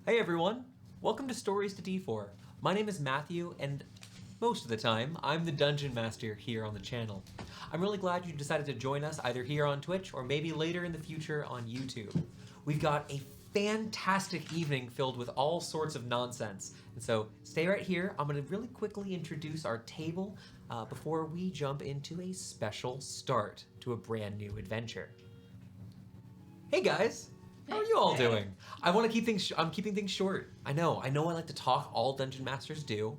Hey everyone, welcome to Stories to D4. My name is Matthew, and most of the time, I'm the Dungeon Master here on the channel. I'm really glad you decided to join us either here on Twitch or maybe later in the future on YouTube. We've got a fantastic evening filled with all sorts of nonsense. And so stay right here. I'm going to really quickly introduce our table before we jump into a special start to a brand new adventure. Hey guys! How are you all doing? I want to keep things. I'm keeping things short. I know. I like to talk. All dungeon masters do.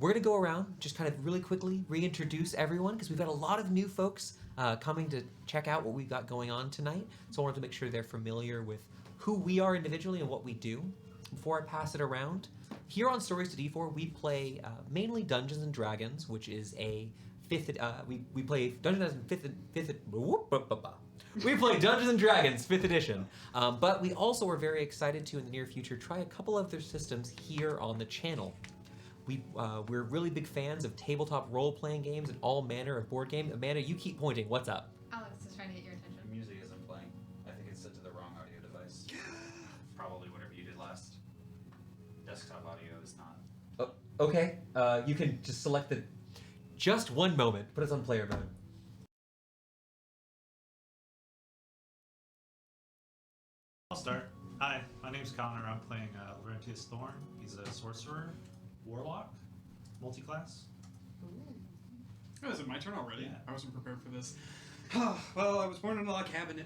We're gonna go around, just kind of really quickly reintroduce everyone because we've got a lot of new folks coming to check out what we've got going on tonight. So I wanted to make sure they're familiar with who we are individually and what we do. Before I pass it around, here on Stories to D4, we play mainly Dungeons and Dragons, which is a we play Dungeons and We play Dungeons and Dragons 5th edition, but we also are very excited to, in the near future, try a couple of their systems here on the channel. We're really big fans of tabletop role-playing games and all manner of board games. Amanda, you keep pointing. What's up? Alex is trying to get your attention. The music isn't playing. I think it's set to the wrong audio device. Probably whatever you did last. Desktop audio is not. Oh, okay. You can just select the... Just one moment. Put us on player mode. I'll start. Hi, my name's Connor. I'm playing Laurentius Thorne. He's a sorcerer, warlock, multi-class. Oh, is it my turn already? Yeah. I wasn't prepared for this. Well, I was born in a log cabin.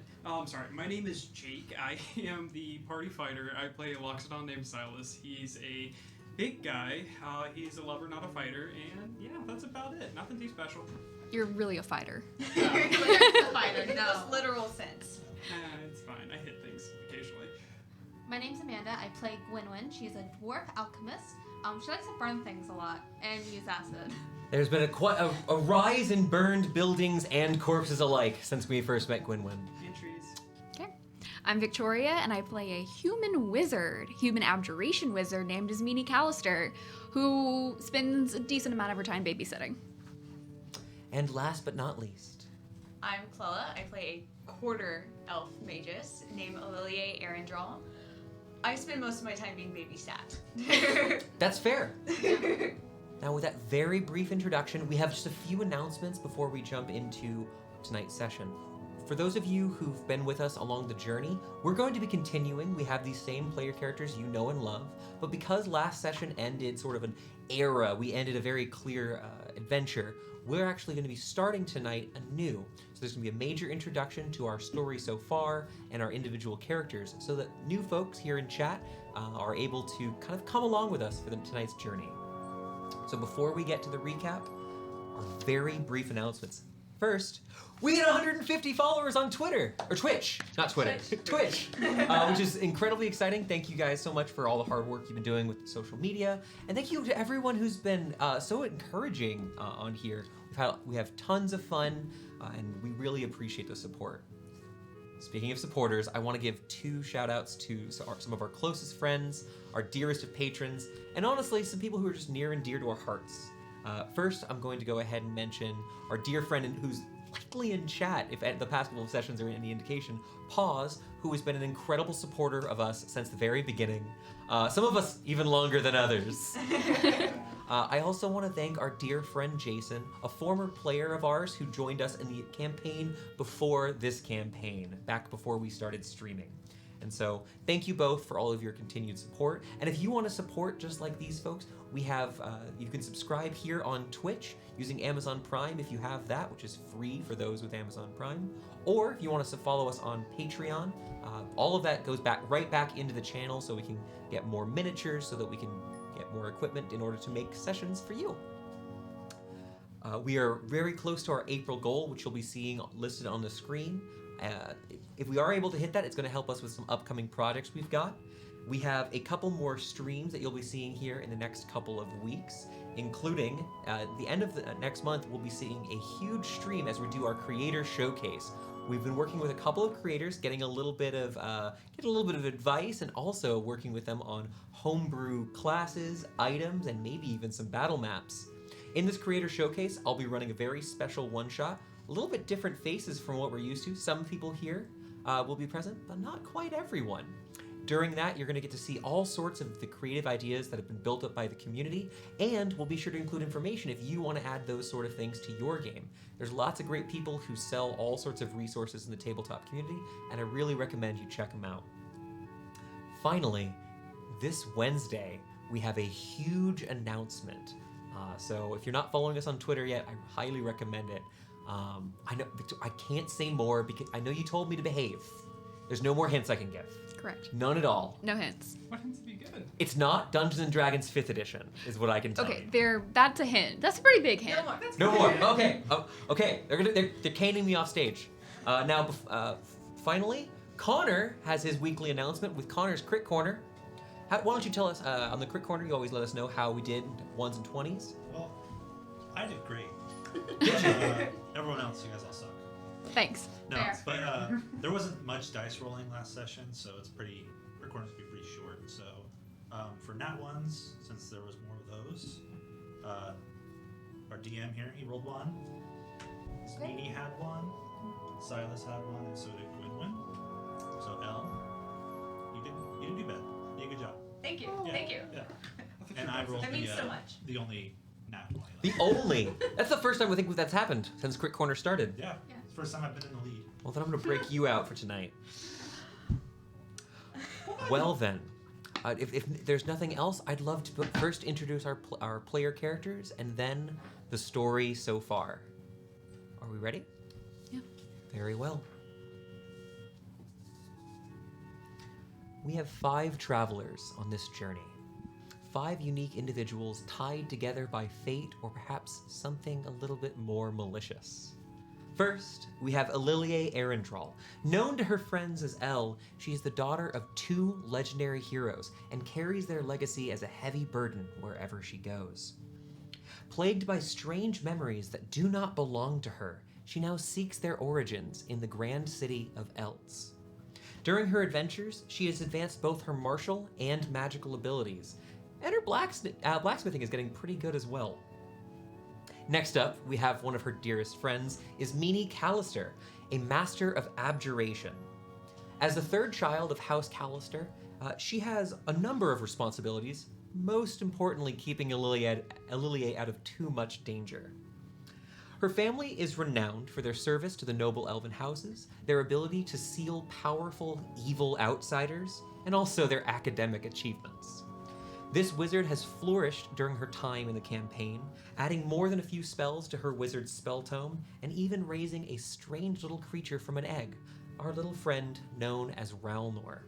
Sorry. My name is Jake. I am the party fighter. I play a Loxodon named Silas. He's a big guy. He's a lover, not a fighter. And yeah, that's about it. Nothing too special. You're really a fighter. You're a fighter, in the most literal sense. It's fine. I hit things occasionally. My name's Amanda. I play Gwynwyn. She's a dwarf alchemist. She likes to burn things a lot and use acid. There's been a rise in burned buildings and corpses alike since we first met Gwynwyn. And trees. Okay. I'm Victoria, and I play a human abjuration wizard named Asmini Callister, who spends a decent amount of her time babysitting. And last but not least, I'm Clella. I play a quarter elf magus named Elilier Erindrall. I spend most of my time being babysat. that's fair. Now, with that very brief introduction, we have just a few announcements before we jump into tonight's session. For those of you who've been with us along the journey, we're going to be continuing. We have these same player characters you know and love, but because last session ended sort of an era, we ended a very clear adventure, we're actually going to be starting tonight anew. So there's going to be a major introduction to our story so far and our individual characters so that new folks here in chat are able to kind of come along with us for tonight's journey. So before we get to the recap, our very brief announcements. First, we hit 150 followers on Twitter, or Twitch, not Twitter, Twitch, which is incredibly exciting. Thank you guys so much for all the hard work you've been doing with social media, and thank you to everyone who's been so encouraging on here. We have tons of fun, and we really appreciate the support. Speaking of supporters, I want to give 2 shout-outs to some of our closest friends, our dearest of patrons, and honestly, some people who are just near and dear to our hearts. First, I'm going to go ahead and mention our dear friend who's likely in chat, if the past couple of sessions are any indication, Pause, who has been an incredible supporter of us since the very beginning. Some of us even longer than others. I also want to thank our dear friend Jason, a former player of ours who joined us in the campaign before this campaign, back before we started streaming. And so thank you both for all of your continued support. And if you want to support just like these folks, we have, you can subscribe here on Twitch using Amazon Prime if you have that, which is free for those with Amazon Prime. Or if you want us to follow us on Patreon, all of that goes right back into the channel so we can get more miniatures, so that we can get more equipment in order to make sessions for you. We are very close to our April goal, which you'll be seeing listed on the screen. If we are able to hit that, it's going to help us with some upcoming projects we've got. We have a couple more streams that you'll be seeing here in the next couple of weeks, including the end of the next month, we'll be seeing a huge stream as we do our creator showcase. We've been working with a couple of creators, getting a little bit of advice, and also working with them on homebrew classes, items, and maybe even some battle maps. In this creator showcase, I'll be running a very special one-shot, a little bit different faces from what we're used to. Some people here will be present, but not quite everyone. During that, you're going to get to see all sorts of the creative ideas that have been built up by the community, and we'll be sure to include information if you want to add those sort of things to your game. There's lots of great people who sell all sorts of resources in the tabletop community, and I really recommend you check them out. Finally, this Wednesday, we have a huge announcement. So if you're not following us on Twitter yet, I highly recommend it. I know I can't say more because I know you told me to behave. There's no more hints I can give. Correct. None at all. No hints. What hints have you given? It's not Dungeons and Dragons 5th edition, is what I can tell Okay, you. that's a hint. That's a pretty big hint. No more. That's No good. more. Okay. Okay. They're caning me off stage. Finally, Connor has his weekly announcement with Connor's Crit Corner. Why don't you tell us on the Crit Corner? You always let us know how we did 1s and 20s. Well, I did great. Did you? Everyone else, you guys all suck. Thanks. No, Fair. but there wasn't much dice rolling last session, so it's recordings be pretty short. So for nat ones, since there was more of those, our DM here, he rolled 1. Sweeney had 1. Silas had 1, and so did Gwynwyn. So Elle, you didn't do bad. You did a good job. Thank you. Yeah, Thank you. Yeah. And I rolled That means so much. the only nat 20. The only. That's the first time I think that's happened since Crit Corner started. Yeah, Yeah. it's the first time I've been in the lead. Well, then I'm going to break you out for tonight. Well then, if there's nothing else, I'd love to first introduce our player characters and then the story so far. Are we ready? Yeah. Very well. We have 5 travelers on this journey. 5 unique individuals tied together by fate or perhaps something a little bit more malicious. First, we have Elilier Erindrall. Known to her friends as Elle, she is the daughter of 2 legendary heroes and carries their legacy as a heavy burden wherever she goes. Plagued by strange memories that do not belong to her, she now seeks their origins in the grand city of Eltz. During her adventures, she has advanced both her martial and magical abilities, and her blacksmithing is getting pretty good as well. Next up, we have one of her dearest friends, is Callister, a master of abjuration. As the 3rd child of House Callister, she has a number of responsibilities, most importantly keeping Elilier out of too much danger. Her family is renowned for their service to the noble elven houses, their ability to seal powerful, evil outsiders, and also their academic achievements. This wizard has flourished during her time in the campaign, adding more than a few spells to her wizard's spell tome, and even raising a strange little creature from an egg, our little friend known as Ralnor.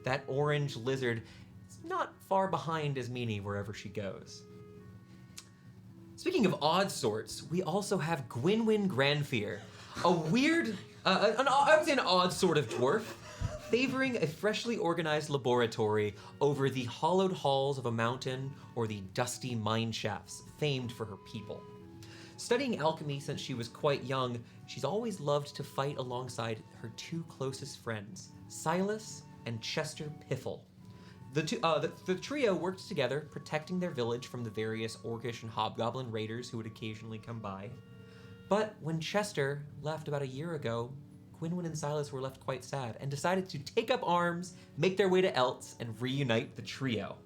That orange lizard is not far behind Esmini wherever she goes. Speaking of odd sorts, we also have Gwynwyn Grandfear, a weird, I would say an odd sort of dwarf, favoring a freshly organized laboratory over the hollowed halls of a mountain or the dusty mine shafts famed for her people. Studying alchemy since she was quite young, she's always loved to fight alongside her 2 closest friends, Silas and Chester Piffle. The trio worked together, protecting their village from the various orcish and hobgoblin raiders who would occasionally come by. But when Chester left about a year ago, Gwynwyn and Silas were left quite sad and decided to take up arms, make their way to Eltz, and reunite the trio.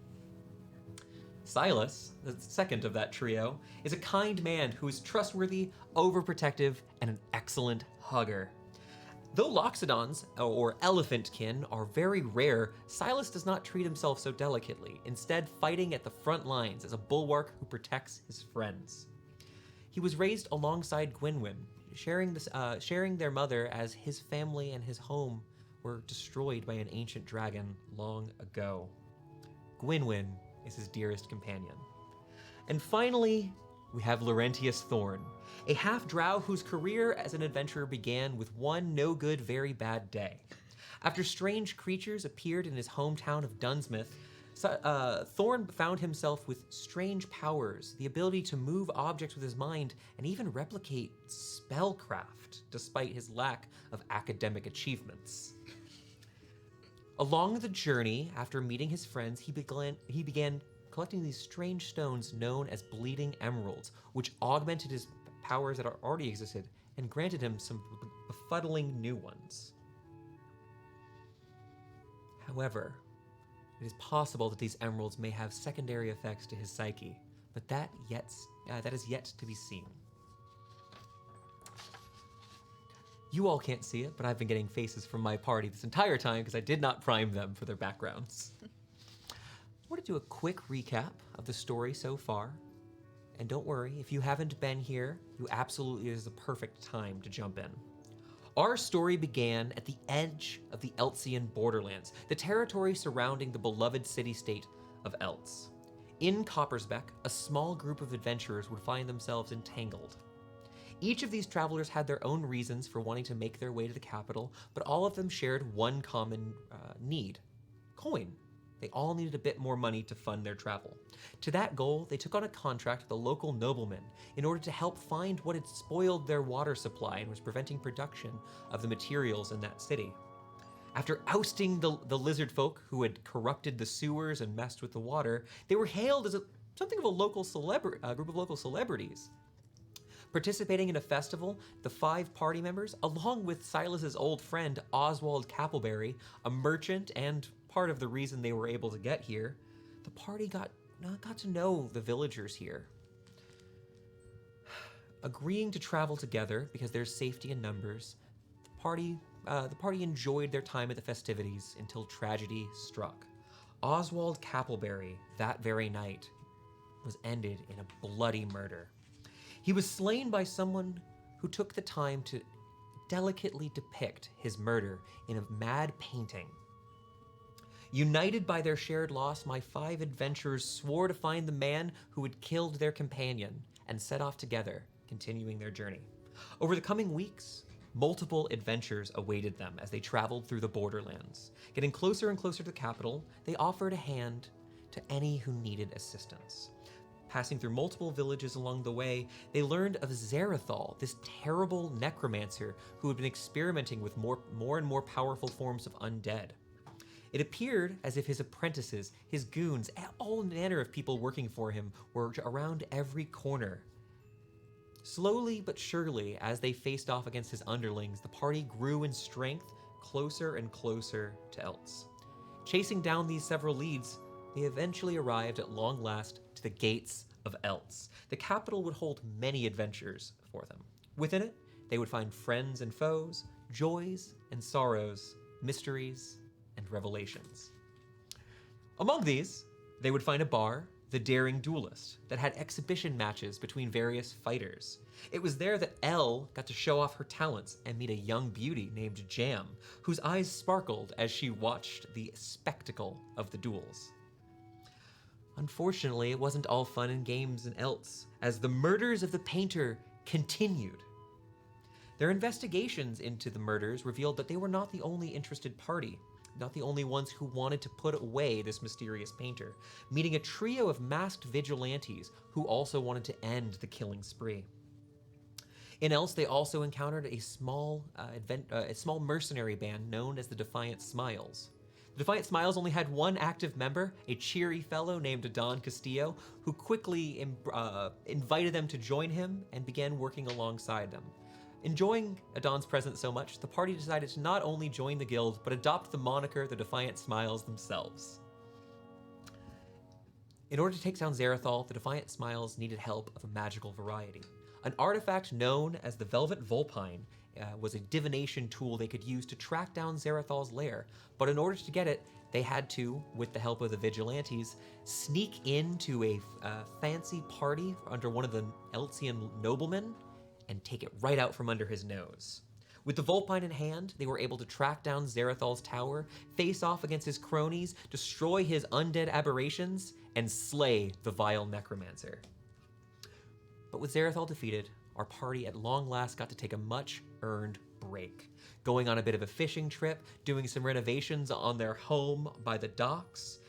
Silas, the second of that trio, is a kind man who is trustworthy, overprotective, and an excellent hugger. Though Loxodons, or elephant-kin, are very rare, Silas does not treat himself so delicately, instead fighting at the front lines as a bulwark who protects his friends. He was raised alongside Gwynwyn, sharing their mother as his family and his home were destroyed by an ancient dragon long ago. Gwynwyn is his dearest companion. And finally, we have Laurentius Thorne, a half-drow whose career as an adventurer began with one no-good, very bad day. After strange creatures appeared in his hometown of Dunsmith, Thorne found himself with strange powers, the ability to move objects with his mind, and even replicate spellcraft, despite his lack of academic achievements. Along the journey, after meeting his friends, he began collecting these strange stones known as bleeding emeralds, which augmented his powers that already existed and granted him some befuddling new ones. However, It is possible that these emeralds may have secondary effects to his psyche, but that is yet to be seen. You all can't see it, but I've been getting faces from my party this entire time because I did not prime them for their backgrounds. I want to do a quick recap of the story so far. And don't worry, if you haven't been here, you absolutely is the perfect time to jump in. Our story began at the edge of the Eltzian borderlands, the territory surrounding the beloved city-state of Eltz. In Coppersbeck, a small group of adventurers would find themselves entangled. Each of these travelers had their own reasons for wanting to make their way to the capital, but all of them shared one common need: coin. They all needed a bit more money to fund their travel. To that goal, they took on a contract with a local nobleman in order to help find what had spoiled their water supply and was preventing production of the materials in that city. After ousting the lizard folk who had corrupted the sewers and messed with the water, they were hailed as something of a local group of local celebrities. Participating in a festival, the 5 party members, along with Silas's old friend Oswald Cappleberry, a merchant and part of the reason they were able to get here, the party got to know the villagers here. Agreeing to travel together because there's safety in numbers, the party enjoyed their time at the festivities until tragedy struck. Oswald Cappleberry, that very night, was ended in a bloody murder. He was slain by someone who took the time to delicately depict his murder in a mad painting. United by their shared loss, my 5 adventurers swore to find the man who had killed their companion and set off together, continuing their journey. Over the coming weeks, multiple adventures awaited them as they traveled through the borderlands. Getting closer and closer to the capital, they offered a hand to any who needed assistance. Passing through multiple villages along the way, they learned of Zarathal, this terrible necromancer who had been experimenting with more and more powerful forms of undead. It appeared as if his apprentices, his goons, all manner of people working for him were around every corner. Slowly but surely, as they faced off against his underlings, the party grew in strength closer and closer to Eltz. Chasing down these several leads, they eventually arrived at long last to the gates of Eltz. The capital would hold many adventures for them. Within it, they would find friends and foes, joys and sorrows, mysteries and revelations. Among these, they would find a bar, the Daring Duelist, that had exhibition matches between various fighters. It was there that Elle got to show off her talents and meet a young beauty named Jam, whose eyes sparkled as she watched the spectacle of the duels. Unfortunately, it wasn't all fun and games in Eltz, as the murders of the painter continued. Their investigations into the murders revealed that they were not the only interested party, not the only ones who wanted to put away this mysterious painter, meeting a trio of masked vigilantes who also wanted to end the killing spree. In Eltz, they also encountered a small mercenary band known as the Defiant Smiles. The Defiant Smiles only had one active member, a cheery fellow named Don Castillo, who quickly invited them to join him and began working alongside them. Enjoying Adon's presence so much, the party decided to not only join the guild, but adopt the moniker the Defiant Smiles themselves. In order to take down Zarathal, the Defiant Smiles needed help of a magical variety. An artifact known as the Velvet Vulpine was a divination tool they could use to track down Zarathal's lair, but in order to get it, they had to, with the help of the vigilantes, sneak into a fancy party under one of the Eltzian noblemen and take it right out from under his nose. With the Vulpine in hand, they were able to track down Zarathal's tower, face off against his cronies, destroy his undead aberrations, and slay the vile necromancer. But with Zarathal defeated, our party at long last got to take a much-earned break, going on a bit of a fishing trip, doing some renovations on their home by the docks,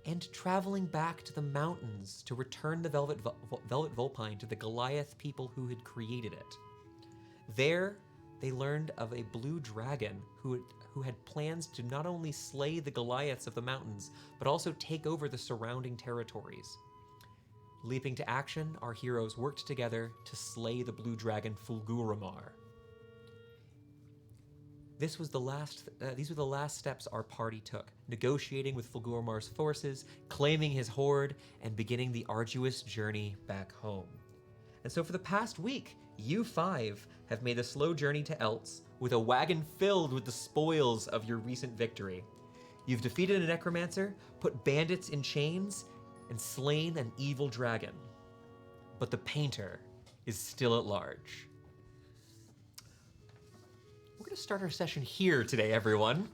and traveling back to the mountains to return the Velvet Vulpine to the Goliath people who had created it. There, they learned of a blue dragon who had plans to not only slay the Goliaths of the mountains, but also take over the surrounding territories. Leaping to action, our heroes worked together to slay the blue dragon Fulguramar. These were the last steps our party took, negotiating with Fulguramar's forces, claiming his hoard, and beginning the arduous journey back home. And so for the past week, you 5 have made a slow journey to Eltz with a wagon filled with the spoils of your recent victory. You've defeated a necromancer, put bandits in chains, and slain an evil dragon. But the painter is still at large. We're going to start our session here today, everyone.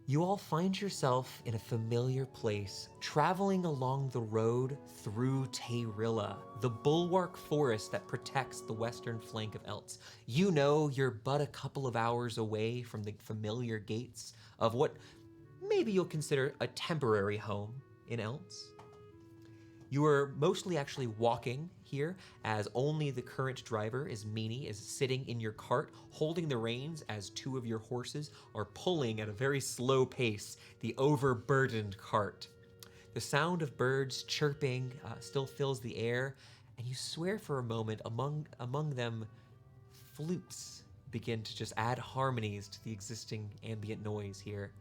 You all find yourself in a familiar place, traveling along the road through Tayrilla, the bulwark forest that protects the western flank of Eltz. You know you're but a couple of hours away from the familiar gates of what maybe you'll consider a temporary home in Eltz. You are mostly actually walking here, as only the current driver is Meanie, is sitting in your cart, holding the reins as 2 of your horses are pulling at a very slow pace the overburdened cart. The sound of birds chirping still fills the air, and you swear for a moment among them flutes begin to just add harmonies to the existing ambient noise here.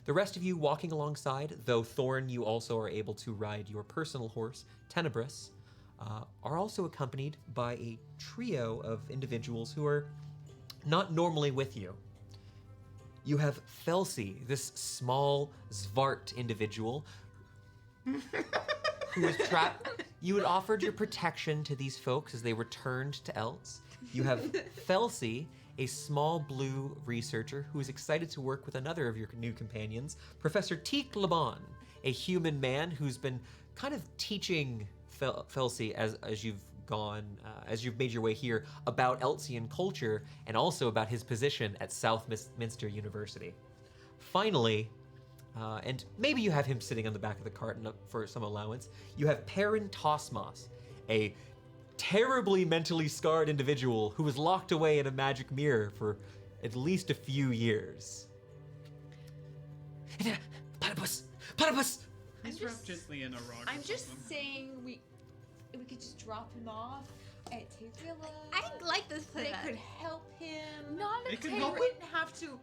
The rest of you walking alongside, though Thorne, you also are able to ride your personal horse, Tenebris, are also accompanied by a trio of individuals who are not normally with you. You have Felsi, this small Zvart individual who is trapped. You had offered your protection to these folks as they returned to Eltz. You have Felsi, a small blue researcher who is excited to work with another of your new companions, Professor Teek Laban, a human man who's been kind of teaching Felsi as you've gone, as you've made your way here, about Eltzian culture and also about his position at Southminster University. Finally, and maybe you have him sitting on the back of the cart for some allowance, you have Perrin Tosmos, a terribly mentally scarred individual who was locked away in a magic mirror for at least a few years. Platypus! Platypus! He's wrapped gently in a rug. I'm just saying we could just drop him off at Tayrilla. I like this They plan. could help him. Not They a could They help wouldn't have to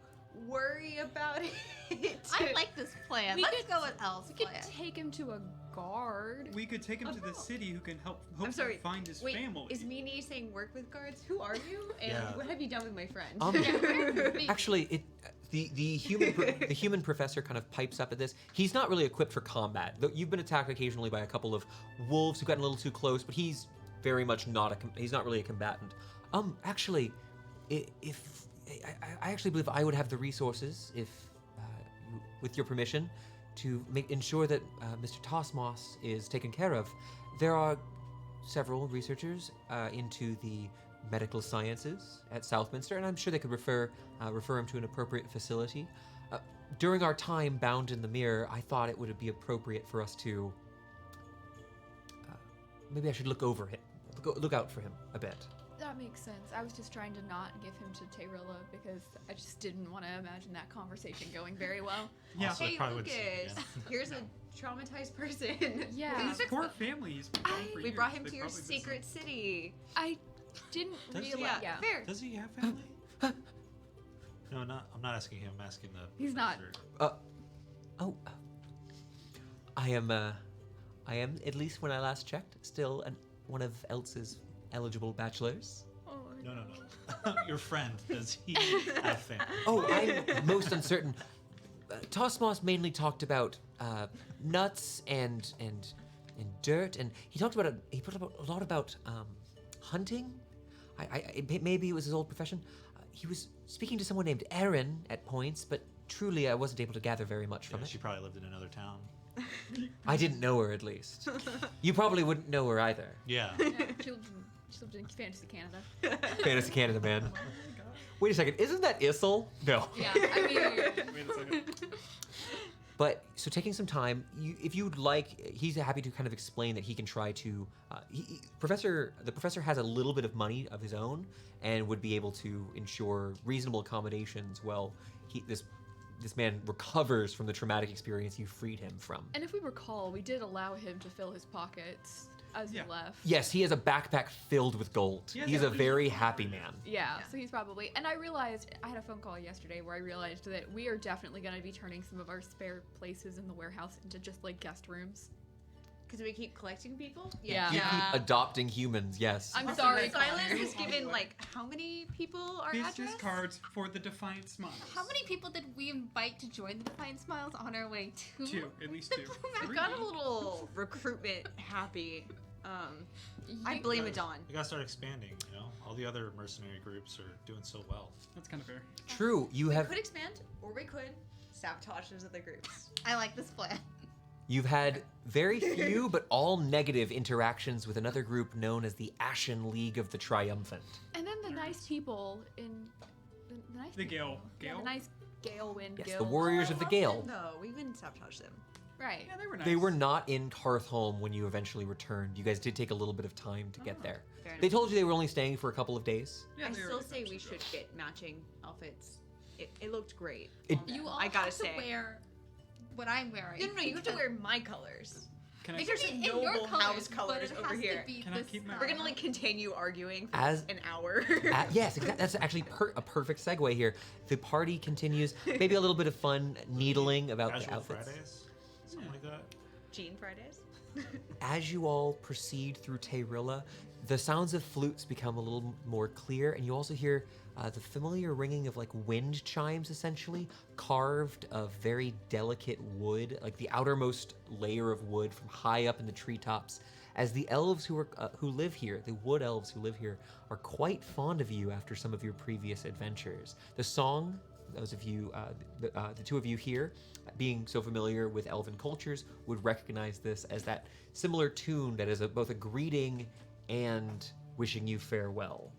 worry about it. I like this plan. We Let's could- go with Elle's We could plan. take him to a guard. We could take him to the city who can help I'm sorry. find his Wait, family. is Meanie saying work with guards? Who are you? And Yeah. what have you done with my friend? Actually, the human professor kind of pipes up at this. He's not really equipped for combat. Though you've been attacked occasionally by a couple of wolves who've gotten a little too close, but he's very much he's not really a combatant. Actually, if I actually believe I would have the resources, if with your permission, to ensure that Mr. Tosmos is taken care of. There are several researchers into the medical sciences at Southminster, and I'm sure they could refer him to an appropriate facility. During our time bound in the mirror, I thought it would be appropriate for us to maybe I should look out for him a bit. That makes sense. I was just trying to not give him to Tayrilla because I just didn't want to imagine that conversation going very well. Yeah. Also, I Hey, probably wouldn't see him Lucas, again. here's a traumatized person. Yeah. His poor family. He's been gone for We years. brought him They to your probably miss him. secret city. I didn't Does he? realize. Yeah, Yeah. fair. Does he have family? No, I'm not asking him. I'm asking the. He's not. professor. I am at least when I last checked, still one of Eltz's eligible bachelors. No. Your friend. Does he have family? Oh, I'm most uncertain. Tosmos mainly talked about nuts and dirt, and he put a lot about hunting. Maybe it was his old profession. He was speaking to someone named Erin at points, but truly I wasn't able to gather very much from Yeah, it. she probably lived in another town. I didn't know her, at least. You probably wouldn't know her either. Yeah. Yeah, she lived in Fantasy Canada. Fantasy Canada, man. Wait a second, isn't that Issel? No. Yeah, I mean, Wait a second. But so taking some time, if you'd like, he's happy to kind of explain that he can try to. The professor has a little bit of money of his own and would be able to ensure reasonable accommodations while this man recovers from the traumatic experience you freed him from. and if we recall, we did allow him to fill his pockets. as Yeah. we left. Yes, he has a backpack filled with gold. Yeah, He's yeah. a very happy man. Yeah, so he's probably. And I realized, I had a phone call yesterday where I realized that we are definitely going to be turning some of our spare places in the warehouse into just like guest rooms. Because we keep collecting people? Yeah. You keep adopting humans, yes. I'm Also, sorry, Silas Connor. has given, like, how many people our Business address? cards for the Defiant Smiles. How many people did we invite to join the Defiant Smiles on our way to? Two, at least two. I got a little recruitment happy. I blame it on. We gotta start expanding, you know? All the other mercenary groups are doing so well. That's kind of fair. True, you We have could expand, or we could sabotage those other groups. I like this plan. you've had very few but all negative interactions with another group known as the Ashen League of the Triumphant. And then the nice people in the nice The people. Gale. Yeah, Gale? the nice Gale Wind Yes, Guild. the Warriors of the Gale. No, we wouldn't sabotage them. Right. Yeah, they were nice. They were not in Carthholm when you eventually returned. You guys did take a little bit of time to get there. Fair They enough. told you they were only staying for a couple of days. Yeah, I they were still say we actually should rough. get matching outfits. It looked great. It- on them. You all I gotta have say. to wear what I'm wearing. No, you have to wear my colors. Can I, Make There's In noble your house but colors it over has here. To be Can I this keep my- style. We're gonna like continue arguing for As- an hour. Yes, exactly. That's actually a perfect segue here. The party continues. Maybe a little bit of fun needling about the Casual outfits. Fridays? Something like that? Jean Fridays. As you all proceed through Tayrilla, the sounds of flutes become a little more clear, and you also hear the familiar ringing of like wind chimes, essentially carved of very delicate wood, like the outermost layer of wood from high up in the treetops. As the elves who live here, the wood elves who live here, are quite fond of you after some of your previous adventures. The song, those of you, the two of you here, being so familiar with elven cultures, would recognize this as that similar tune that is both a greeting and wishing you farewell.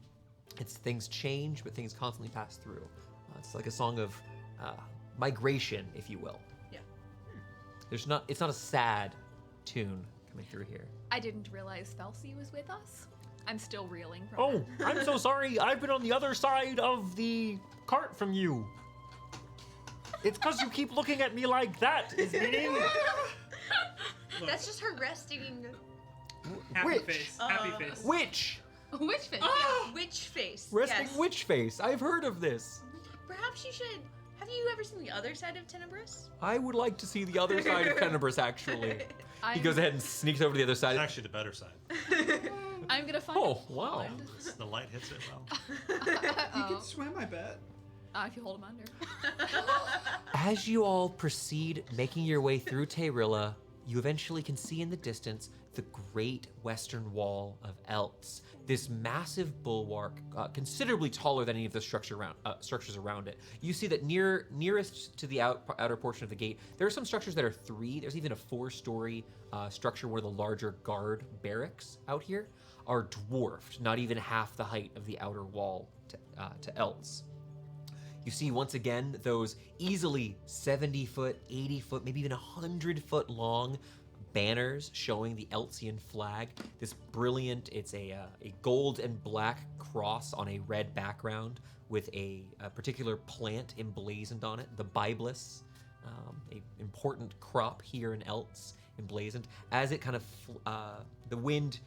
It's things change, but things constantly pass through. It's like a song of migration, if you will. Yeah. It's not a sad tune coming through here. I didn't realize Felsi was with us. I'm still reeling from Oh, I'm so sorry. I've been on the other side of the cart from you. It's because you keep looking at me like that, Ismini. That's just her resting. Happy Witch. face. Happy face. Witch. Which face? Witch face. Resting yes. witch face. I've heard of this. Perhaps you should. Have you ever seen the other side of Tenebrous? I would like to see the other side of Tenebrous, actually. He I'm, goes ahead and sneaks over to the other It's side. actually the better side. I'm gonna find Oh, a wow. wand. The light hits it well. You Uh-oh. can swim, I bet. If you hold him under. As you all proceed, making your way through Tayrilla, you eventually can see in the distance the great western wall of Eltz. This massive bulwark, considerably taller than any of the structures around it. You see that nearest to the outer portion of the gate, there are some structures that are 3. There's even a 4-story structure, one of the larger guard barracks out here, are dwarfed, not even half the height of the outer wall to Eltz. You see once again those easily 70-foot, 80-foot, maybe even 100-foot long banners showing the Eltzian flag. This brilliant, it's a gold and black cross on a red background with a particular plant emblazoned on it, the Biblis, a important crop here in Eltz, emblazoned. As it kind of, the wind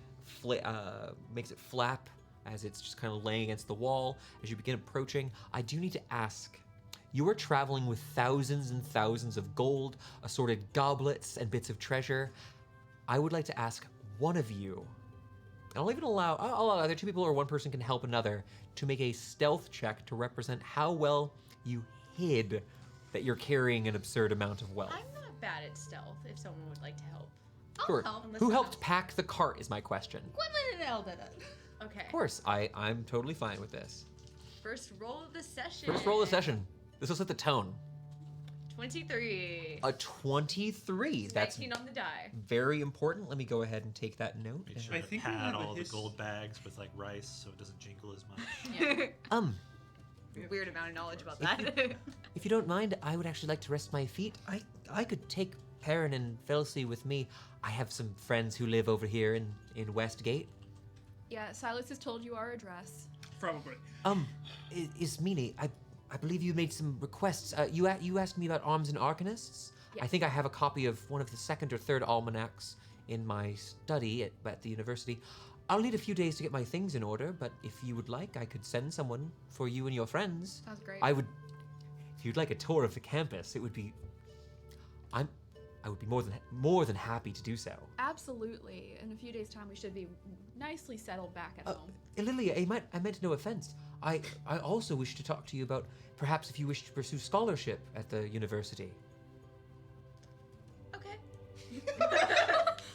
makes it flap as it's just kind of laying against the wall. As you begin approaching, I do need to ask, you are traveling with thousands and thousands of gold, assorted goblets, and bits of treasure. I would like to ask one of you, and I'll allow either 2 people or 1 person can help another, to make a stealth check to represent how well you hid that you're carrying an absurd amount of wealth. I'm not bad at stealth. If someone would like to help. I'll Sure. help. Unless Who someone helped else- pack the cart is my question. Gwendolyn and Elle did it. Okay. Of course, I'm totally fine with this. First roll of the session. First roll of the session. This will set the tone. 23. A 23. That's 19 on the die. very important. Let me go ahead and take that note. Make sure I to think we pad have a all the his- gold bags with like rice so it doesn't jingle as much. Weird amount of knowledge about that. If you don't mind, I would actually like to rest my feet. I could take Perrin and Felsi with me. I have some friends who live over here in Westgate. Yeah, Silas has told you our address. Probably. Ismini, I believe you made some requests. You asked me about arms and arcanists. Yes. I think I have a copy of one of the 2nd or 3rd almanacs in my study at the university. I'll need a few days to get my things in order, but if you would like, I could send someone for you and your friends. Sounds great. If you'd like a tour of the campus, it would be. I would be more than happy to do so. Absolutely. In a few days' time, we should be nicely settled back at home. Elilier, I meant no offense. I also wish to talk to you about perhaps if you wish to pursue scholarship at the university. Okay.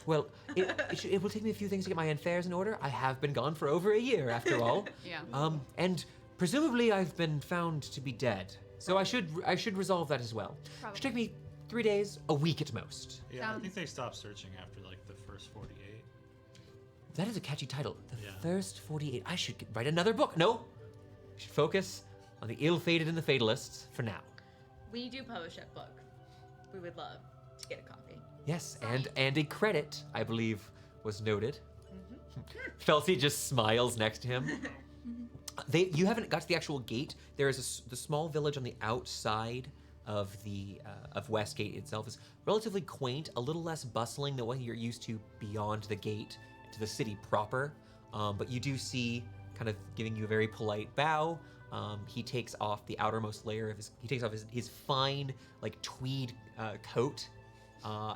Well, it will take me a few things to get my affairs in order. I have been gone for over a year, after all. Yeah. And presumably I've been found to be dead. So I should resolve that as well. Probably. Should take me 3 days, a week at most. Yeah, I Sounds- think they stopped searching after like the first 48. That is a catchy title. The Yeah. First 48. I should write another book. No, I should focus on the ill-fated and the fatalists for now. We do publish that book. We would love to get a copy. Yes, and a credit, I believe, was noted. Felcy just smiles next to him. You haven't got to the actual gate. There is the small village on the outside of the of Westgate itself is relatively quaint, a little less bustling than what you're used to beyond the gate to the city proper. But you do see, kind of giving you a very polite bow. He takes off the outermost layer of his fine like tweed coat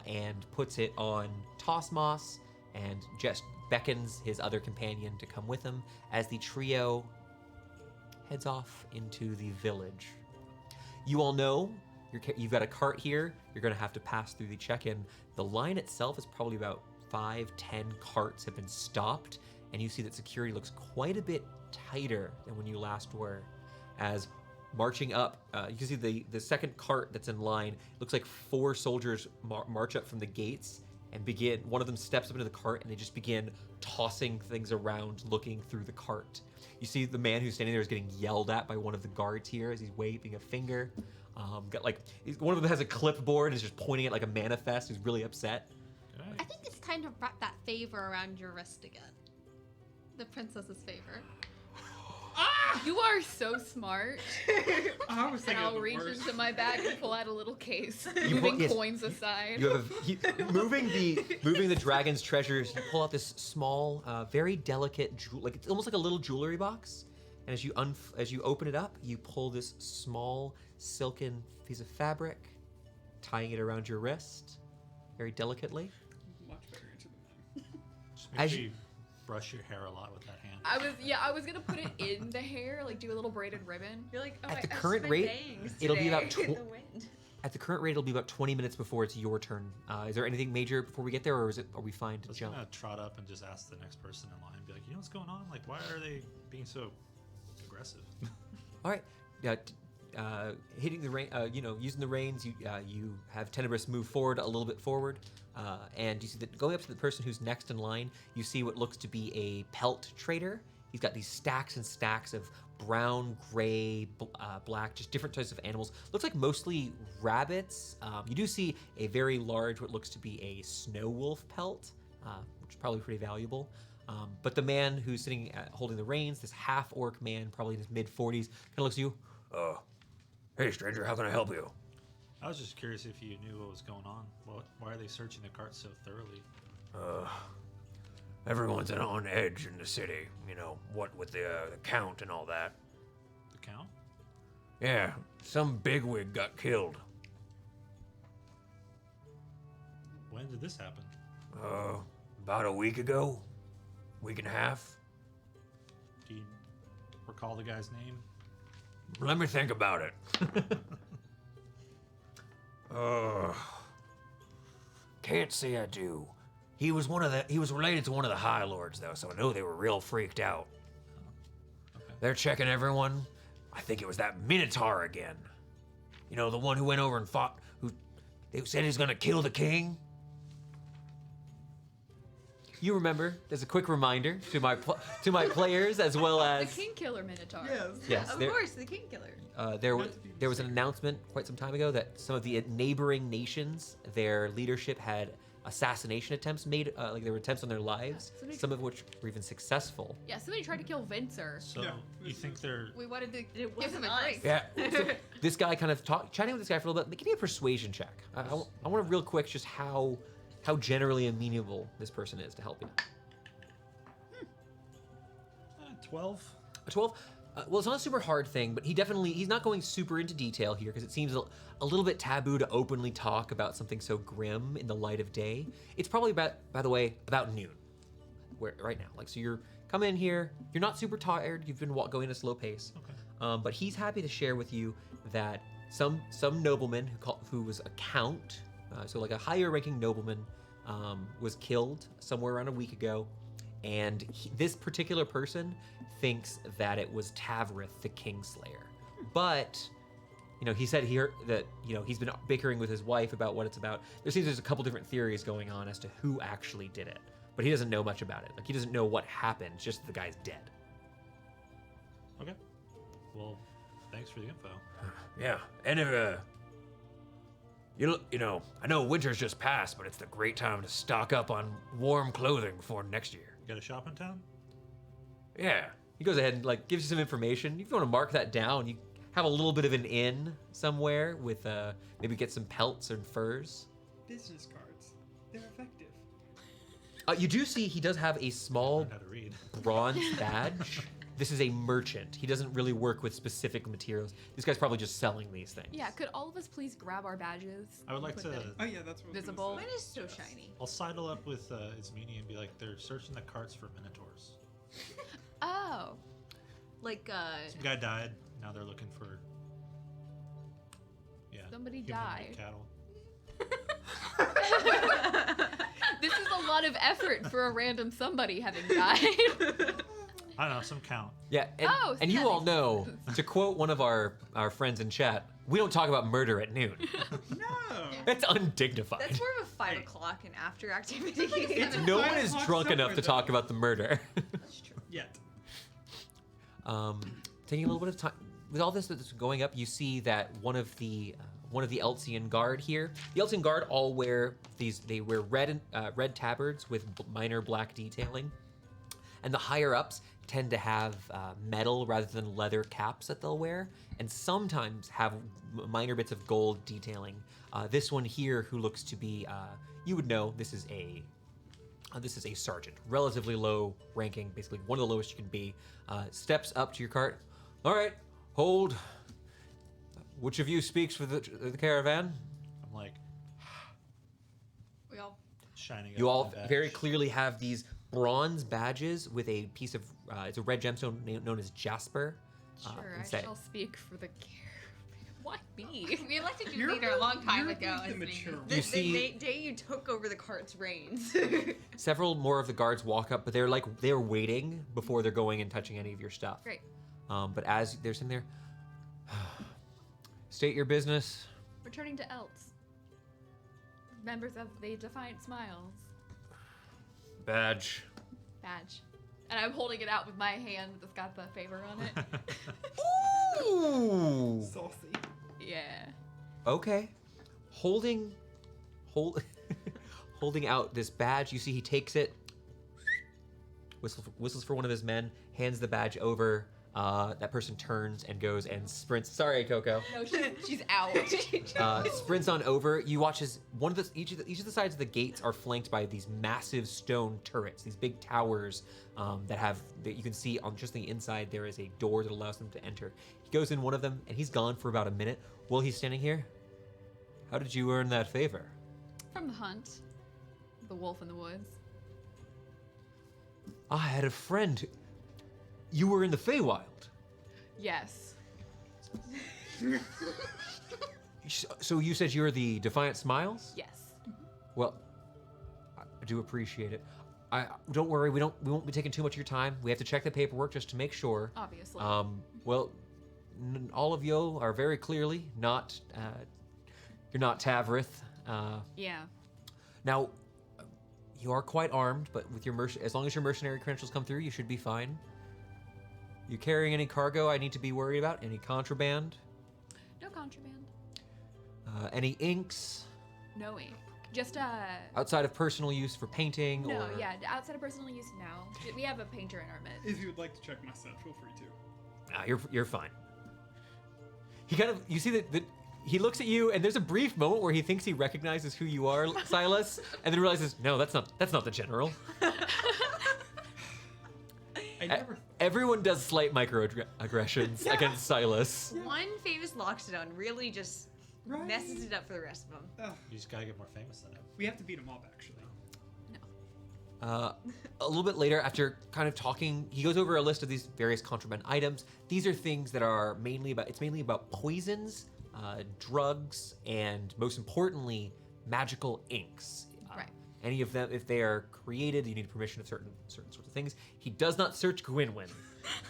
and puts it on Tosmos and just beckons his other companion to come with him as the trio heads off into the village. You all know you've got a cart here. You're going to have to pass through the check-in. The line itself is probably about 5-10 carts have been stopped, and you see that security looks quite a bit tighter than when you last were. As marching up, you can see the second cart that's in line. Looks like 4 soldiers march up from the gates and begin. One of them steps up into the cart, and they just begin tossing things around, looking through the cart. You see the man who's standing there is getting yelled at by one of the guards here as he's waving a finger. One of them has a clipboard and is just pointing at like a manifest. Who's really upset. I think it's time to wrap that favor around your wrist again. The princess's favor. You are so smart. I was And thinking I'll of the reach worst. into my bag and pull out a little case, You moving pull- yes. coins aside. You have moving the dragon's treasures. You pull out this small, very delicate, it's almost like a little jewelry box. And as you open it up, you pull this small silken piece of fabric, tying it around your wrist, very delicately. Much better answer than mine. Just make As sure you- you brush your hair a lot with that hand. I was gonna put it in the hair, like do a little braided ribbon. You're like, oh, At I the touched current my rate, bangs it'll be today about in the wind. At the current rate, it'll be about 20 minutes before it's your turn. Is there anything major before we get there, or are we fine I to was jump? gonna trot up and just ask the next person in line, be like, you know what's going on? Like, why are they being so aggressive? All right. Hitting the rein, using the reins, you have Tenebrous move forward a little bit forward, and you see that going up to the person who's next in line, you see what looks to be a pelt trader. He's got these stacks and stacks of brown, gray, black, just different types of animals. Looks like mostly rabbits. You do see a very large, what looks to be a snow wolf pelt, which is probably pretty valuable. But the man who's sitting holding the reins, this half-orc man, probably in his mid-40s, kind of looks at you. Hey, stranger, how can I help you? I was just curious if you knew what was going on. Why are they searching the cart so thoroughly? Everyone's on edge in the city. You know, what with the count and all that. The count? Yeah, some bigwig got killed. When did this happen? About a week ago. Week and a half. Do you recall the guy's name? Let me think about it. Can't say I do. He was related to one of the High Lords though, so I know they were real freaked out. Okay. They're checking everyone. I think it was that Minotaur again. You know, the one who went over and fought, who they said he's gonna kill the king. You remember, as a quick reminder to my players as well The as King Killer Minotaur. yes, Of there, course, the king killer. there was an announcement quite some time ago that some of the neighboring nations, their leadership had assassination attempts made, like there were attempts on their lives, somebody- some of which were even successful. Yeah, somebody tried to kill Vincer. So Yeah. you think they're We wanted to It give wasn't him a us. grace. Yeah. This guy kind of chatting with this guy for a little bit. Give me a persuasion check. I want to real quick just how how generally amenable this person is to help you. 12. A 12? Well, it's not a super hard thing, but he's not going super into detail here because it seems a little bit taboo to openly talk about something so grim in the light of day. It's probably about, by the way, about noon, right now. Like, so you're coming in here, you're not super tired, you've been going at a slow pace. Okay. But he's happy to share with you that some nobleman who was a count, so like a higher ranking nobleman, was killed somewhere around a week ago, and this particular person thinks that it was Tavrith, the Kingslayer. But, he said here that, he's been bickering with his wife about what it's about. There seems there's a couple different theories going on as to who actually did it, but he doesn't know much about it. Like, he doesn't know what happened, just the guy's dead. Okay. Well, thanks for the info. Yeah, and I know winter's just passed, but it's the great time to stock up on warm clothing for next year. You got a shop in town? Yeah. He goes ahead and gives you some information. If you want to mark that down, you have a little bit of an inn somewhere with maybe get some pelts and furs. Business cards. They're effective. You do see he does have a small How to read. bronze badge. This is a merchant. He doesn't really work with specific materials. This guy's probably just selling these things. Yeah, could all of us please grab our badges? I would like Put to. them Oh yeah, that's what visible. I was Mine gonna is so shiny. I'll sidle up with Ismini and be like, they're searching the carts for minotaurs. Oh. Like, Some guy died. Now they're looking for. Yeah. Somebody human died. Cattle. This is a lot of effort for a random somebody having died. I don't know, some count. Yeah, and, Oh, so and you that all makes know, to quote one of our friends in chat, we don't talk about murder at noon. No. That's undignified. that's more of a 5 o'clock and after activity. No one 5 is o'clock drunk enough to somewhere, talk though. about the murder. That's true. Yet. Taking a little bit of time with all this that's going up, you see that one of the Eltzian guard here. The Eltzian guard all wear they wear red tabards with minor black detailing, and the higher ups tend to have metal rather than leather caps that they'll wear, and sometimes have minor bits of gold detailing. This one here, who looks to be, you would know, this is a sergeant, relatively low ranking, basically one of the lowest you can be. Steps up to your cart. All right, hold. Which of you speaks for the caravan? I'm like We all. shining. You up all my badge. very clearly have these bronze badges with a piece of, it's a red gemstone known as jasper. Sure, I instead. shall speak for the caravan. Why me? We elected you You're leader a long time you're ago. like the as mature being- one. The, You see- the day you took over the cart's reins. Several more of the guards walk up, but they're waiting before they're going and touching any of your stuff. Great. But as they're sitting there, state your business. Returning to Eltz. Members of the Defiant Smiles. Badge. Badge. And I'm holding it out with my hand that's got the favor on it. Ooh. Saucy. Yeah. Okay. Holding out this badge, you see he takes it, whistles for one of his men, hands the badge over. That person turns and goes and sprints. Sorry, Coco. No, she's out. Sprints on over. You watch as each of the sides of the gates are flanked by these massive stone turrets, these big towers that you can see on just the inside. There is a door that allows them to enter. He goes in one of them and he's gone for about a minute. While he's standing here, how did you earn that favor? From the hunt. The wolf in the woods. I had a friend. You were in the Feywild. Yes. So you said you're the Defiant Smiles? Yes. Well, I do appreciate it. Don't worry, we won't be taking too much of your time. We have to check the paperwork just to make sure. Obviously. Well, all of you are very clearly not. You're not Tavrith. Yeah. Now, you are quite armed, but with your as long as your mercenary credentials come through, you should be fine. You carrying any cargo I need to be worried about? Any contraband? No contraband. Any inks? No ink. Just Outside of personal use for painting no, or... yeah, outside of personal use, no. We have a painter in our midst. If you would like to check my set, feel free to. You're fine. He kind of, you see that he looks at you, and there's a brief moment where he thinks he recognizes who you are, Silas, and then realizes, no, that's not the general. I never. Everyone does slight microaggressions against Silas. One famous Loxodon really just Right. messes it up for the rest of them. You just gotta get more famous than him. We have to beat him up, actually. A little bit later, after kind of talking, he goes over a list of these various contraband items. These are things that are mainly about poisons, drugs, and most importantly, magical inks. Right. Any of them, if they are created, you need permission of certain sorts of things. He does not search Gwynwyn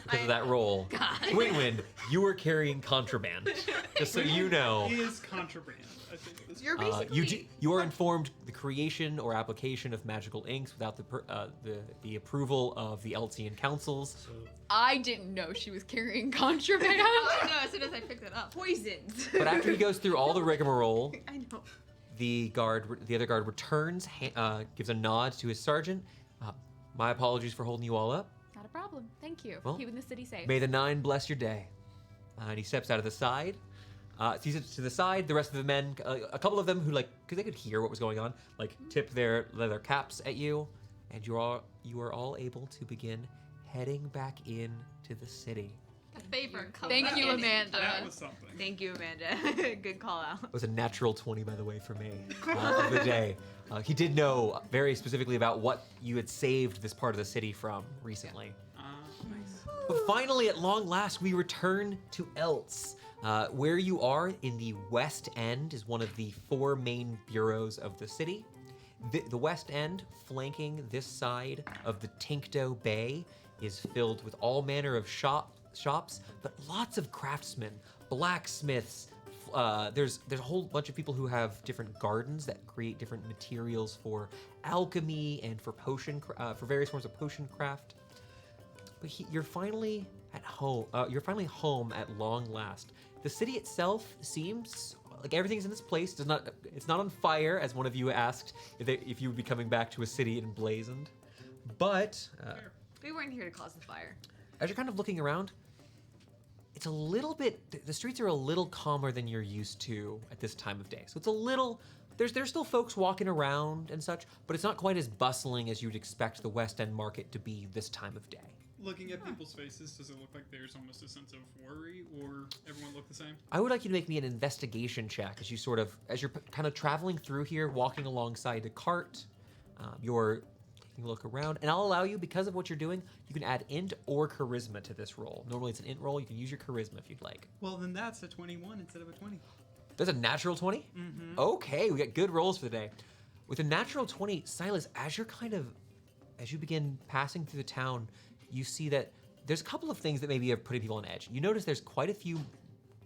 because of that role. Gwynwyn, you are carrying contraband, just so you know. He is contraband. I think at this You're point. basically. You are informed the creation or application of magical inks without the approval of the Eltzian councils. So I didn't know she was carrying contraband. I know as soon as I picked it up. Poisons. But after he goes through all the rigmarole, I know. the other guard returns, gives a nod to his sergeant. My apologies for holding you all up. Not a problem. Thank you. Well, Keeping the city safe. May the nine bless your day. And he steps out of the side. He sits to the side. The rest of the men, a couple of them who because they could hear what was going on, tip their leather caps at you, and you are all able to begin heading back in to the city. A favorite color. Thank you, Amanda. That was something. Thank you, Amanda. Good call out. It was a natural 20, by the way, for me of the day. He did know very specifically about what you had saved this part of the city from recently. Nice. But finally, at long last, we return to Eltz. Where you are in the West End is one of the 4 main bureaus of the city. The West End, flanking this side of the Tinkto Bay, is filled with all manner of shops, but lots of craftsmen, blacksmiths. There's a whole bunch of people who have different gardens that create different materials for alchemy and for for various forms of potion craft. But you're finally at home. You're finally home at long last. The city itself seems like everything's in its place. It's not on fire, as one of you asked if you would be coming back to a city emblazoned. But We weren't here to cause the fire. as you're kind of looking around, it's a little bit. The streets are a little calmer than you're used to at this time of day. So it's a little. There's still folks walking around and such, but it's not quite as bustling as you'd expect the West End market to be this time of day. Looking at people's faces, does it look like there's almost a sense of worry, or everyone look the same? I would like you to make me an investigation check as you're kind of traveling through here, walking alongside a cart. You're taking a look around, and I'll allow you, because of what you're doing, you can add int or charisma to this roll. Normally it's an int roll. You can use your charisma if you'd like. Well, then that's a 21 instead of a 20. There's a natural 20? Mm-hmm. Okay, we got good rolls for the day. With a natural 20, Silas, as you begin passing through the town, you see that there's a couple of things that maybe are putting people on edge. You notice there's quite a few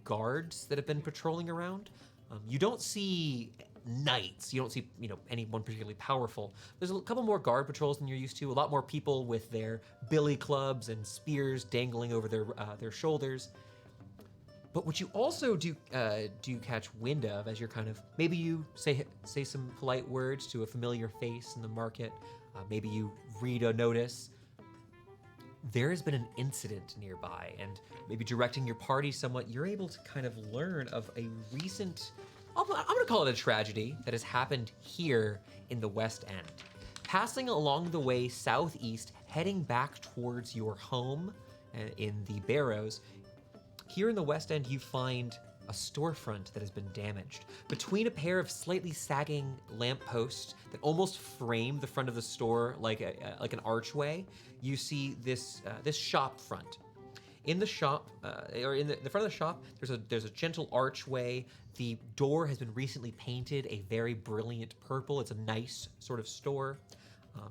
guards that have been patrolling around. You don't see knights. You don't see, anyone particularly powerful. There's a couple more guard patrols than you're used to. A lot more people with their billy clubs and spears dangling over their shoulders. But what you also do catch wind of as you're maybe you say some polite words to a familiar face in the market. Maybe you read a notice. There has been an incident nearby, and maybe directing your party somewhat, you're able to kind of learn of a recent, I'm going to call it a tragedy, that has happened here in the West End. Passing along the way southeast, heading back towards your home in the Barrows, here in the West End, you find a storefront that has been damaged. Between a pair of slightly sagging lampposts that almost frame the front of the store like an archway, you see this shop front. In the shop, or in the front of the shop, there's a gentle archway. The door has been recently painted a very brilliant purple. It's a nice sort of store.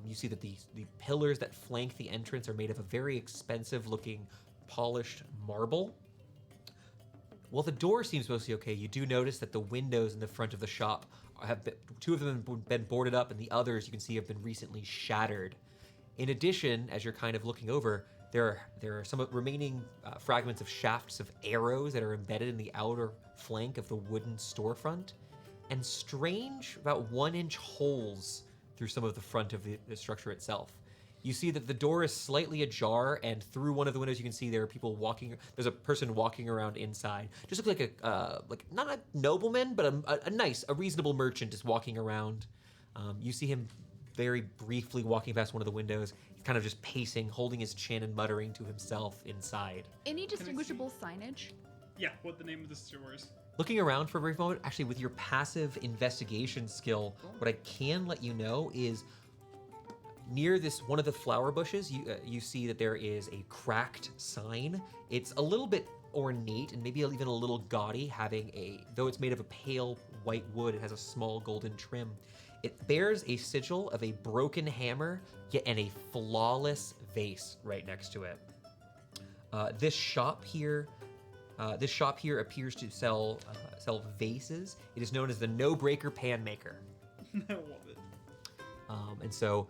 You see that the pillars that flank the entrance are made of a very expensive-looking polished marble. While the door seems mostly okay, you do notice that the windows in the front of the shop two of them have been boarded up, and the others you can see have been recently shattered. In addition, as you're kind of looking over, there are some remaining fragments of shafts of arrows that are embedded in the outer flank of the wooden storefront, and strange, about 1-inch holes through some of the front of the structure itself. You see that the door is slightly ajar, and through one of the windows you can see there are people walking. There's a person walking around inside. Just looks like like not a nobleman, but a reasonable merchant is walking around. You see him very briefly walking past one of the windows. He's kind of just pacing, holding his chin and muttering to himself inside. Any distinguishable signage? Yeah, what the name of the store is. Looking around for a brief moment, actually with your passive investigation skill, what I can let you know is near this one of the flower bushes, you see that there is a cracked sign. It's a little bit ornate and maybe even a little gaudy, though it's made of a pale white wood, it has a small golden trim. It bears a sigil of a broken hammer and a flawless vase right next to it. This shop here appears to sell vases. It is known as the No Breaker Pan Maker. I love it. And so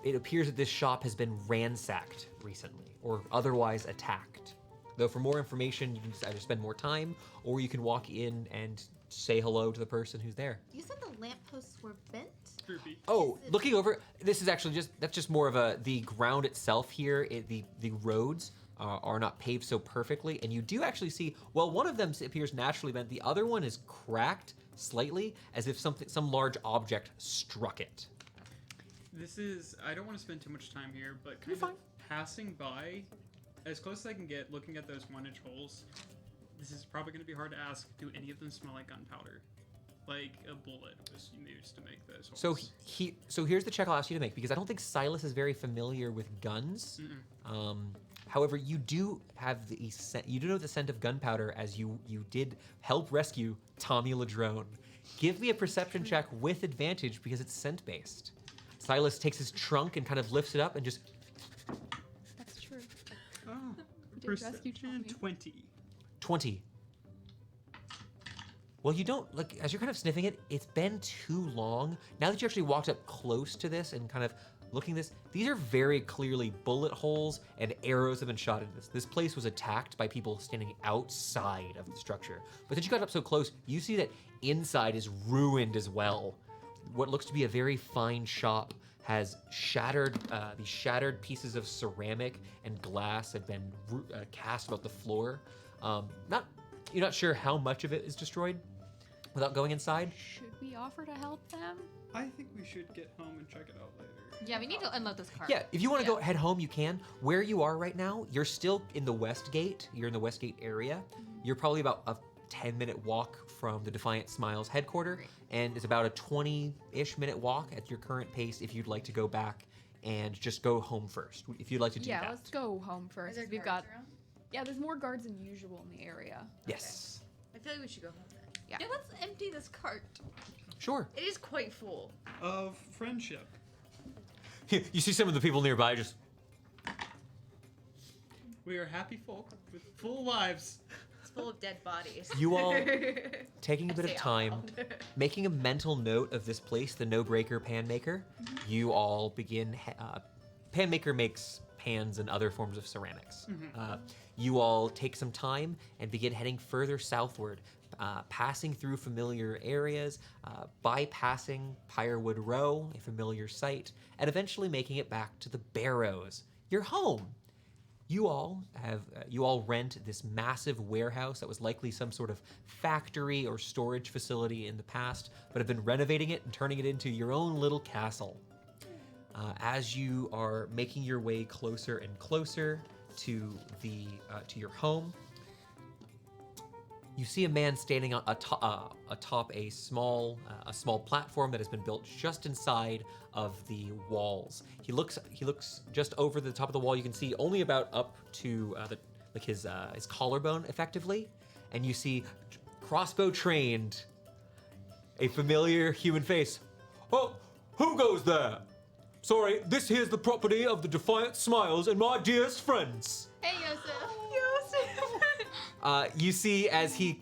it appears that this shop has been ransacked recently or otherwise attacked. Though for more information, you can just either spend more time or you can walk in and say hello to the person who's there. You said the lampposts were bent? Droopy. Oh, looking over, this is actually that's just more of the ground itself here. The roads are not paved so perfectly, and you do actually see, well, one of them appears naturally bent. The other one is cracked slightly, as if some large object struck it. I don't want to spend too much time here, but kind of passing by, as close as I can get, looking at those 1-inch holes, this is probably going to be hard to ask, do any of them smell like gunpowder? Like a bullet was used to make those holes. So here's the check I'll ask you to make, because I don't think Silas is very familiar with guns. However, you do know the scent of gunpowder, as you did help rescue Tommy Ladrone. Give me a perception check with advantage because it's scent based. Silas takes his trunk and kind of lifts it up and just. That's true. Oh, did rescue perception Tommy. 20. Well, you don't, as you're kind of sniffing it, it's been too long. Now that you actually walked up close to this and kind of looking at this, these are very clearly bullet holes and arrows have been shot into this. This place was attacked by people standing outside of the structure. But since you got up so close, you see that inside is ruined as well. What looks to be a very fine shop has these shattered pieces of ceramic and glass have been cast about the floor. You're not sure how much of it is destroyed without going inside. Should we offer to help them? I think we should get home and check it out later. Yeah, we need to unload this cart. Yeah, if you want to go head home, you can. Where you are right now, you're still in the West Gate. You're in the West Gate area. You're probably about a 10-minute walk from the Defiant Smiles headquarters, and it's about a 20-ish minute walk at your current pace if you'd like to go back and just go home first. If you'd like to do that. Yeah, let's go home first. We've got. Yeah, there's more guards than usual in the area. Yes. I feel like we should go home then. Yeah. Yeah, let's empty this cart. Sure. It is quite full. Of friendship. You see some of the people nearby just. We are happy folk with full lives. It's full of dead bodies. You all taking a bit of Say out time, loud. making a mental note of this place, the No Breaker Pan Maker. You all begin. Pan Maker makes pans and other forms of ceramics. You all take some time and begin heading further southward, passing through familiar areas, bypassing Pirewood Row, a familiar site, and eventually making it back to the Barrows, your home. You all rent this massive warehouse that was likely some sort of factory or storage facility in the past, but have been renovating it and turning it into your own little castle. As you are making your way closer and closer to your home, you see a man standing on atop a small platform that has been built just inside of the walls. He looks just over the top of the wall. You can see only about up to his collarbone, effectively, and you see crossbow trained, a familiar human face. Oh, who goes there? Sorry, this here's the property of the Defiant Smiles and my dearest friends. Hey, Yosef. You see as he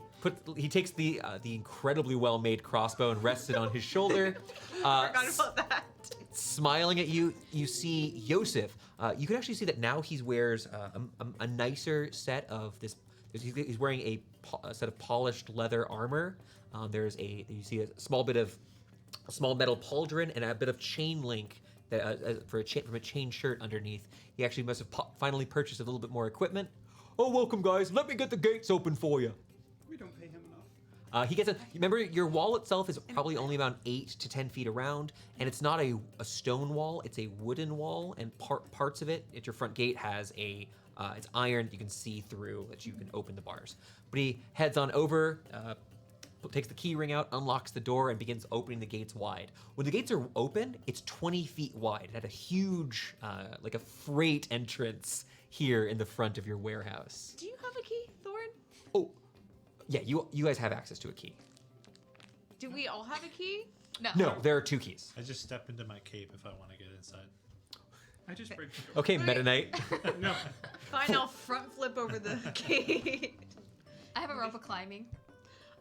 takes the incredibly well-made crossbow and rests it on his shoulder. Forgot about that. Smiling at you, you see Yosef. You can actually see that now he wears a nicer set of this. He's wearing a set of polished leather armor. You see a small metal pauldron and a bit of chain link that from a chain shirt underneath. He actually must have finally purchased a little bit more equipment. Oh, welcome, guys. Let me get the gates open for you. We don't pay him enough. He gets a. Remember, your wall itself is probably only about 8 to 10 feet around, and it's not a stone wall. It's a wooden wall, and parts of it at your front gate has a. It's iron you can see through that you can open the bars. But he heads on over, takes the key ring out, unlocks the door, and begins opening the gates wide. When the gates are open, it's 20 feet wide. It had a huge, like a freight entrance here in the front of your warehouse. Do you have a key, Thorne? Oh, yeah, you guys have access to a key. Do we all have a key? No, there are 2 keys. I just step into my cape if I want to get inside. I just break the door. Okay, Meta Knight. No. Fine, I'll front flip over the gate. I have a rope of climbing.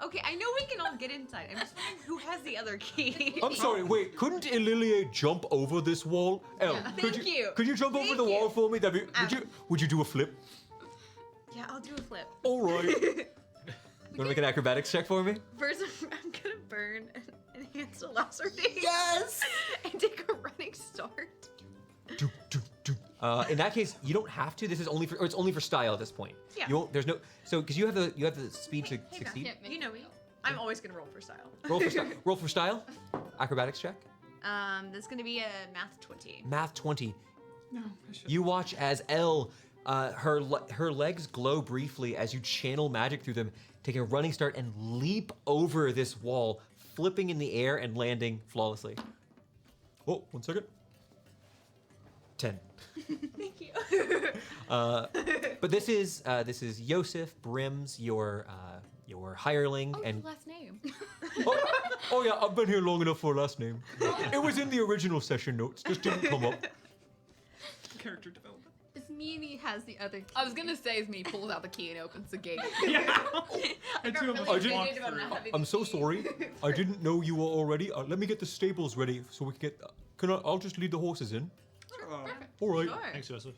Okay, I know we can all get inside. I'm just wondering who has the other key. I'm sorry, wait, couldn't Elilier jump over this wall? El, Thank you. Could you jump over Thank the wall you. for me? Would you do a flip? Yeah, I'll do a flip. All right. You want to make an acrobatics check for me? First, I'm gonna burn and enhance the lacerate. Yes! And take a running start. In that case, you don't have to. This is only for, or it's only for style at this point. Yeah. You won't. There's no. So because you have the speed to Hey, succeed. Matt, You know me. I'm always gonna roll for style. Roll for style. Roll for style. Acrobatics check. That's gonna be a math 20. Math 20. No, I should. You watch as Elle, her legs glow briefly as you channel magic through them, take a running start and leap over this wall, flipping in the air and landing flawlessly. Oh, 1 second. 10. Thank you. But this is Yosef Brims, your hireling, Oh, and the last name. oh yeah, I've been here long enough for a last name. It was in the original session notes, just didn't come up. Character development. Ismini has the other key. I was gonna say Esme pulls out the key and opens the gate. Yeah. I got two of us really didn't- excited about not having I'm the so key. sorry. I didn't know you were already. Let me get the stables ready so we can get. I'll just lead the horses in. All right. Sure. Thanks, Joseph.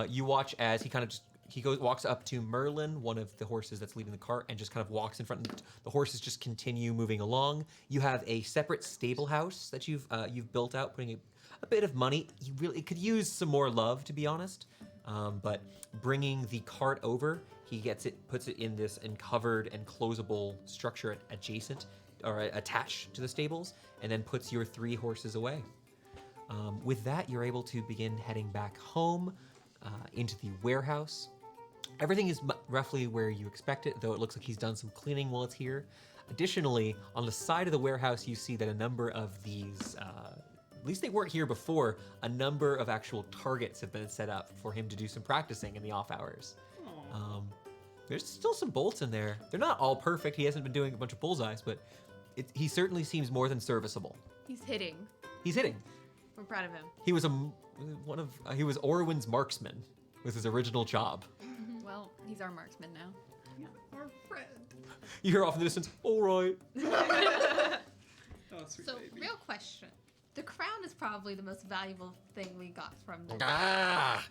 You watch as he walks up to Merlin, one of the horses that's leading the cart, and just kind of walks in front. The horses just continue moving along. You have a separate stable house that you've built out, putting a bit of money. It could use some more love, to be honest. But bringing the cart over, he puts it in this uncovered and closable structure adjacent or attached to the stables, and then puts your 3 horses away. With that, you're able to begin heading back home into the warehouse. Everything is roughly where you expect it, though it looks like he's done some cleaning while it's here. Additionally, on the side of the warehouse, you see that a number of these, at least they weren't here before, a number of actual targets have been set up for him to do some practicing in the off hours. There's still some bolts in there. They're not all perfect. He hasn't been doing a bunch of bullseyes, but he certainly seems more than serviceable. He's hitting. He's hitting. We're proud of him. He was he was Orwin's marksman, was his original job. Well, he's our marksman now. Our friend. You hear off in the distance, all right. Oh, sweet So, baby. real question. The crown is probably the most valuable thing we got from this.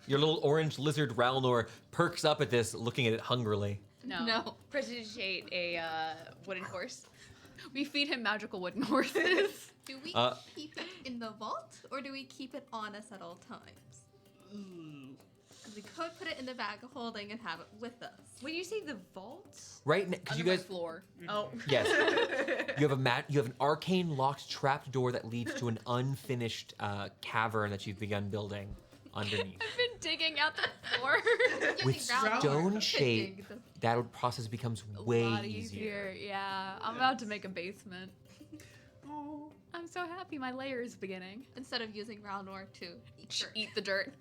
Your little orange lizard Ralnor perks up at this, looking at it hungrily. No. Prestigiate a wooden horse. We feed him magical wooden horses. Do we Uh, keep it in the vault, or do we keep it on us at all times? Because we could put it in the bag of holding and have it with us. When you say the vault? Right, because Under you my guys, floor. Oh. yes, you have an arcane locked trap door that leads to an unfinished cavern that you've begun building underneath. I've been digging out the floor. With Using ground stone to shape, dig the- that process becomes A way lot easier. easier. Yeah, I'm about to make a basement. Oh. I'm so happy my layer is beginning. Instead of using Ralnor to eat dirt. Eat the dirt.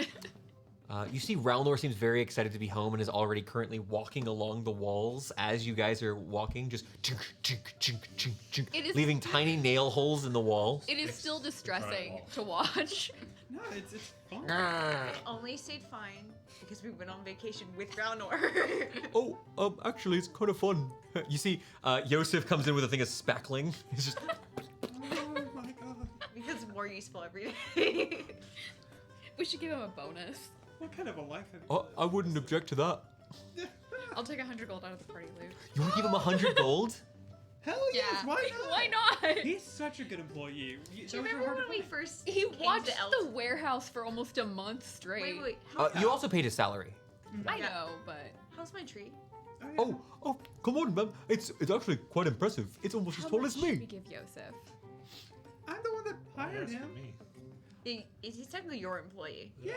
You see Ralnor seems very excited to be home and is already currently walking along the walls as you guys are walking, just chink, chink, chink, chink, chink, It is- leaving tiny nail holes in the wall. It is still distressing to watch. No, it's fun. I only stayed fine because we went on vacation with Raunor. Oh, actually, it's kind of fun. You see, Yosef comes in with a thing of spackling. He's just, Oh my god. because more useful every day. We should give him a bonus. What kind of a life have you oh, I wouldn't object to that. I'll take 100 gold out of the party loot. You want to give him 100 gold? Hell yes, Yeah. why not? Why not? He's such a good employee. Do you remember when we first He came to watched Eltz? the warehouse for almost a month straight. Wait. You also paid his salary. I Yeah. know, but How's my tree? Oh, come on, ma'am. It's actually quite impressive. It's almost as how tall much as should me. we give Yosef? I'm the one that hired That's for him. me. He's technically your employee. Yeah.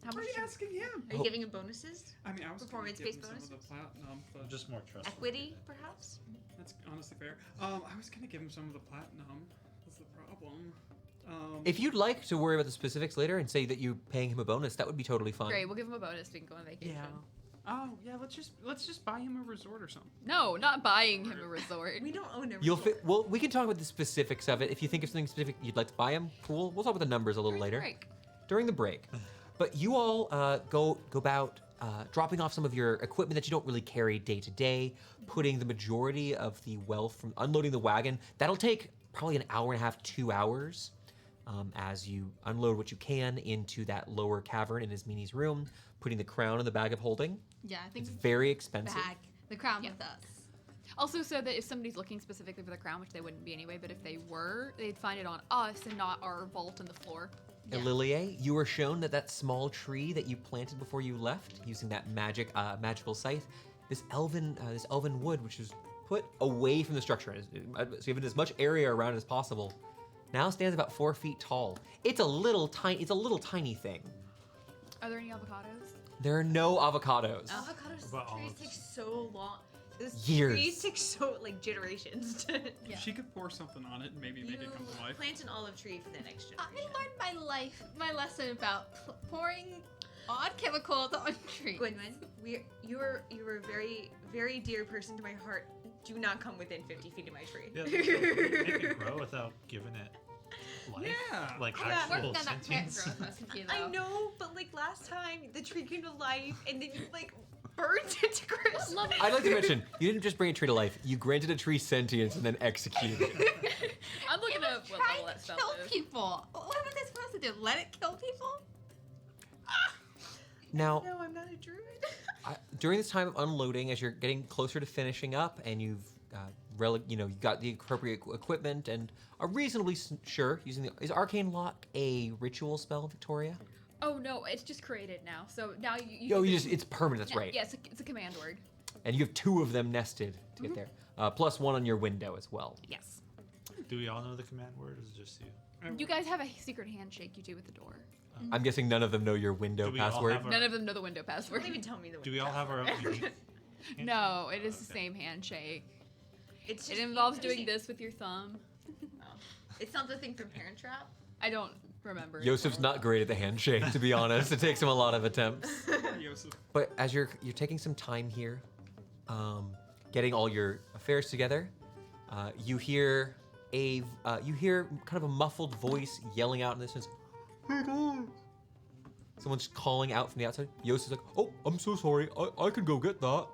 How Why are much you should- asking him? Are you giving him bonuses? I mean, I was gonna Performance-based give him some of bonuses? the platinum, but Just more trust. Equity, perhaps? that's honestly fair. I was gonna give him some of the platinum. That's the problem. If you'd like to worry about the specifics later and say that you're paying him a bonus, that would be totally fine. Great, we'll give him a bonus. We can go on vacation. yeah. Oh yeah, let's just buy him a resort or something. No, not buying him a resort. We don't own a You'll resort. fit. Well, we can talk about the specifics of it. If you think of something specific you'd like to buy him, cool. We'll talk about the numbers a little During the later break. during the break. But you all go about dropping off some of your equipment that you don't really carry day to day, putting the majority of the wealth from unloading the wagon. That'll take probably an hour and a half, 2 hours, as you unload what you can into that lower cavern in Ismini's room, putting the crown in the bag of holding. Yeah, I think It's very expensive. bag the crown Yeah. with us. Also, so that if somebody's looking specifically for the crown, which they wouldn't be anyway, but if they were, they'd find it on us and not our vault in the floor. Yeah. Elilier, you were shown that small tree that you planted before you left, using that magical scythe, this elven wood, which is put away from the structure, so you have as much area around as possible, now stands about 4 feet tall. It's a little tiny thing. Are there any avocados? There are no avocados. Avocados About trees olives. take so long. Those Years. trees take so generations to. Yeah. She could pour something on it and maybe make it come to life. Plant an olive tree for the next I generation. learned my lesson about pouring odd chemicals on trees. Gwynwen, you are a very, very dear person to my heart. Do not come within 50 feet of my tree. Yeah, make it grow without giving it life. Yeah. Like I'm Working actual on that plant sentience. growth recipe, I though. know, but like last time, the tree came to life and then you burned it to crisp. I'd like to mention, you didn't just bring a tree to life, you granted a tree sentience and then executed it. I'm looking up what level Trying that to spell kill is. people. What was I supposed to do? Let it kill people? Now, No, I'm not a druid. during this time of unloading, as you're getting closer to finishing up, and you've you got the appropriate equipment and are reasonably sure using is Arcane Lock a ritual spell, Victoria? Oh no, it's just created now. So now you. It's permanent. That's Yeah, right. Yeah, it's a command word. And you have 2 of them nested to get there, plus 1 on your window as well. Yes. Do we all know the command word, or is it just you? You guys have a secret handshake you do with the door. I'm guessing none of them know your window Do we all password. have our- None of them know the window Don't password. even tell me the Do we all have our own unique? No, it is the Okay. same handshake. It's It just involves using- doing this with your thumb. Oh. It's not the thing from Parent Trap. I don't remember. it Yosef's well not great at the handshake, to be honest. It takes him a lot of attempts. Yosef. But as you're taking some time here, getting all your affairs together, you hear kind of a muffled voice yelling out in the distance. Hey guys! Someone's calling out from the outside. Yosef's like, "Oh, I'm so sorry. I could go get that."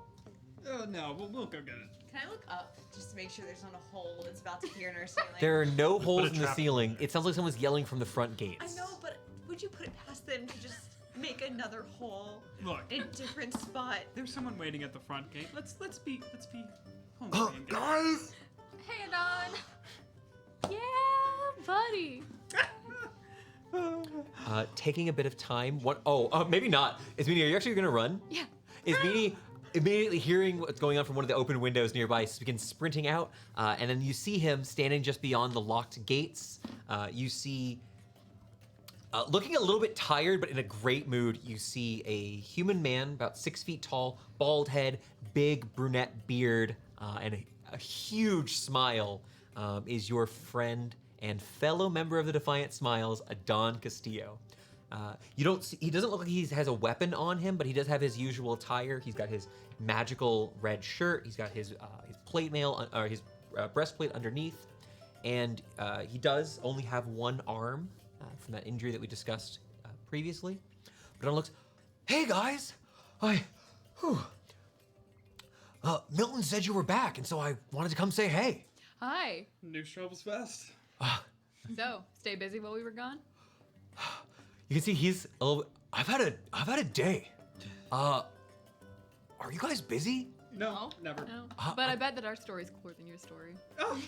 No, we'll go get it. Can I look up just to make sure there's not a hole that's about to appear in our ceiling? There are no Put a holes in the trap in ceiling. there. It sounds like someone's yelling from the front gates. I know, but would you put it past them to just make another hole Look, in a different spot? there's someone waiting at the front gate. Let's be homely and get Guys! Hey, Adon. Yeah, buddy. Taking a bit of time. Maybe not. Ismini, are you actually going to run? Yeah. Ismini, immediately hearing what's going on from one of the open windows nearby, begins sprinting out, and then you see him standing just beyond the locked gates. You see, looking a little bit tired, but in a great mood, you see a human man, about 6 feet tall, bald head, big brunette beard, and a huge smile, is your friend and fellow member of the Defiant Smiles, Adon Castillo. He doesn't look like he has a weapon on him, but he does have his usual attire. He's got his magical red shirt. He's got his plate mail, or his breastplate underneath, and he does only have one arm from that injury that we discussed previously. But Adon looks, "Hey guys, Milton said you were back, and so I wanted to come say hey." Hi. News travels fast. So, stay busy while we were gone? You can see he's a little. I've had a day. Are you guys busy? No, never. No. Uh, But I bet that our story's cooler than your story. Oh,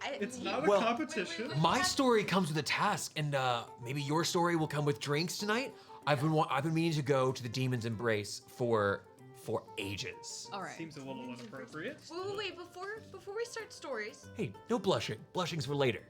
I- it's we- not Well- a competition. My story comes with a task, and maybe your story will come with drinks tonight. I've been meaning to go to the Demon's Embrace for ages. All right. Seems a little inappropriate. Wait, before we start stories, Hey, no blushing. Blushing's for later.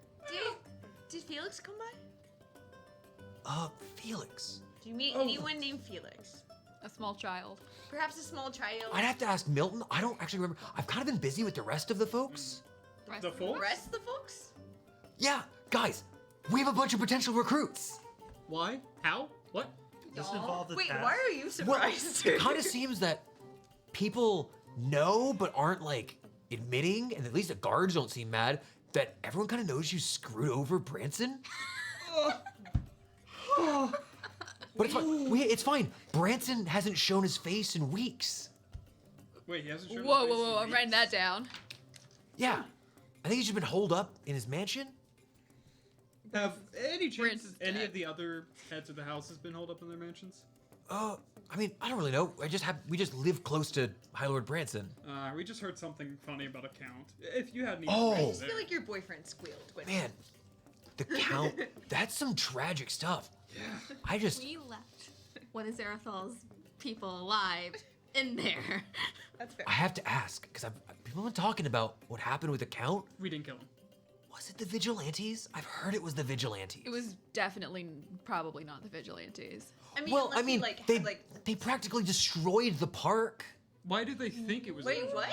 did Felix come by? Felix. Do you meet Oh. anyone named Felix? A small child. Perhaps a small child? I'd have to ask Milton. I don't actually remember. I've kind of been busy with the rest of the folks. The The folks? rest of the folks? Yeah, guys, we have a bunch of potential recruits. Why? How? What? Does this involve the Wait, task? why are you Well, surprised? it kind of seems that people know but aren't like admitting, and at least the guards don't seem mad, that everyone kind of knows you screwed over Branson. But it's fine. It's fine. Branson hasn't shown his face in weeks. Wait, he hasn't shown Whoa, his whoa, face whoa! in I'm writing weeks? that down. Yeah, I think he's just been holed up in his mansion. Have any chance Branson's any dead. of the other heads of the house has been holed up in their mansions? I mean, I don't really know. We just live close to High Lord Branson. We just heard something funny about a count. If you had any Oh. I information just there. feel like your boyfriend squealed. When Man, the Count, that's some tragic stuff. I just, We left one of Zarathal's people alive in there. That's fair. I have to ask, because people have been talking about what happened with the Count. We didn't kill him. Was it the Vigilantes? I've heard it was the Vigilantes. It was definitely, probably not the vigilantes. I mean, Well, unless I mean, he, like, they practically destroyed the park. Why did they think it was? wait, what?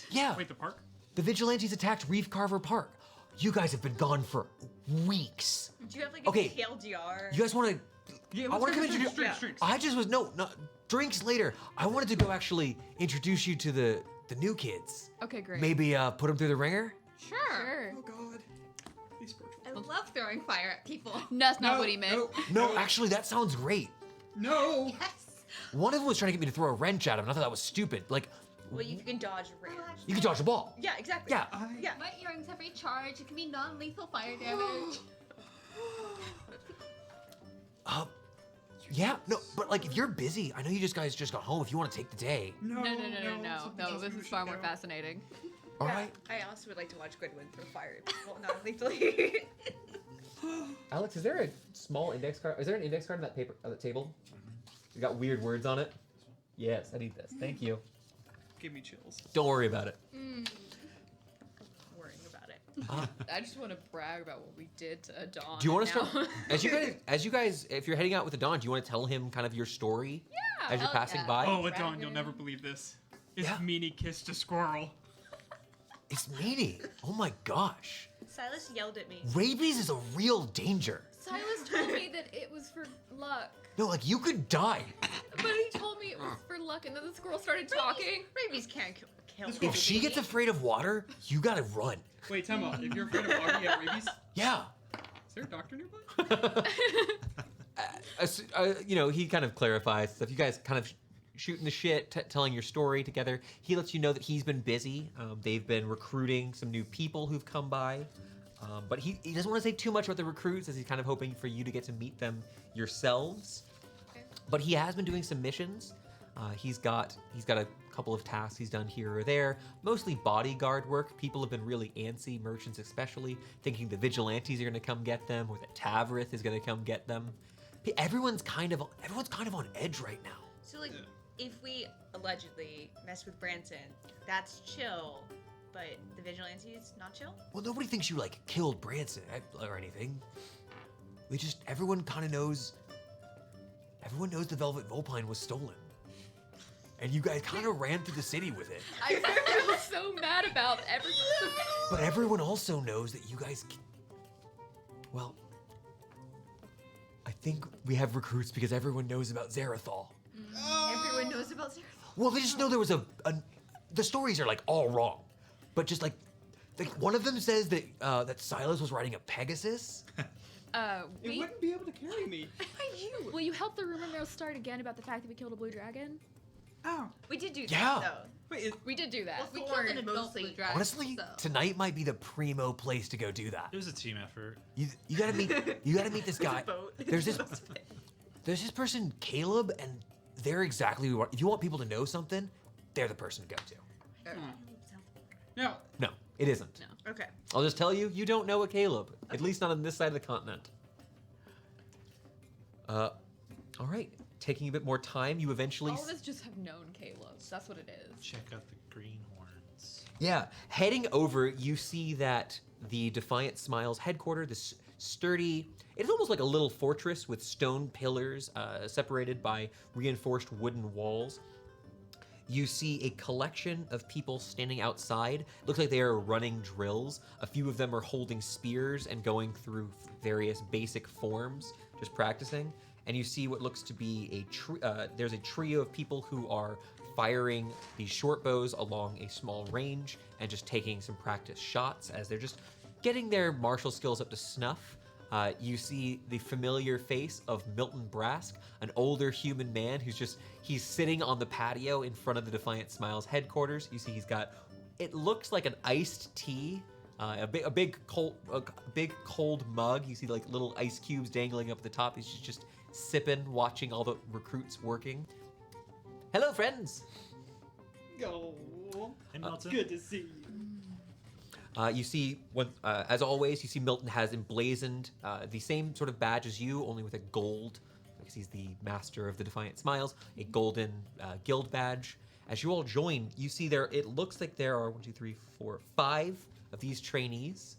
Yeah, Wait, the park? the Vigilantes attacked Reef Carver Park. You guys have been gone for weeks. Do you have like a Okay. TLDR? You guys want to? Yeah, I let's want to go come for introduce. drinks. I just was no drinks later. I wanted to go actually introduce you to the new kids. Okay, great. Maybe put them through the ringer. Sure. Oh God. These poor I love throwing fire at people. That's not what he meant. No, actually, that sounds great. No. Yes. One of them was trying to get me to throw a wrench at him, and I thought that was stupid. Like, Well, you can dodge range. you can dodge the ball. Yeah, exactly. Yeah. Yeah. My earrings have recharged. It can be non-lethal fire damage. Yeah, no, but like if you're busy, I know you guys just got home. If you want to take the day, No. No. something No, else this we is should far more go. fascinating. all Yeah, right. I also would like to watch Goodwin throw fire at people, not lethally. Alex, is there a small index card? Is there an index card on that paper on the table? You got weird words on it. Yes, I need this. Thank you. Give me chills. Don't worry about it. Worrying about it. I just want to brag about what we did to Adon. Do you want to now. start as you guys, if you're heading out with the Dawn, do you want to tell him kind of your story as you're hell passing yeah. by? Oh, Adon, you'll Dragon. never believe this. His Yeah. meanie kissed a squirrel. It's meanie. Oh my gosh. Silas yelled at me. Rabies is a real danger. Silas told me that it was for luck. No, like you could die. But he told me it was for luck, and then the squirrel started talking. Rabies can't kill This me. If she gets afraid of water, you gotta run. Wait, time out. If you're afraid of water, you have rabies? Is Yeah. there a doctor nearby? He kind of clarifies stuff. You guys kind of shooting the shit, telling your story together. He lets you know that he's been busy. They've been recruiting some new people who've come by. But he doesn't want to say too much about the recruits as he's kind of hoping for you to get to meet them yourselves. But he has been doing some missions. He's got a couple of tasks he's done here or there, mostly bodyguard work. People have been really antsy, merchants especially, thinking the vigilantes are going to come get them or that Tavrith is going to come get them. Everyone's kind of on edge right now. So, like, if we allegedly mess with Branson, that's chill, but the vigilantes not chill? Well, nobody thinks you like killed Branson or anything. Everyone kind of knows. Everyone knows the Velvet Vulpine was stolen, and you guys kind of ran through the city with it. I feel so mad about everything. But everyone also knows that you guys. Well, I think we have recruits because everyone knows about Zarathal. Everyone knows about Zarathal. Well, they just know there was the stories are like all wrong, but just like one of them says that that Silas was riding a Pegasus. It wouldn't be able to carry me. Will you help the rumor mill start again about the fact that we killed a blue dragon? Ow. We did do Yeah. that, though. Wait, We did do that. We Thorne killed an adult mostly. blue dragon. Honestly, so. tonight might be the primo place to go do that. It was a team effort. You gotta meet this guy. There's this person Caleb, and they're exactly what. If you want people to know something, they're the person to go to. Now, No, it isn't. No. Okay. I'll just tell you, you don't know a Caleb. At least not on this side of the continent. All right. Taking a bit more time, you eventually... All of us just have known Caleb. That's what it is. Check out the greenhorns. Yeah. Heading over, you see that the Defiant Smiles headquarters, this sturdy... It's almost like a little fortress with stone pillars separated by reinforced wooden walls. You see a collection of people standing outside. It looks like they are running drills. A few of them are holding spears and going through various basic forms, just practicing. And you see what looks to be there's a trio of people who are firing these short bows along a small range and just taking some practice shots as they're just getting their martial skills up to snuff. You see the familiar face of Milton Brask, an older human man he's sitting on the patio in front of the Defiant Smiles headquarters. You see he's got, it looks like an iced tea, a big cold mug. You see like little ice cubes dangling up at the top. He's just sipping, watching all the recruits working. Hello, friends. go. Hey, Milton. Good to see you. You see, as always, you see Milton has emblazoned the same sort of badge as you, only with a gold, because he's the master of the Defiant Smiles, a golden guild badge. As you all join, you see it looks like there are 5 of these trainees.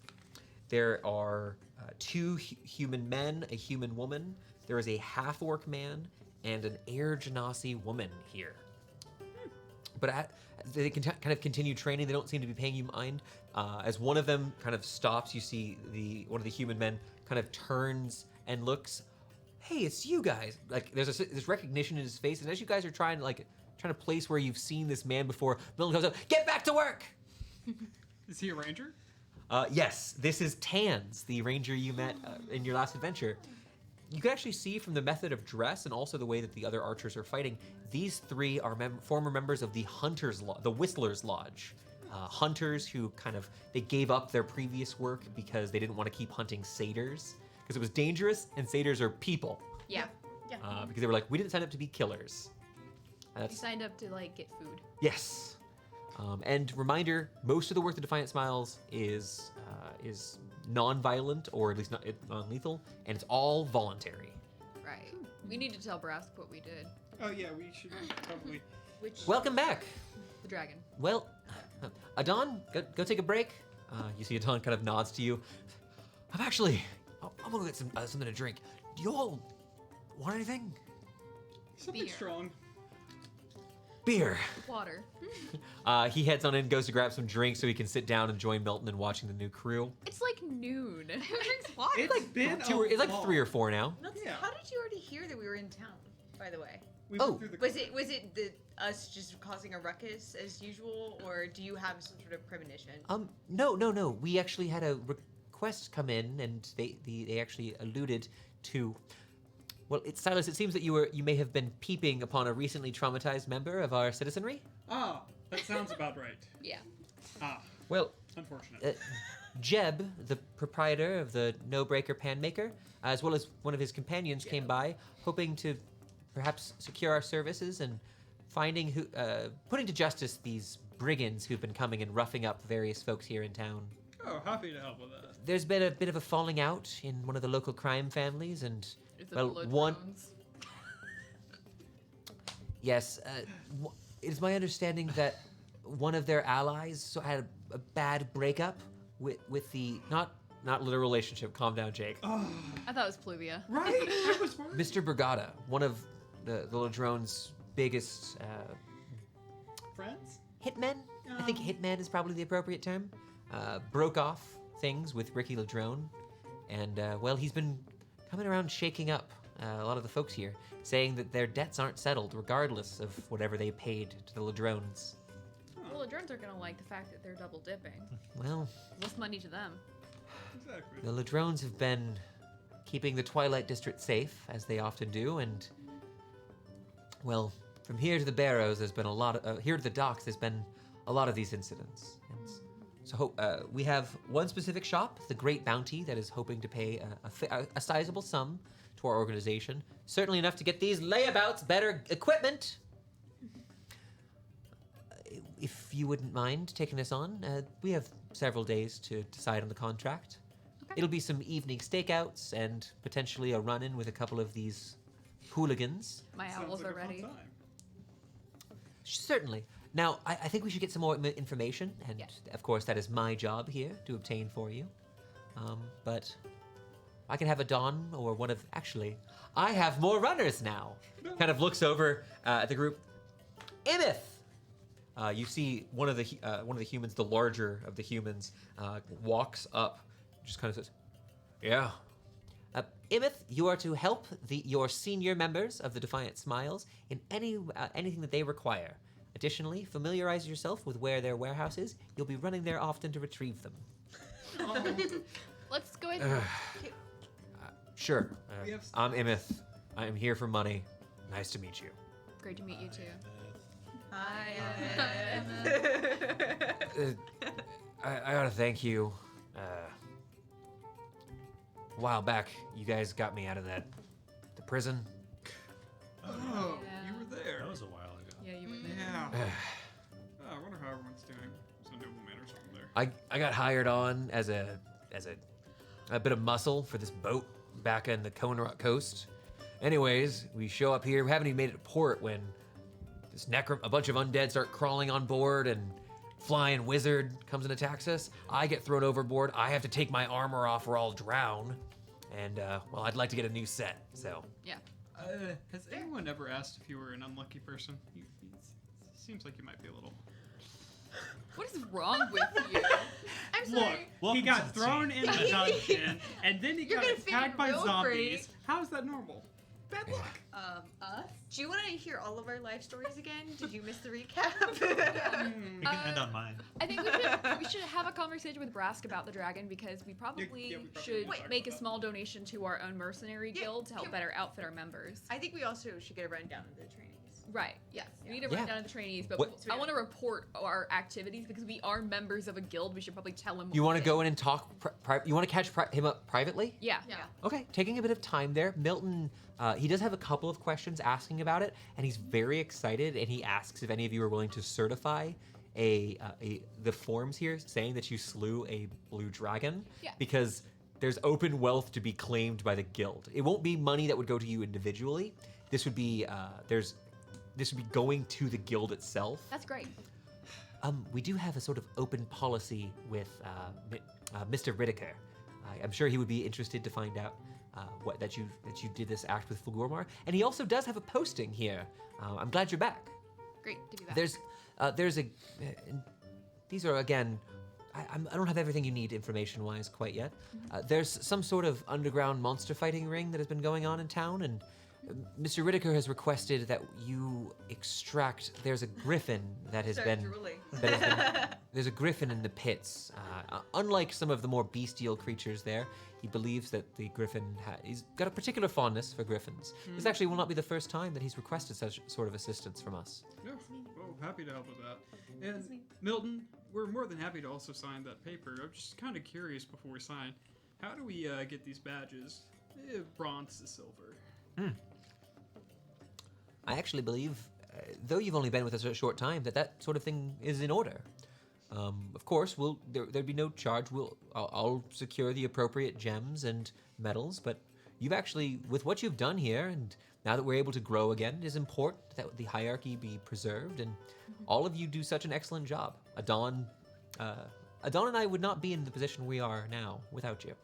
There are 2 human men, a human woman. There is a half-orc man and an Air Genasi woman here. But they can kind of continue training. They don't seem to be paying you mind. As one of them kind of stops, you see one of the human men kind of turns and looks. Hey, it's you guys! Like there's this recognition in his face, and as you guys are trying to place where you've seen this man before, Milton comes up. Get back to work! Is he a ranger? Yes, this is Tans, the ranger you met in your last adventure. You can actually see from the method of dress and also the way that the other archers are fighting, these 3 are former members of the the Whistler's Lodge. Hunters who they gave up their previous work because they didn't want to keep hunting satyrs because it was dangerous, and satyrs are people. Yeah. Because they were like, we didn't sign up to be killers. You signed up to get food. Yes. And reminder, most of the work the Defiant Smiles is non-violent, or at least not non-lethal, and it's all voluntary. Right. We need to tell Brask what we did. Oh yeah, we should probably. Welcome back. The dragon. Well, Adon, go take a break. You see Adon kind of nods to you. I'm gonna get something to drink. Do you all want anything? Something Beer. strong. Beer. Water. He heads on in and goes to grab some drinks so he can sit down and join Milton in watching the new crew. It's like noon. Who drinks water? It's been It's like 3 or 4 now. Milton, Yeah. how did you already hear that we were in town? By the way, We Oh. went through the. was it us just causing a ruckus as usual, or do you have some sort of premonition? No. We actually had a request come in, and they actually alluded to. Well, Silas, it seems that you may have been peeping upon a recently traumatized member of our citizenry. Ah, that sounds about right. Yeah. Ah, Well, unfortunate. Jeb, the proprietor of the No Breaker Panmaker, as well as one of his companions, came by, hoping to perhaps secure our services and putting to justice these brigands who've been coming and roughing up various folks here in town. Oh, happy to help with that. There's been a bit of a falling out in one of the local crime families, and Is it well, the one. Ladrones? Yes, it is my understanding that one of their allies had a bad breakup with the not literal relationship. Calm down, Jake. Oh, I thought it was Pluvia. right. I was worried. Mr. Brigada, one of the Ladrone's biggest Friends? hitmen. I think hitman is probably the appropriate term. Broke off things with Ricky Ladrone, and well, he's been coming around shaking up a lot of the folks here, saying that their debts aren't settled regardless of whatever they paid to the Ladrones. Well, Ladrones are gonna like the fact that they're double dipping. Well, Less money to them. Exactly. the Ladrones have been keeping the Twilight District safe, as they often do, and well, from here to the Barrows, there's been a lot of here to the docks. There's been a lot of these incidents, and so we have one specific shop, the Great Bounty, that is hoping to pay a sizable sum to our organization, certainly enough to get these layabouts better equipment. if you wouldn't mind taking this on, we have several days to decide on the contract. Okay. It'll be some evening stakeouts and potentially a run-in with a couple of these hooligans. My Sounds owls like are a fun ready. time. Certainly. Now, I think we should get some more information, and Yeah. of course that is my job here to obtain for you. But I can have a Dawn or one of... Actually, I have more runners now. Kind of looks over at the group. Imith! You see one of the humans, the larger of the humans, walks up, just kind of says, "Yeah." Imith, you are to help your senior members of the Defiant Smiles in anything that they require. Additionally, familiarize yourself with where their warehouse is. You'll be running there often to retrieve them. Let's go ahead. Sure. We have- I'm Imith. I am here for money. Nice to meet you. Great to meet you too. I gotta thank you. A while back, you guys got me out of the prison. Oh, Yeah. you were there. That was a while ago. Yeah, you were there. Yeah. I wonder how everyone's doing. There's a nobleman or something there. I got hired on as a bit of muscle for this boat back on the Conrock coast. Anyways, we show up here. We haven't even made it to port when a bunch of undead start crawling on board, and flying wizard comes and attacks us. I get thrown overboard. I have to take my armor off or I'll drown. And well, I'd like to get a new set. So Yeah. Has anyone ever asked if you were an unlucky person? Seems like you might be a little. What is wrong with you? I'm Look, sorry. Welcome he to got the thrown team. in the dungeon, and then he You're got gonna fit attacked in by real zombies. great. How's that normal? Bad luck. Us? Do you want to hear all of our life stories again? Did you miss the recap? We can end on mine. I think we should have a conversation with Brask about the dragon because we probably yeah, we probably should need to talk make a about small donation to our own mercenary Yeah, guild to help yeah. better outfit our members. I think we also should get a rundown of the trainees. Right. Yes. We need to Yeah. run down the trainees, but What- I want to report our activities because we are members of a guild. We should probably tell him. you what want we to go did. in and talk? You want to catch him up privately? Yeah. Yeah. Okay, taking a bit of time there. Milton, he does have a couple of questions asking about it, and he's very excited. And he asks if any of you are willing to certify the forms here saying that you slew a blue dragon. Yeah. Because there's open wealth to be claimed by the guild. It won't be money that would go to you individually. This would be this would be going to the guild itself. That's great. We do have a sort of open policy with Mr. Riddicker. I'm sure he would be interested to find out that you did this act with Fulguramar, and he also does have a posting here. I'm glad you're back. Great to be back. There's a. These are again. I don't have everything you need information-wise quite yet. There's some sort of underground monster fighting ring that has been going on in town, and Mr. Riddicker has requested that you extract. There's a griffin that has Start been. drooling. There's a griffin in the pits. Unlike some of the more bestial creatures there, he believes that the griffin he's got a particular fondness for griffins. This actually will not be the first time that he's requested such sort of assistance from us. Yeah, well, happy to help with that. And Milton, we're more than happy to also sign that paper. I'm just kind of curious before we sign. How do we get these badges? Bronze to silver. I actually believe, though you've only been with us a short time, that sort of thing is in order. Of course, there'd be no charge. I'll secure the appropriate gems and medals, but you've actually, with what you've done here, and now that we're able to grow again, it is important that the hierarchy be preserved, and all of you do such an excellent job. Adon and I would not be in the position we are now without you.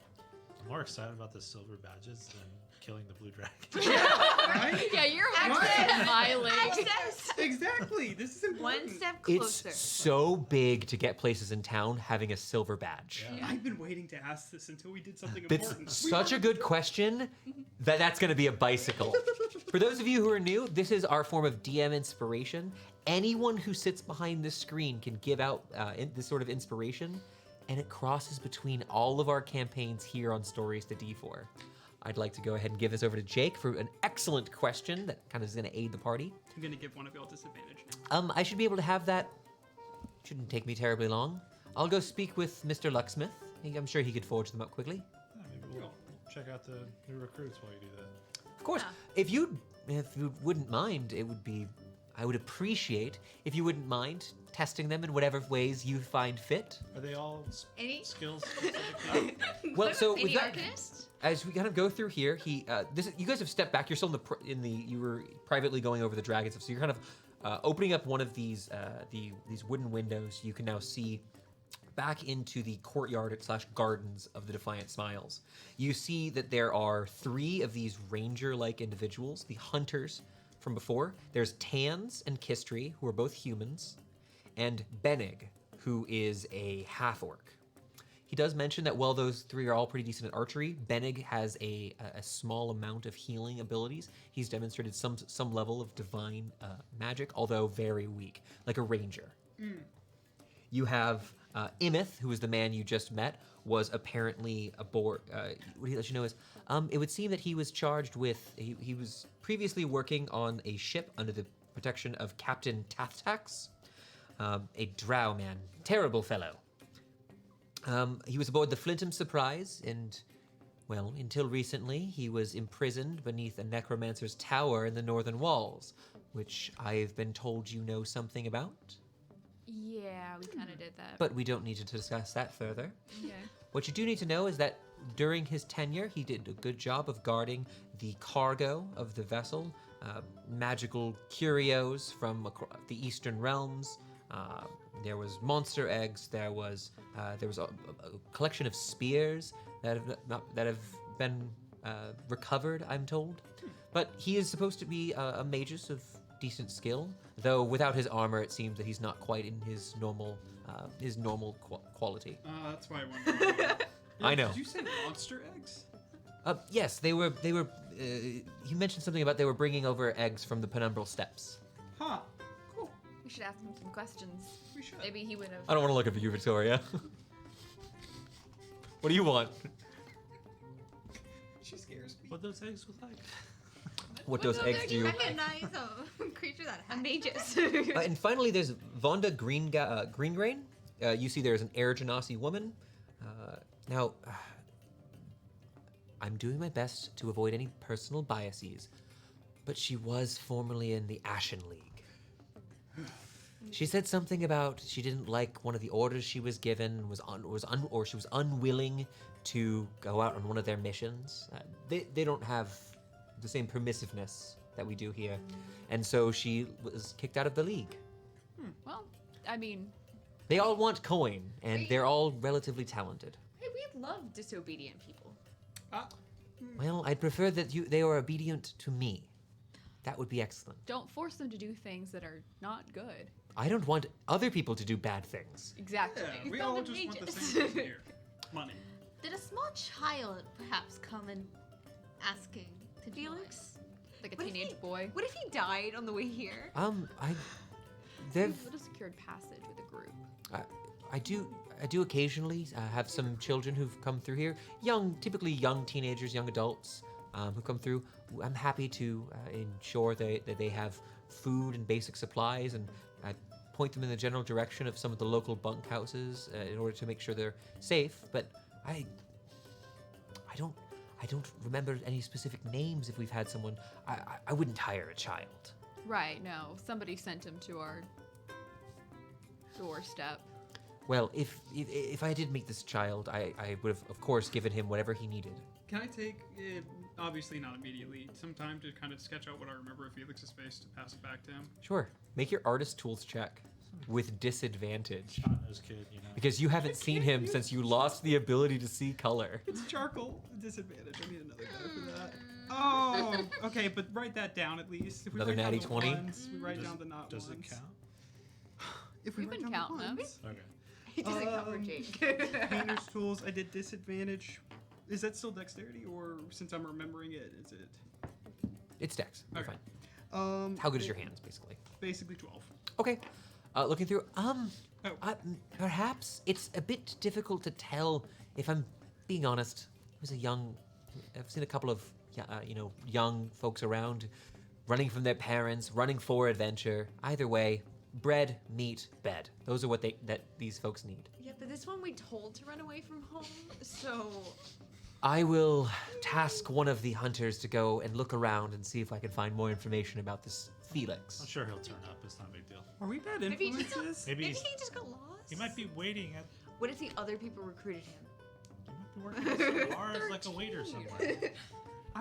I'm more excited about the silver badges than killing the blue dragon. Right? Yeah, you're Access. smiling. Access. Exactly. This is important. One step It's closer. so big to get places in town having a silver badge. Yeah. I've been waiting to ask this until we did something That's important. such a good question that's going to be a bicycle. For those of you who are new, this is our form of DM inspiration. Anyone who sits behind this screen can give out this sort of inspiration, and it crosses between all of our campaigns here on Stories to D4. I'd like to go ahead and give this over to Jake for an excellent question that kind of is going to aid the party. I'm gonna give one of y'all disadvantage now. I should be able to have that. Shouldn't take me terribly long. I'll go speak with Mr. Lucksmith. I'm sure he could forge them up quickly. Yeah, maybe we'll check out the new recruits while you do that. Of course, Yeah. if you wouldn't mind, it would be I would appreciate if you wouldn't mind testing them in whatever ways you find fit. Are they all Any? skills specific? Well, so Any with that, arcanist? as we kind of go through here, you guys have stepped back. You're still you were privately going over the dragons, so you're kind of opening up one of these wooden windows. You can now see back into the courtyard / gardens of the Defiant Smiles. You see that there are 3 of these ranger-like individuals, the hunters from before. There's Tans and Kistri, who are both humans, and Benig, who is a half-orc. He does mention that while those 3 are all pretty decent at archery, Benig has a small amount of healing abilities. He's demonstrated some level of divine magic, although very weak, like a ranger. You have Imith, who is the man you just met, was apparently aboard. What he let you know is, it would seem that he was charged with. He was previously working on a ship under the protection of Captain Tathtax, a drow man, terrible fellow. He was aboard the Flintham Surprise, and, well, until recently, he was imprisoned beneath a necromancer's tower in the northern walls, which I've been told you know something about. Yeah, we kind of did that. But we don't need to discuss that further. Okay. What you do need to know is that during his tenure, he did a good job of guarding the cargo of the vessel, magical curios from the eastern realms. There was monster eggs. There was a collection of spears that have been recovered, I'm told. But he is supposed to be a magus of decent skill, though without his armor, it seems that he's not quite in his normal quality. That's why I wondered. I know. Did you say monster eggs? Yes, they were. He mentioned something about they were bringing over eggs from the penumbral steppes. Huh. Cool. We should ask him some questions. We should. Maybe he would have. I don't want to look at you, Victoria. What do you want? She scares me. What those eggs look like? What those eggs do? Recognize a creature that A has magus. And finally, there's Vonda Green. You see there's an Air Genasi woman. Now, I'm doing my best to avoid any personal biases, but she was formerly in the Ashen League. She said something about she didn't like one of the orders she was given, or she was unwilling to go out on one of their missions. They don't have the same permissiveness that we do here, and so she was kicked out of the league. Well, I mean, They all want coin, and they're all relatively talented. Hey, we love disobedient people. Well, I'd prefer that they are obedient to me. That would be excellent. don't force them to do things that are not good. I don't want other people to do bad things. Exactly. Yeah, we Tell all them just want the mages. same thing here. Money. Did a small child perhaps come and asking to join? Felix? Like a What if teenage he- boy. What if he died on the way here? They've, A little secured passage with a group. I do occasionally have some children who've come through here. Typically young teenagers, young adults who come through. I'm happy to ensure that they have food and basic supplies, and I point them in the general direction of some of the local bunkhouses in order to make sure they're safe. But I don't remember any specific names. If we've had someone, I wouldn't hire a child. Right, no. Somebody sent him to our doorstep. Well, if I did meet this child, I would have, of course, given him whatever he needed. Can I take, obviously not immediately, some time to kind of sketch out what I remember of Felix's face to pass it back to him? Sure. Make your artist tools check with disadvantage. Shot-nosed kid, you know. Because you haven't seen him since you lost the ability to see color. It's charcoal disadvantage. I need another guy for that. Oh, okay, but write that down at least. If we Another write down natty the 20? ones, we write down the not Does ones. it count? If we We've write been down the counting them. ones. Okay. It doesn't cover Jake. Painter's tools. I did disadvantage. Is that still dexterity, or since I'm remembering it, is it? It's Dex. You're Okay. fine. How good is your hands, basically? Basically 12. Okay. Looking through. Oh. Perhaps it's a bit difficult to tell. If I'm being honest, I've seen a couple of young folks around, running from their parents, running for adventure. Either way, bread, meat, bed. Those are what these folks need. Yeah, but this one we told to run away from home, so I will task one of the hunters to go and look around and see if I can find more information about this Felix. I'm sure he'll turn up. It's not a big deal. Are we bad Maybe he just influences? Maybe Maybe he's, he just got lost. he might be waiting at. What if the other people recruited him? He might be working at some bar as like a waiter somewhere.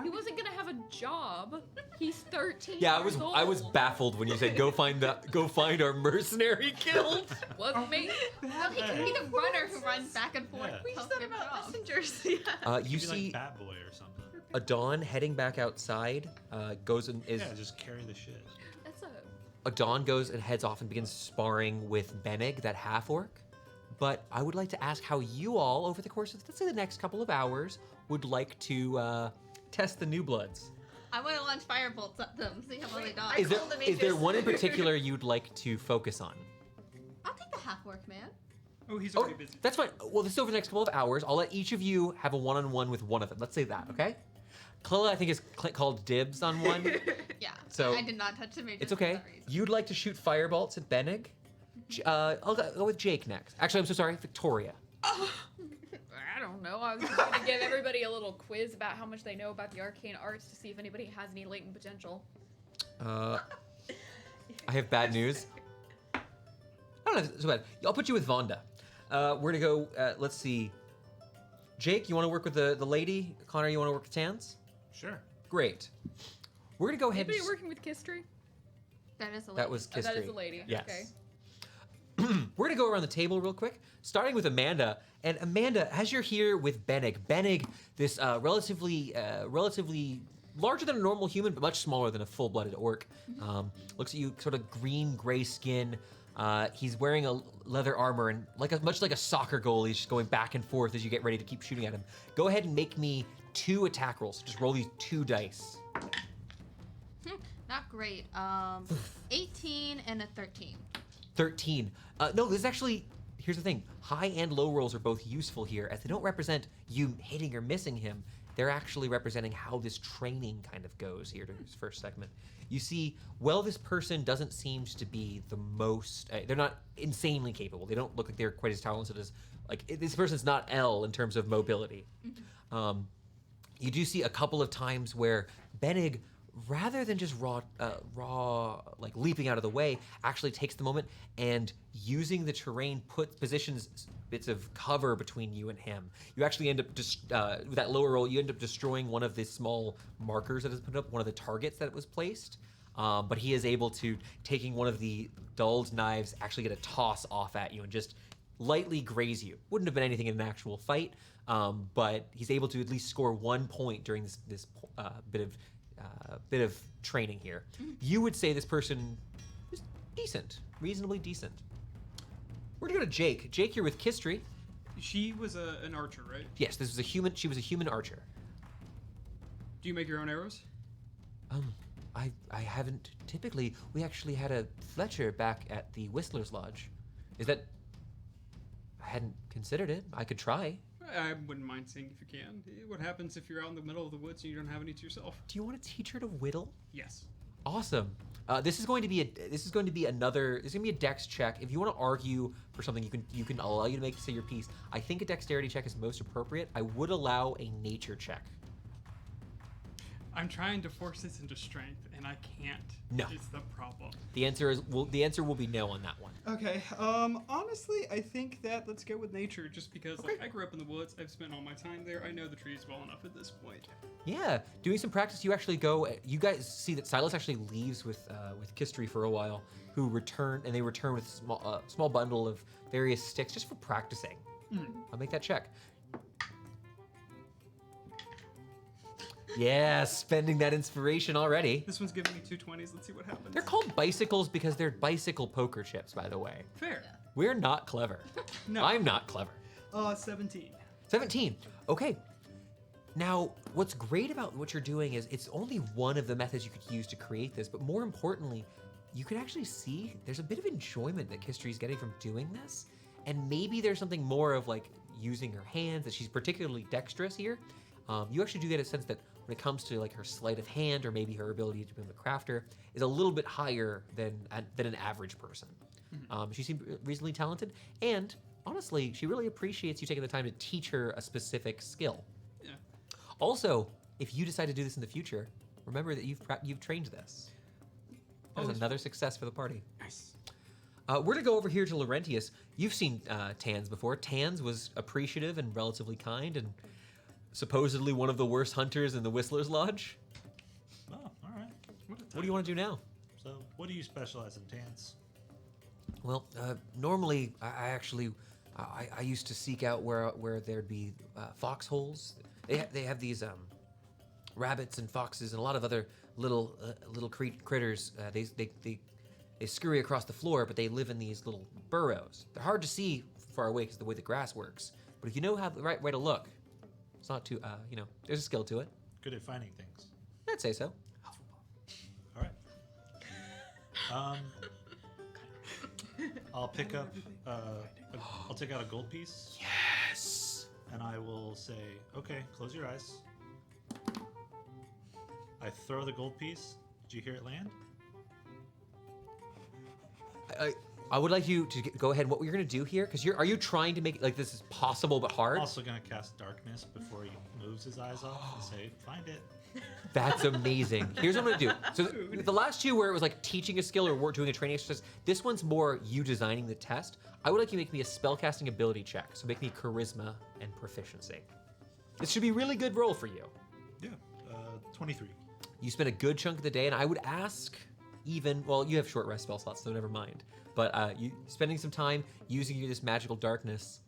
He wasn't gonna have a job. He's 13. Yeah, years old. I was baffled when you said go find our mercenary guild. Wasn't me. Well, he can be the runner who runs back and forth. Yeah. We just Help thought him about out. messengers. Yeah. You Maybe see like Bat Boy or something. Adon heading back outside. Goes and is Yeah, just carry the shit. That's a. Adon goes and heads off and begins sparring with Benig, that half orc. But I would like to ask how you all, over the course of let's say the next couple of hours, would like to test the new bloods. I want to launch firebolts at them, see how well they Wait, dodge. I Is there called the is there mages. one in particular you'd like to focus on? I'll take the half orc man. Oh, he's Oh, already busy. that's fine. Well, this is over the next couple of hours. I'll let each of you have a one-on-one with one of them. Let's say that, okay? Clella, I think, is called dibs on one. Yeah. So, I did not touch the major. It's okay. For that reason. You'd like to shoot firebolts at Benig. I'll go with Jake next. Actually, I'm so sorry, Victoria. I don't know. I was just gonna give everybody a little quiz about how much they know about the arcane arts to see if anybody has any latent potential. I have bad news. I don't know. It's so bad. I'll put you with Vonda. We're gonna go. Let's see. Jake, you want to work with the lady? Connor, you want to work with Tans? Sure. Great. We're gonna go ahead. Anybody And working with Kistry? That is a that was Oh, that is Kistry. the lady. Yes. Okay. We're gonna go around the table real quick, starting with Amanda. And Amanda, as you're here with Benig, this relatively larger than a normal human, but much smaller than a full-blooded orc, looks at you, sort of green-gray skin. He's wearing a leather armor and much like a soccer goalie, he's just going back and forth as you get ready to keep shooting at him. Go ahead and make me 2 attack rolls. Just roll these 2 dice. Not great. 18 and a 13. 13. No, this is actually, here's the thing. High and low rolls are both useful here, as they don't represent you hitting or missing him. They're actually representing how this training kind of goes here during this first segment. You see, this person doesn't seem to be the most, they're not insanely capable. They don't look like they're quite as talented as, this person's not L in terms of mobility. You do see a couple of times where Benig, rather than just raw leaping out of the way, actually takes the moment and using the terrain positions bits of cover between you and him. You actually end up just with that lower roll, you end up destroying one of the small markers that is put up, one of the targets that was placed. But he is able to, taking one of the dulled knives, actually get a toss off at you and just lightly graze you. Wouldn't have been anything in an actual fight, but he's able to at least score 1 point during this bit of training here. You would say this person is decent, reasonably decent. We're gonna go to Jake. Jake, you're with Kistry. She was an archer, right? Yes, this was a human. She was a human archer. Do you make your own arrows? I haven't typically. We actually had a Fletcher back at the Whistler's Lodge. Is that? I hadn't considered it. I could try. I wouldn't mind seeing if you can. What happens if you're out in the middle of the woods and you don't have any to yourself? Do you want to teach her to whittle? Yes. Awesome. This is going to be a dex check. If you want to argue for something, you can allow you to say your piece. I think a dexterity check is most appropriate. I would allow a nature check. I'm trying to force this into strength, and I can't. No. It's the problem. The answer will be no on that one. Okay. Honestly, I think that let's go with nature, just because I grew up in the woods. I've spent all my time there. I know the trees well enough at this point. Yeah, doing some practice. You actually go. You guys see that Silas actually leaves with Kistry for a while. They return with small bundle of various sticks just for practicing. I'll make that check. Yeah, spending that inspiration already. This one's giving me 2 20s. Let's see what happens. They're called bicycles because they're bicycle poker chips, by the way. Fair. We're not clever. No. I'm not clever. 17. 17. Okay. Now, what's great about what you're doing is it's only one of the methods you could use to create this, but more importantly, you can actually see there's a bit of enjoyment that Kistry's getting from doing this, and maybe there's something more of using her hands, that she's particularly dexterous here. You actually do get a sense that when it comes to her sleight of hand or maybe her ability to become a crafter is a little bit higher than an average person. She seems reasonably talented, and honestly, she really appreciates you taking the time to teach her a specific skill. Yeah. Also, if you decide to do this in the future, remember that you've trained this. That is another success for the party. Nice. We're gonna go over here to Laurentius. You've seen Tans before. Tans was appreciative and relatively kind, and supposedly one of the worst hunters in the Whistler's Lodge. Oh, all right. What do you want to do now? So, what do you specialize in, Tans? Well, normally I used to seek out where there'd be foxholes. They have these rabbits and foxes and a lot of other little critters. They scurry across the floor, but they live in these little burrows. They're hard to see far away because of the way the grass works. But if you know how the right way to look, it's not too there's a skill to it. Good at finding things. I'd say so. All right. I'll pick up. I'll take out a gold piece. Yes. And I will say, "Okay, close your eyes." I throw the gold piece. Did you hear it land? I would like you to go ahead. What we're gonna do here, because are you trying to make it like this is possible but hard? I'm also gonna cast darkness before he moves his eyes off and say, "Find it." That's amazing. Here's what I'm gonna do. So the last two where it was like teaching a skill or we're doing a training exercise, this one's more you designing the test. I would like you to make me a spellcasting ability check. So make me charisma and proficiency. This should be a really good roll for you. Yeah. 23. You spend a good chunk of the day, and I would ask well, you have short rest spell slots, so never mind. But you spending some time using this magical darkness,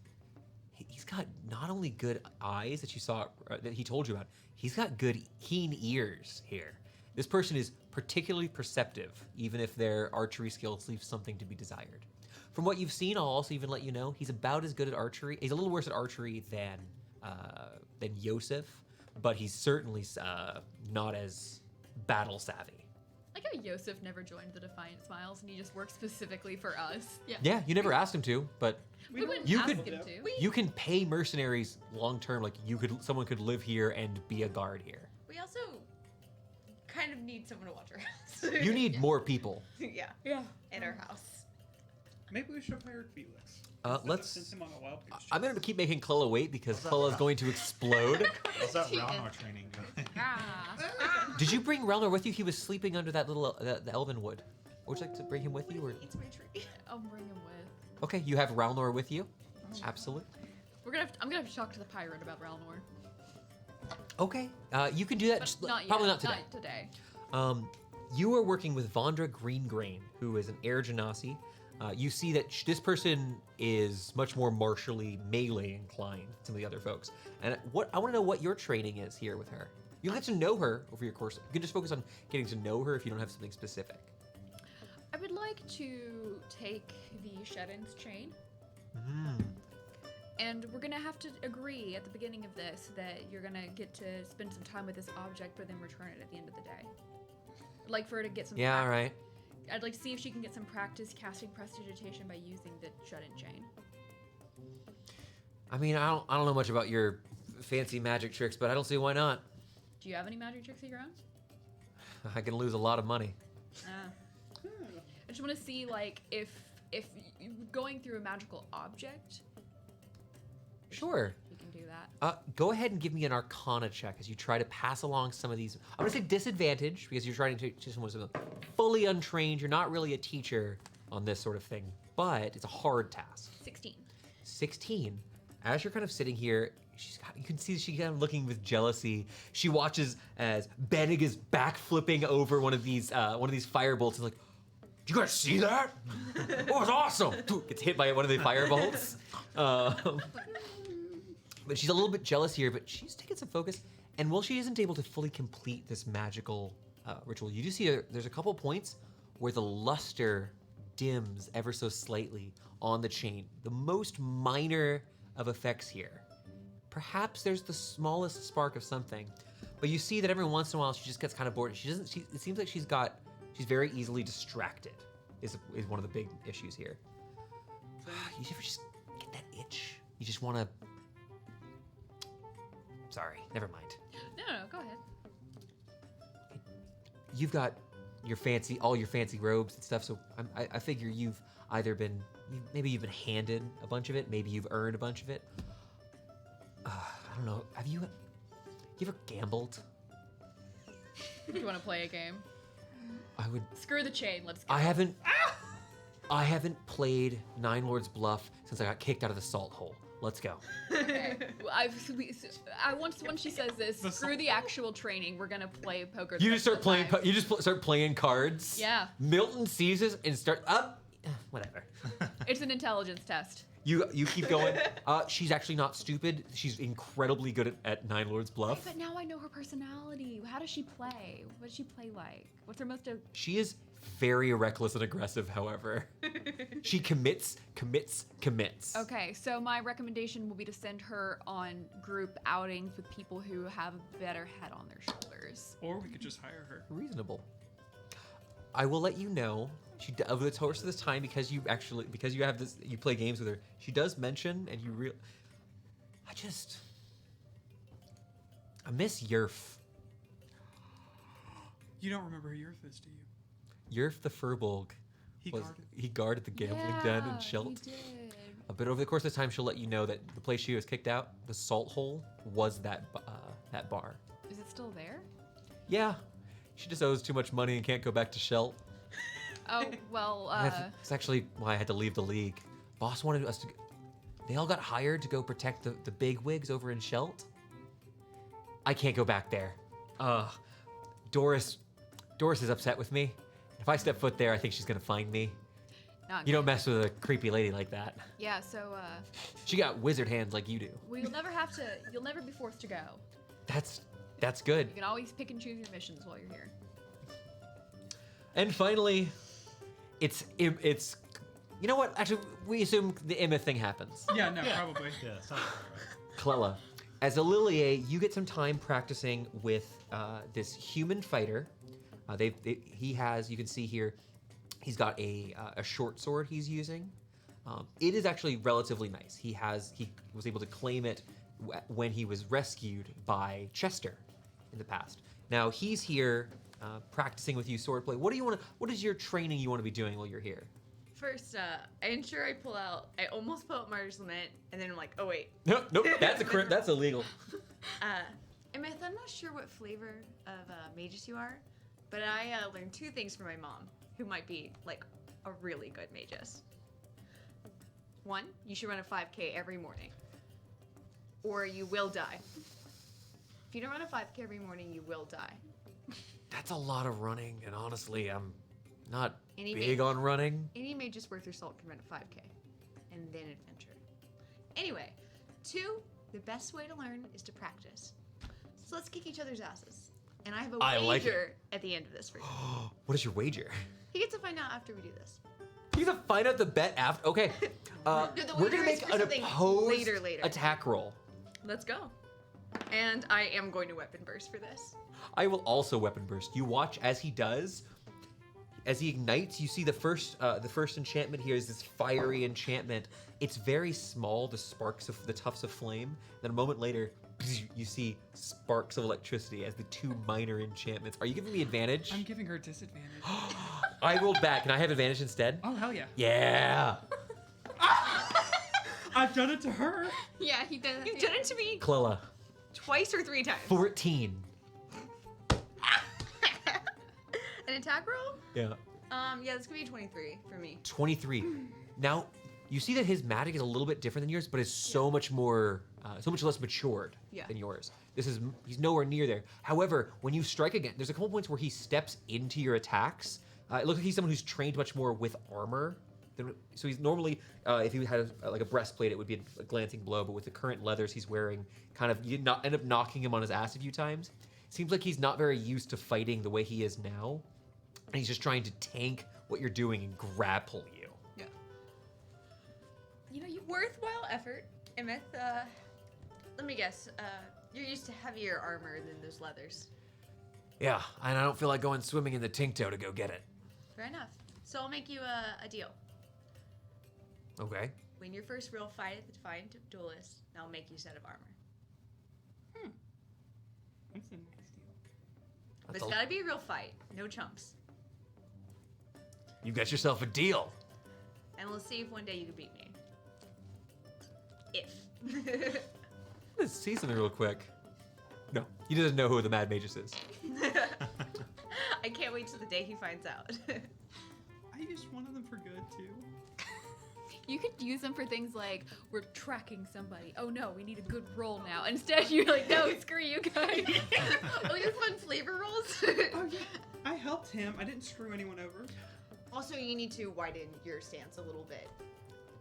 he's got not only good eyes that you saw, that he told you about, he's got good keen ears here. This person is particularly perceptive, even if their archery skills leave something to be desired. From what you've seen, I'll also even let you know, he's about as good at archery. He's a little worse at archery than Yosef, but he's certainly not as battle savvy. Like how Yosef never joined the Defiant Smiles and he just worked specifically for us. Yeah, you never asked him to, but We wouldn't you ask could- him to. you can pay mercenaries long term. Like someone could live here and be a guard here. We also kind of need someone to watch our house. You need more people. yeah. In our house. Maybe we should have hired Felix. Let's. Send him on a wild goose I'm gonna keep making Clella wait because How's that Clella's round? going to explode. How's that Ralnar training going? Ah. Did you bring Relnor with you? He was sleeping under that little the elven wood. Would you like to bring him with you? Or Eats my tree. I'll bring him with. okay, you have Relnor with you. Absolutely. I'm gonna have to talk to the pirate about Ralnor. Okay, you can do that. But Just, not yet. probably not today. Not today. You are working with Vonda Green, who is an Air Genasi. You see that this person is much more martially melee inclined than some of the other folks. And I want to know what your training is here with her. You'll get to know her over your course. You can just focus on getting to know her if you don't have something specific. I would like to take the Shedden's chain, Mm. and we're gonna have to agree at the beginning of this that you're gonna get to spend some time with this object, but then return it at the end of the day. I'd like for her to get some. Yeah, all right. I'd like to see if she can get some practice casting prestidigitation by using the shut-in chain. I mean, I don't know much about your fancy magic tricks, but I don't see why not. Do you have any magic tricks of your own? I can lose a lot of money. I just want to see, like, if going through a magical object. Sure. You can do that. Go ahead and give me an Arcana check as you try to pass along some of these. I'm gonna say disadvantage because you're trying to teach someone something fully untrained. You're not really a teacher on this sort of thing, but it's a hard task. 16. 16. As you're kind of sitting here, you can see she's kind of looking with jealousy. She watches as Bennig is backflipping over one of these firebolts and like, "You guys see that? That was awesome!" Gets hit by one of the firebolts. But she's a little bit jealous here, but she's taking some focus. And while she isn't able to fully complete this magical ritual, you do see there's a couple points where the luster dims ever so slightly on the chain. The most minor of effects here. Perhaps there's the smallest spark of something, but you see that every once in a while she just gets kind of bored. It seems like she's very easily distracted. Is one of the big issues here. You ever just get that itch? You just want to. Sorry, never mind. No, go ahead. You've got all your fancy robes and stuff. So I figure you've either been handed a bunch of it, maybe you've earned a bunch of it. I don't know. You ever gambled? Do you want to play a game? I would. Screw the chain. Let's go. I haven't played Nine Lords Bluff since I got kicked out of the salt hole. Let's go. Okay. Well, once she says this, screw the actual training. We're gonna play poker. You just start playing. You just start playing cards. Yeah. Milton seizes and start up. Whatever. It's an intelligence test. You keep going. She's actually not stupid. She's incredibly good at Nine Lords Bluff. But now I know her personality. How does she play? What does she play like? What's her most? She is very reckless and aggressive, however. She commits. Okay, so my recommendation will be to send her on group outings with people who have a better head on their shoulders. Or we could just hire her. Reasonable. I will let you know. Over the course of this time, because you have this, you play games with her. She does mention, and I miss Yerf. You don't remember who Yerf is, do you? Yerf the Furbolg. He guarded the gambling den in Shelt. He did. But over the course of the time, she'll let you know that the place she was kicked out, the Salt Hole, was that bar. Is it still there? Yeah, she just owes too much money and can't go back to Shelt. Oh well. That's actually why I had to leave the league. Boss wanted us to. They all got hired to go protect the big wigs over in Shelt. I can't go back there. Doris is upset with me. If I step foot there, I think she's gonna find me. Not You don't good. mess with a creepy lady like that. Yeah. So She got wizard hands like you do. well, you'll never have to. You'll never be forced to go. That's good. You can always pick and choose your missions while you're here. And finally, it's you know what? Actually, we assume the Imith thing happens. Yeah, no, probably. Yeah, sounds right. Clella, as Elilier, you get some time practicing with this human fighter. You can see here, he's got a short sword he's using. It is actually relatively nice. He was able to claim it when he was rescued by Chester in the past. Now he's here practicing with you swordplay. What is your training you want to be doing while you're here? First, I ensure I almost pull out Martyr's Lament, and then I'm like, oh wait. Nope, that's illegal. Emeth, I'm not sure what flavor of magus you are, but I learned two things from my mom, who might be like a really good magus. One, you should run a 5K every morning, or you will die. If you don't run a 5K every morning, you will die. That's a lot of running, and honestly, I'm not Any big on running. Any magus worth their salt can run a 5K, and then adventure. Anyway, two, the best way to learn is to practice. So let's kick each other's asses. And I have a wager at the end of this for you. What is your wager? He gets to find out after we do this. You have to find out the bet after. Okay, the we're wager gonna is make for an something opposed later. attack roll. Let's go. And I am going to weapon burst for this. I will also weapon burst. You watch as he does. As he ignites, you see the first enchantment here is this fiery enchantment. It's very small, the tufts of flame. Then a moment later, you see sparks of electricity as the two minor enchantments. Are you giving me advantage? I'm giving her disadvantage. I rolled back. Can I have advantage instead? Oh, hell yeah. Yeah. I've done it to her. Yeah, he did. You've done it to me Clella, twice or three times. 14. An attack roll? Yeah. Yeah, this could be 23 for me. 23. Now, you see that his magic is a little bit different than yours, but is so much more, so much less matured than yours. He's nowhere near there. However, when you strike again, there's a couple points where he steps into your attacks. It looks like he's someone who's trained much more with armor. So he's normally, if he had like a breastplate, it would be a glancing blow. But with the current leathers he's wearing, you end up knocking him on his ass a few times. Seems like he's not very used to fighting the way he is now. And he's just trying to tank what you're doing and grapple you. Yeah. You know, worthwhile effort. Emeth, let me guess. You're used to heavier armor than those leathers. Yeah, and I don't feel like going swimming in the Tincto to go get it. Fair enough. So I'll make you a deal. Okay. Win your first real fight at the Defiant Duelist, and I'll make you a set of armor. That's a nice deal. But it's gotta be a real fight. No chumps. You got yourself a deal. And we'll see if one day you can beat me. If. Let's see something real quick. No, he doesn't know who the Mad Magus is. I can't wait till the day he finds out. I used one of them for good too. You could use them for things like, we're tracking somebody. Oh no, we need a good roll now. Instead, you're like, no, screw you guys. Oh, your fun flavor rolls? Oh yeah, I helped him. I didn't screw anyone over. Also, you need to widen your stance a little bit.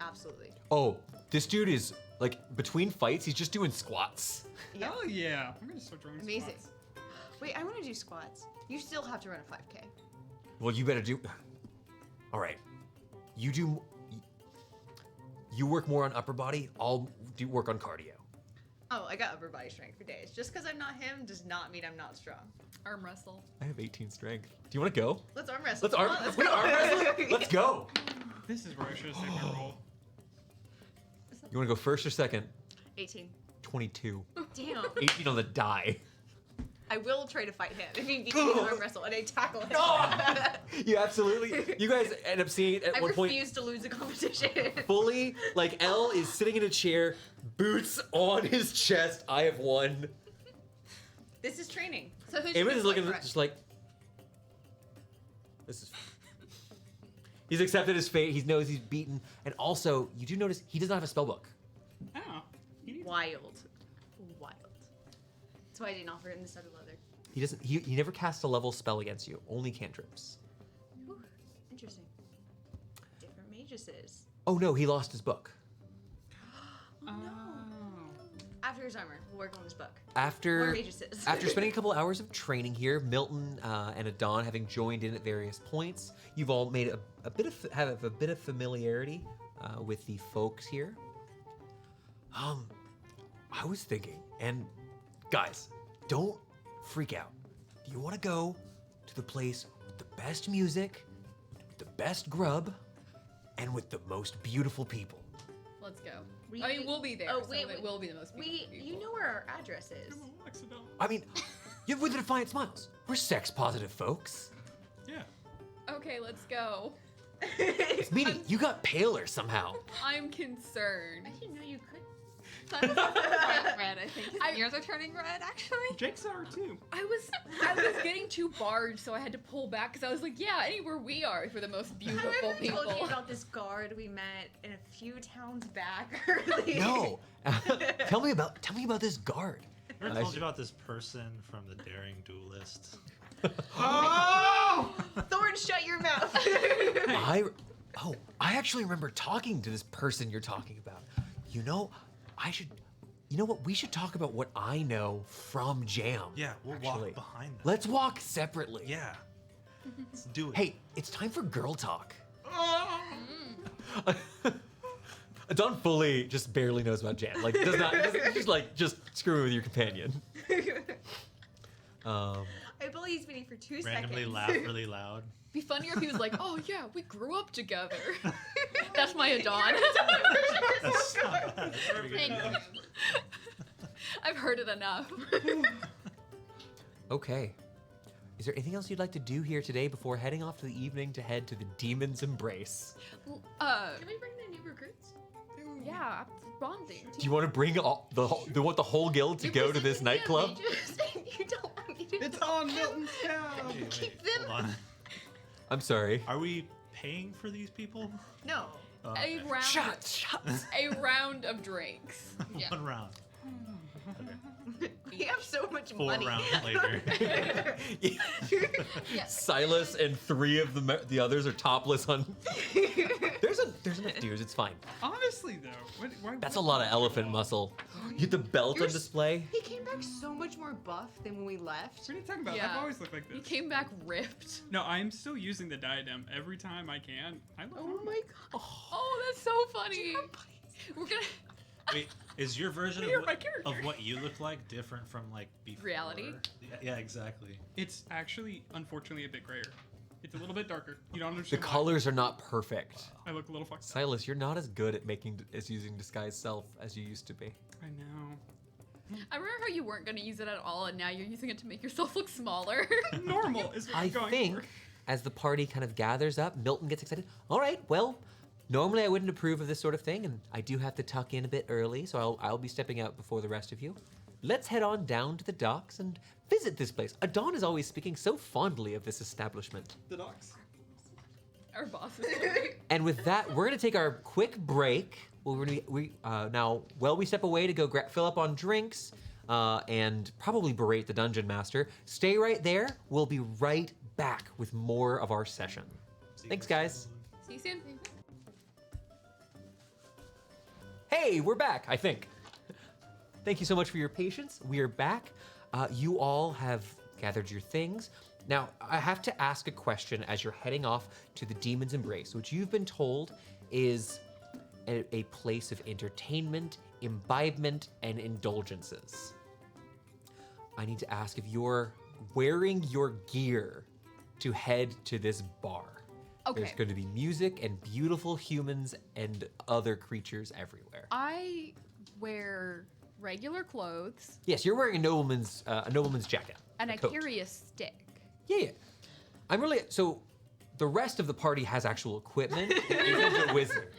Absolutely. Oh, this dude is, like, between fights, he's just doing squats. Yeah. Oh yeah, I'm gonna start drawing Amazing. spots. Wait, I want to do squats. You still have to run a 5K. Well, you better do... All right. You work more on upper body, I'll do work on cardio. Oh, I got upper body strength for days. Just because I'm not him does not mean I'm not strong. Arm wrestle. I have 18 strength. Do you want to go? Let's arm wrestle. Let's arm wrestle? Let's go. This is where I should have saved my roll. You want to go first or second? 18. 22. Damn. 18 on the die. I will try to fight him if he beats me in arm wrestle and I tackle him. You absolutely... You guys end up seeing it at I one point... refuse to lose a competition. Fully, like, L is sitting in a chair, boots on his chest. I have won. This is training. So who should Amos we is looking fight just like... This is... He's accepted his fate. He knows he's beaten. And also, you do notice he does not have a spell book. Oh, he needs Wild. Wild. That's why I didn't offer him the studded leather. He doesn't... He never casts a level spell against you. Only cantrips. Whew, interesting. Different maguses. Oh no, he lost his book. Oh, no. After his armor, we'll work on this book. After More maguses. after spending a couple hours of training here, Milton and Adon having joined in at various points, you've all made a bit of familiarity with the folks here. I was thinking, and guys, don't freak out. Do you want to go to the place with the best music, with the best grub, and with the most beautiful people? Let's go. We- I mean, we'll be there. oh, so wait, it will be the most beautiful people. You know where our address is. Come on, accident. I mean, you're with the Defiant Smiles. We're sex positive folks. Yeah. Okay, let's go. Meanie, you got paler somehow. I'm concerned. I didn't know you could. Bright red, I think. His ears are turning red, actually. Jake's are too. I was getting too barged, so I had to pull back because I was like, yeah, anywhere we are for the most beautiful I people. told you about this guard we met in a few towns back earlier. No. Tell me about this guard. I never told you about this person from the Daring Duelist. Oh! Thorne, shut your mouth. I actually remember talking to this person you're talking about. You know what? We should talk about what I know from Jam. Yeah, we'll actually. walk behind them. Let's walk separately. Yeah. Let's do it. Hey, it's time for girl talk. Don fully just barely knows about Jam. Like, does not just screwing with your companion. I believe he's been for 2 Randomly seconds. laugh really loud. Be funnier if he was like, oh yeah, we grew up together. That's my Adon. That's not bad. That's pretty good. Thank you. I've heard it enough. Okay. Is there anything else you'd like to do here today before heading off to the evening to head to the Demon's Embrace? Can we bring the new recruits? Yeah, bonding. Do you want to bring the whole guild to go to this nightclub? You don't want me to. It's on Milton's town. Wait, Keep hold them. on. I'm sorry. Are we paying for these people? No. Oh, okay. A round. Shots. A round of drinks. Yeah. One round. We have so much 4 money. rounds later. Silas and 3 of the others are topless on. There's enough dudes. It's fine. Honestly, though, why? That's a lot of elephant muscle. You get the belt on display. He came back so much more buff than when we left. What are you talking about? Yeah. I've always looked like He this. came back ripped. No, I'm still using the diadem every time I can. I look Oh my god. Oh, that's so funny. We're gonna. Wait, is your version You're of my what, character. of what you look like different from like before? Reality? Yeah, exactly. It's actually, unfortunately, a bit grayer. It's a little bit darker. You don't The understand. why. colors are not perfect. I look a little fucked up. Silas, you're not as good at using disguise self as you used to be. I know. I remember how you weren't gonna use it at all, and now you're using it to make yourself look smaller. Normal is what I I'm going think for. as the party kind of gathers up, Milton gets excited. All right, well, normally I wouldn't approve of this sort of thing, and I do have to tuck in a bit early, so I'll be stepping out before the rest of you. let's head on down to the docks and visit this place. Adon is always speaking so fondly of this establishment. The docks. Our bosses. And with that, we're gonna take our quick break. We're gonna we step away to go fill up on drinks and probably berate the dungeon master. Stay right there. We'll be right back with more of our session. Thanks, guys. See you soon. Hey, we're back, I think. Thank you so much for your patience. We are back. You all have gathered your things. Now, I have to ask a question as you're heading off to the Demon's Embrace, which you've been told is a place of entertainment, imbibement, and indulgences. I need to ask if you're wearing your gear to head to this bar. Okay. There's going to be music and beautiful humans and other creatures everywhere. I wear regular clothes Yes, you're wearing a nobleman's jacket. and a I coat. carry a stick. Yeah. So the rest of the party has actual equipment. And even the wizard.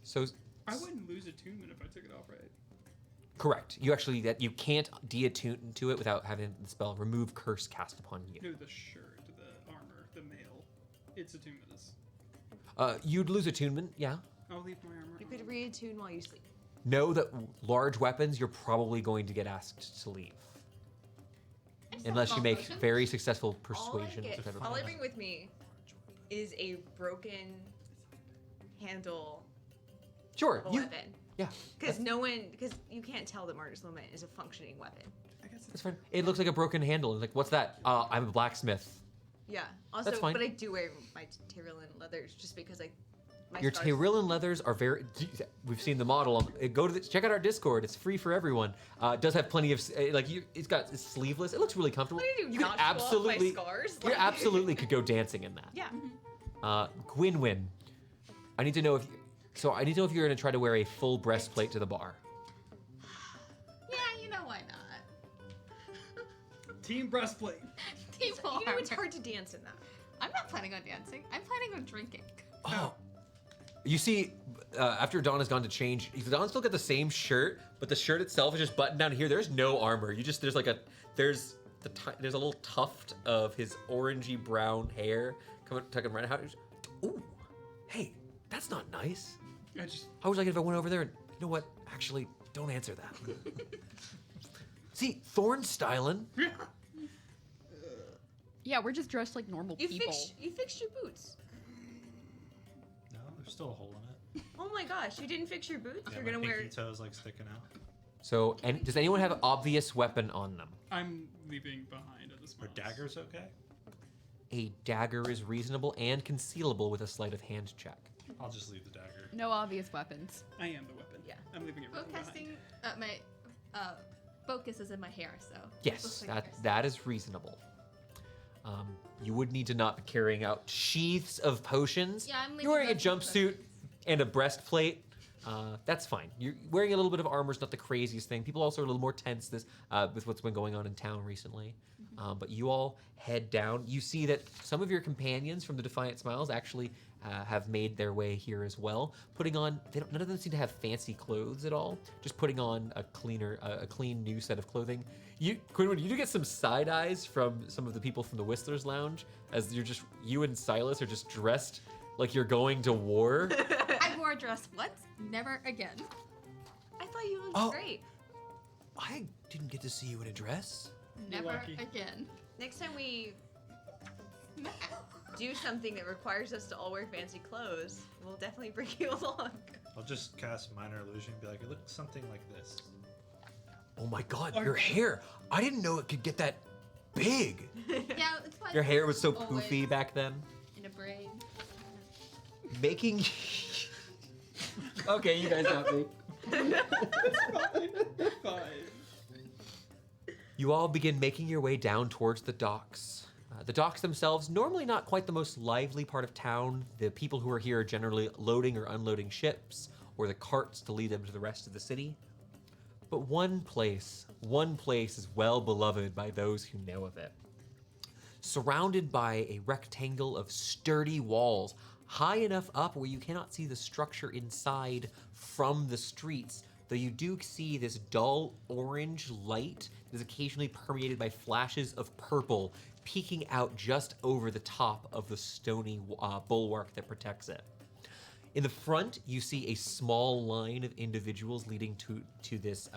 So I wouldn't lose attunement if I took it off, right? correct. You can't deattune to it without having the spell remove curse cast upon you. No, the shirt, the armor, the mail. Its attunement is. You'd lose attunement, yeah. I'll leave my armor. You on. could reattune while you sleep. Know that large weapons, you're probably going to get asked to leave. Unless you make very successful persuasion. All I bring with me is a broken handle Sure. of a weapon. Yeah. Because you can't tell that Martyr's Lament is a functioning weapon. I guess That's fine. It looks like a broken handle. It's like, what's that? I'm a blacksmith. Yeah. Also, That's fine. but I do wear my Tyrolean leathers just because my Your scars- Tyrolean leathers are very. We've seen the model. Check out our Discord. It's free for everyone. It does have plenty of it's sleeveless. It looks really comfortable. What do you do, You not could show off my absolutely. scars? You Like- absolutely could go dancing in that. Yeah. Gwynwyn, I need to know if. I need to know if you're going to try to wear a full breastplate to the bar. Yeah, you know why not? Team breastplate. Team You know it's hard to dance in that. I'm not planning on dancing. I'm planning on drinking. Oh. You see, after Dawn has gone to change, Dawn's still got the same shirt, but the shirt itself is just buttoned down here. There's no armor. There's a little tuft of his orangey brown hair tucking right out. Ooh, hey, that's not nice. I was like, if I went over there and, you know what? Actually, don't answer that. See, Thorne's styling. Yeah, we're just dressed like normal You people. fixed your boots. No, there's still a hole in it. Oh my gosh, you didn't fix your boots? Yeah, You're my gonna pinky wear. toes like sticking out. So, and does anyone have an obvious weapon on them? I'm leaving behind at this Are moment. daggers okay? A dagger is reasonable and concealable with a sleight of hand check. I'll just leave the dagger. No obvious weapons. I am the weapon. Yeah. I'm leaving it right Bowcasting, behind. my focus is in my hair, so. Yes, looks like hair. that is reasonable. You would need to not be carrying out sheaths of potions. Yeah, I'm leaving You're wearing a those in the jumpsuit and a breastplate. That's fine. You're wearing a little bit of armor is not the craziest thing. People also are a little more tense with what's been going on in town recently. But you all head down. You see that some of your companions from the Defiant Smiles actually have made their way here as well. Putting on, none of them seem to have fancy clothes at all. Just putting on a clean new set of clothing. Quinwyn, you do get some side eyes from some of the people from the Whistler's Lounge, as you and Silas are just dressed like you're going to war. I wore a dress once, never again. I thought you looked Oh. great. I didn't get to see you in a dress. Never lucky. again. Next time we do something that requires us to all wear fancy clothes, we'll definitely bring you along. I'll just cast minor illusion and be like, it looks something like this. Oh my god, your hair. I didn't know it could get that big. Yeah, it's fine. Your hair was so Always poofy back then. in a braid. Making. Okay, you guys got me. Fine. You all begin making your way down towards the docks. The docks themselves, normally not quite the most lively part of town. The people who are here are generally loading or unloading ships, or the carts to lead them to the rest of the city. But one place is well beloved by those who know of it. Surrounded by a rectangle of sturdy walls, high enough up where you cannot see the structure inside from the streets, though you do see this dull orange light that is occasionally permeated by flashes of purple peeking out just over the top of the stony bulwark that protects it. In the front, you see a small line of individuals leading to this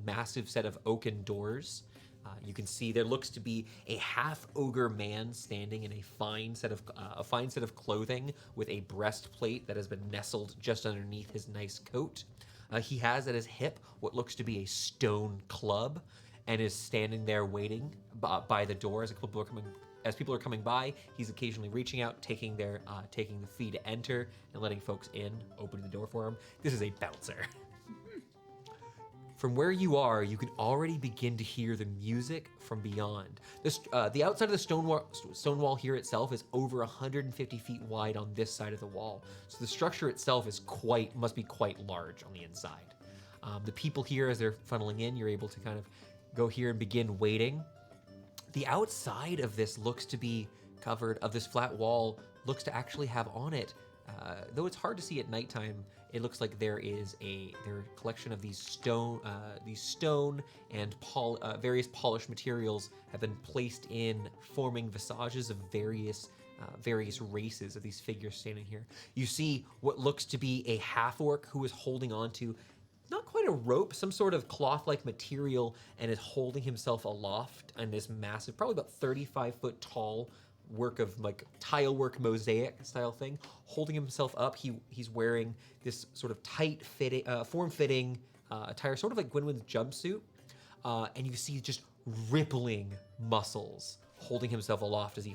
massive set of oaken doors. You can see there looks to be a half-ogre man standing in a fine set of clothing with a breastplate that has been nestled just underneath his nice coat. He has at his hip what looks to be a stone club, and is standing there waiting by the door as people are coming by. He's occasionally reaching out, taking the fee to enter, and letting folks in, opening the door for him. This is a bouncer. From where you are, you can already begin to hear the music from beyond. The outside of the stone wall here itself is over 150 feet wide on this side of the wall, so the structure itself must be quite large on the inside. The people here, as they're funneling in, you're able to kind of go here and begin waiting. The outside of this this flat wall looks to actually have on it, though it's hard to see at nighttime, it looks like there are a collection of these stone and various polished materials have been placed in, forming visages of various races of these figures standing here. You see what looks to be a half-orc who is holding on to not quite a rope, some sort of cloth-like material, and is holding himself aloft in this massive, probably about 35-foot tall work of like tile work mosaic style thing, holding himself up. He's wearing this sort of tight-fitting, form-fitting attire, sort of like Gwynwyn's jumpsuit, and you see just rippling muscles holding himself aloft as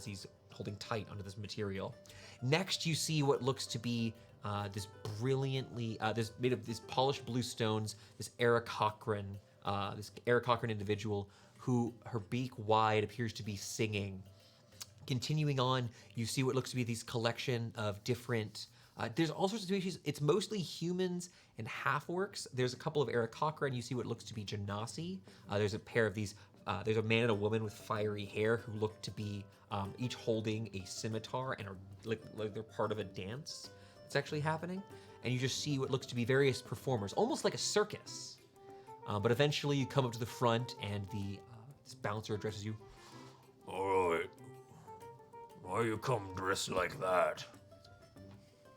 he's holding tight onto this material. Next, you see what looks to be this made of these polished blue stones, this Aarakocran individual who, her beak wide, appears to be singing. Continuing on, you see what looks to be these collection of different, there's all sorts of species. It's mostly humans and half-orcs. There's a couple of Aarakocran. You see what looks to be Genasi. There's a pair of these, there's a man and a woman with fiery hair who look to be each holding a scimitar and are like they're part of a dance that's actually happening. And you just see what looks to be various performers, almost like a circus. But eventually you come up to the front and this bouncer addresses you. All right. Why you come dressed like that?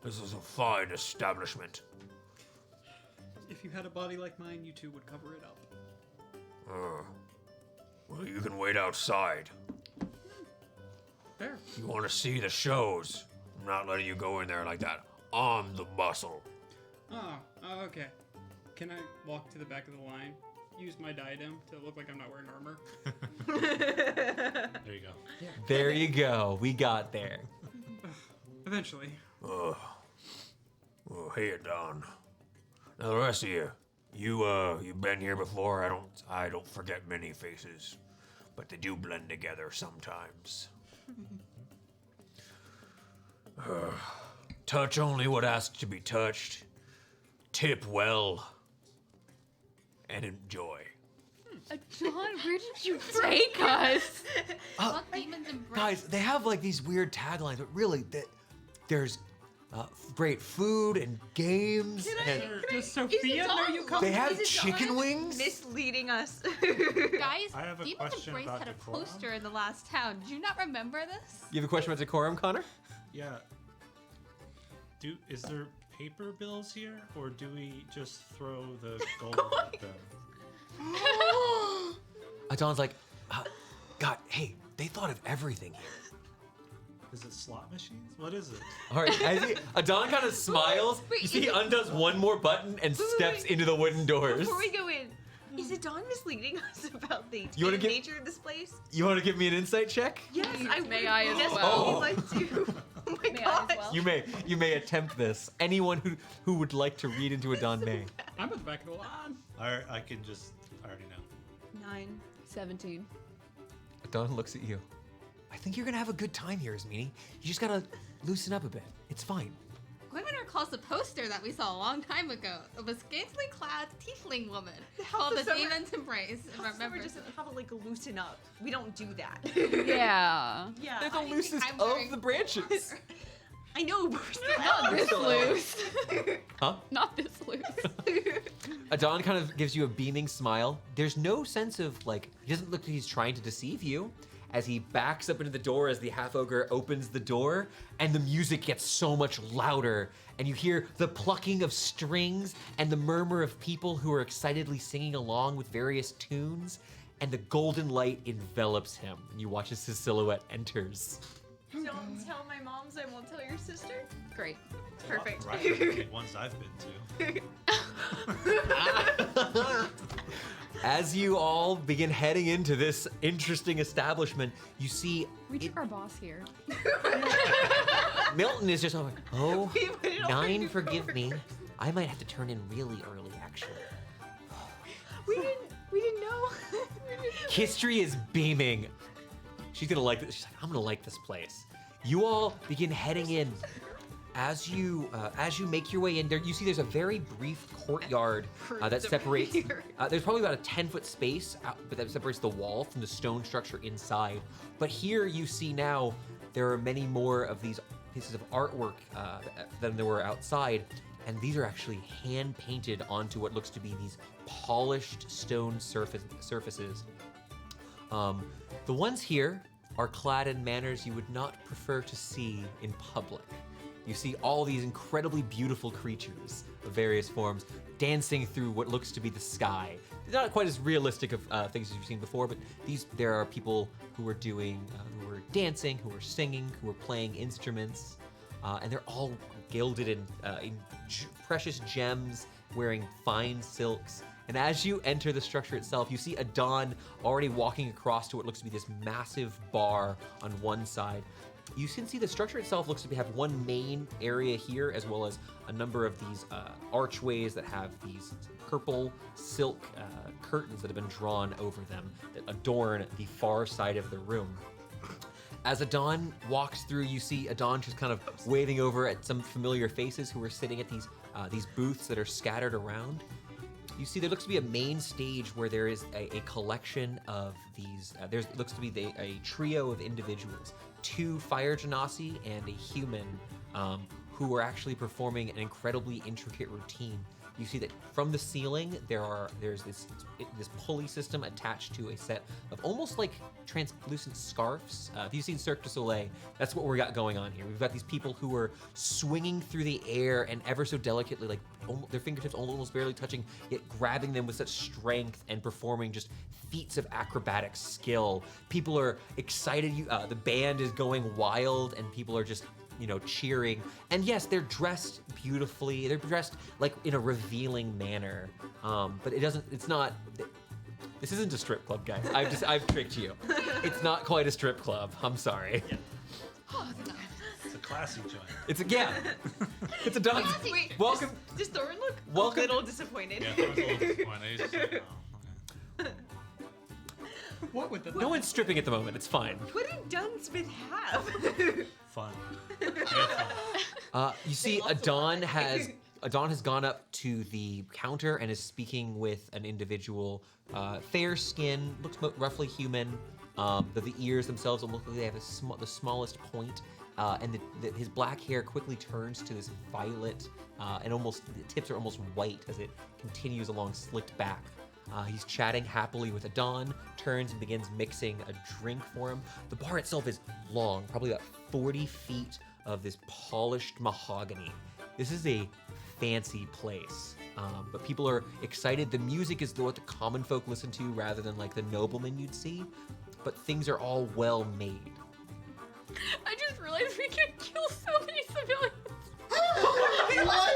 This is a fine establishment. If you had a body like mine, you two would cover it up. Well, you can wait outside. Fair. You want to see the shows? I'm not letting you go in there like that. I'm the muscle. Oh, okay. Can I walk to the back of the line? Use my diadem to look like I'm not wearing armor? There you go. Yeah. There you go. We got there. Eventually. Oh, hey, Don. Now the rest of you, you've been here before. I don't forget many faces, but they do blend together sometimes. Touch only what asks to be touched. Tip well. And enjoy. John, where did you take us? Fuck demons and Guys, they have like these weird taglines, but really, there's great food and games. Does Sophia know you come? They have chicken wings. Misleading us. Guys, I have a Demons question Embrace about had a decorum. poster in the last town. Did you not remember this? You have a question about decorum, Connor? Yeah. Is there paper bills here, or do we just throw the gold at them? Adon's like, God, hey, they thought of everything here. Is it slot machines? What is it? All right, Adon kind of smiles. Wait, you see, he is it- undoes one more button and steps into the wooden doors. Before we go in, is Adon misleading us about the You wanna tame give- nature of this place? You want to give me an insight check? Yes, I May would I as desperately well? like to. Oh my May I god. as well? You may attempt this. Anyone who would like to read into Adon may. I'm at the back of the line. I already know. 9. 17. Adon looks at you. I think you're gonna have a good time here, Ismini. You just gotta loosen up a bit. It's fine. Gwynwyn recalls the poster that we saw a long time ago of a scantily clad tiefling woman House called of the Summer- Demon's Embrace. And However, remember just how to like loosen up. We don't do that. Yeah. Yeah. They're the I think loosest I'm of wearing the branches. I know, but we're still Not out. this loose. Huh? Not this loose. Adon kind of gives you a beaming smile. There's no sense of like, he doesn't look like he's trying to deceive you as he backs up into the door as the half ogre opens the door and the music gets so much louder and you hear the plucking of strings and the murmur of people who are excitedly singing along with various tunes and the golden light envelops him and you watch as his silhouette enters. Don't tell my moms, I won't tell your sister. Great. Perfect. Right, the ones I've been to. As you all begin heading into this interesting establishment, you see We took our boss here. Milton is just like, oh, We put it on 9, your forgive card. me. I might have to turn in really early, actually. We didn't know. History is beaming. She's gonna like this. She's like, I'm gonna like this place. You all begin heading in. As you make your way in there, you see there's a very brief courtyard that separates. There's probably about a 10-foot space but that separates the wall from the stone structure inside. But here you see now there are many more of these pieces of artwork than there were outside, and these are actually hand painted onto what looks to be these polished stone surfaces. The ones here are clad in manners you would not prefer to see in public. You see all these incredibly beautiful creatures of various forms dancing through what looks to be the sky. They're not quite as realistic of things as you've seen before, but there are people who are doing, who are dancing, who are singing, who are playing instruments, and they're all gilded in precious gems, wearing fine silks. And as you enter the structure itself, you see Adon already walking across to what looks to be this massive bar on one side. You can see the structure itself looks to have one main area here, as well as a number of these archways that have these purple silk curtains that have been drawn over them that adorn the far side of the room. As Adon walks through, you see Adon just kind of waving over at some familiar faces who are sitting at these booths that are scattered around. You see there looks to be a main stage where there is a collection of these, there looks to be a trio of individuals, 2 fire genasi and a human who are actually performing an incredibly intricate routine. You see that from the ceiling there's this pulley system attached to a set of almost like translucent scarves. If you've seen Cirque du Soleil, that's what we got going on here. We've got these people who are swinging through the air and ever so delicately, like their fingertips almost barely touching, yet grabbing them with such strength and performing just feats of acrobatic skill. People are excited. The band is going wild, and people are just cheering. And yes, they're dressed beautifully. They're dressed like in a revealing manner. But this isn't a strip club, guys. I've tricked you. It's not quite a strip club. I'm sorry. It's a classy joint. It's a dog. Wait, Welcome. Does Thorne look Welcome. a little disappointed? Yeah, that was a little disappointing. He's just like, oh, okay. What would the No one's stripping at the moment. It's fine. What did Dunsmith have? Fun. We had fun. You see, Adon has gone up to the counter and is speaking with an individual, fair skin, looks roughly human. The ears themselves almost look like they have the smallest point, and his black hair quickly turns to this violet, and the tips are almost white as it continues along slicked back. He's chatting happily with Adon, turns and begins mixing a drink for him. The bar itself is long, probably about 40 feet of this polished mahogany. This is a fancy place, but people are excited. The music is what the common folk listen to rather than like the noblemen you'd see, but things are all well made. I just realized we can kill so many civilians. Why?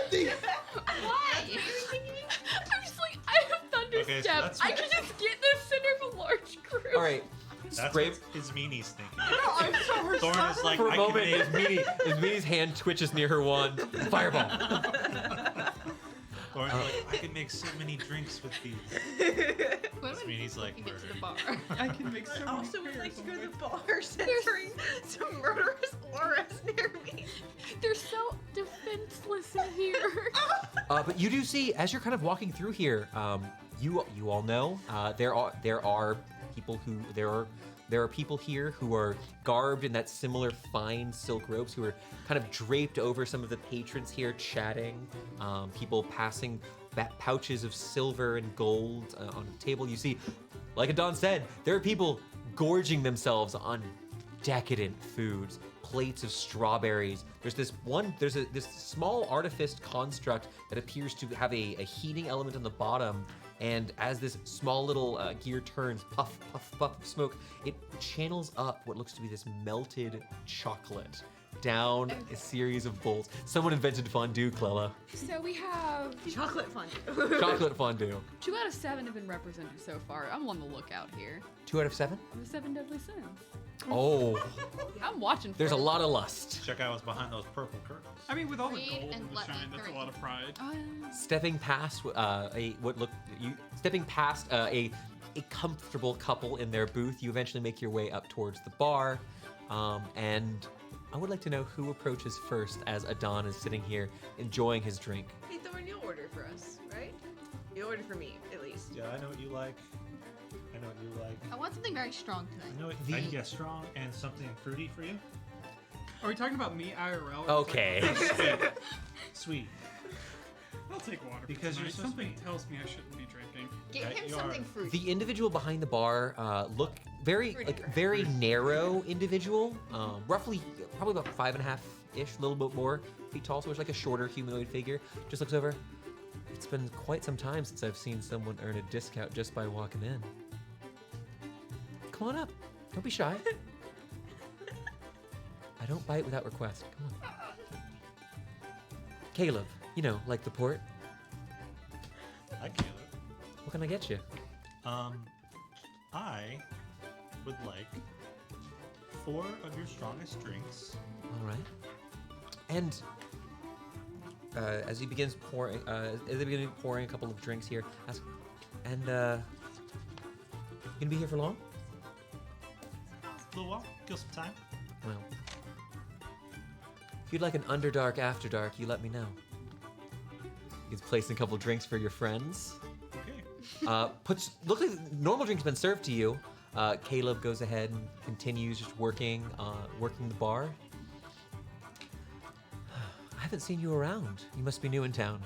I'm just like, I have thunderstep. Okay, so that's I can just get the center of a large group. All right, That's spray. what his meanie's thinking. I'm so Thorne is like, For a I can moment, make his meanie's hand twitches near her wand. Fireball. Thorne's like, I can make so many drinks with these. What This meanie's like, you get to murder. the bar? I can make so I many also would like fairs to go to on the bar censoring some murderous auras near me. They're so defenseless in here. But you do see, as you're kind of walking through here, you all know there are people who there are people here who are garbed in that similar fine silk robes who are kind of draped over some of the patrons here, chatting. People passing pouches of silver and gold on the table. You see, like Adon said, there are people gorging themselves on decadent foods, plates of strawberries. There's this small artifice construct that appears to have a heating element on the bottom, and as this small little gear turns, puff, puff, puff of smoke, it channels up what looks to be this melted chocolate down a series of bowls. Someone invented fondue, Clella. So we have Chocolate fondue. Chocolate fondue. 2 out of 7 have been represented so far. I'm on the lookout here. 2 out of 7? The 7 deadly sins. Oh, I'm watching. there's a for it. lot of lust. Check out what's behind those purple curtains. I mean, with all the Read gold and and the let me shine, that's a correct lot of pride. Stepping past a comfortable couple in their booth, you eventually make your way up towards the bar, and I would like to know who approaches first as Adon is sitting here enjoying his drink. Hey, Thorne, you'll order for us, right? You order for me, at least. Yeah, I know what you like. I want something very strong I tonight. know what I can get strong and something fruity for you. Are we talking about me IRL? Okay. Sweet. I'll take water. Because for you're tonight. so something sweet. tells me I shouldn't be drinking. Get Yeah, him you something are. fruity. The individual behind the bar look very Fruity. very narrow individual, roughly probably about 5.5-ish, a little bit more feet tall, so it's like a shorter humanoid figure. Just looks over. It's been quite some time since I've seen someone earn a discount just by walking in. Come on up. Don't be shy. I don't bite without request. Come on. Caleb, you know, like the port. Hi, Caleb. What can I get you? I would like 4 of your strongest drinks. All right. And as he begins pouring, pouring a couple of drinks here, ask, and you gonna be here for long? A little while, kill some time. Well, if you'd like an Underdark After Dark, you let me know. He's placing a couple of drinks for your friends. Okay. Looks like normal drink's been served to you. Caleb goes ahead and continues just working the bar. I haven't seen you around. You must be new in town.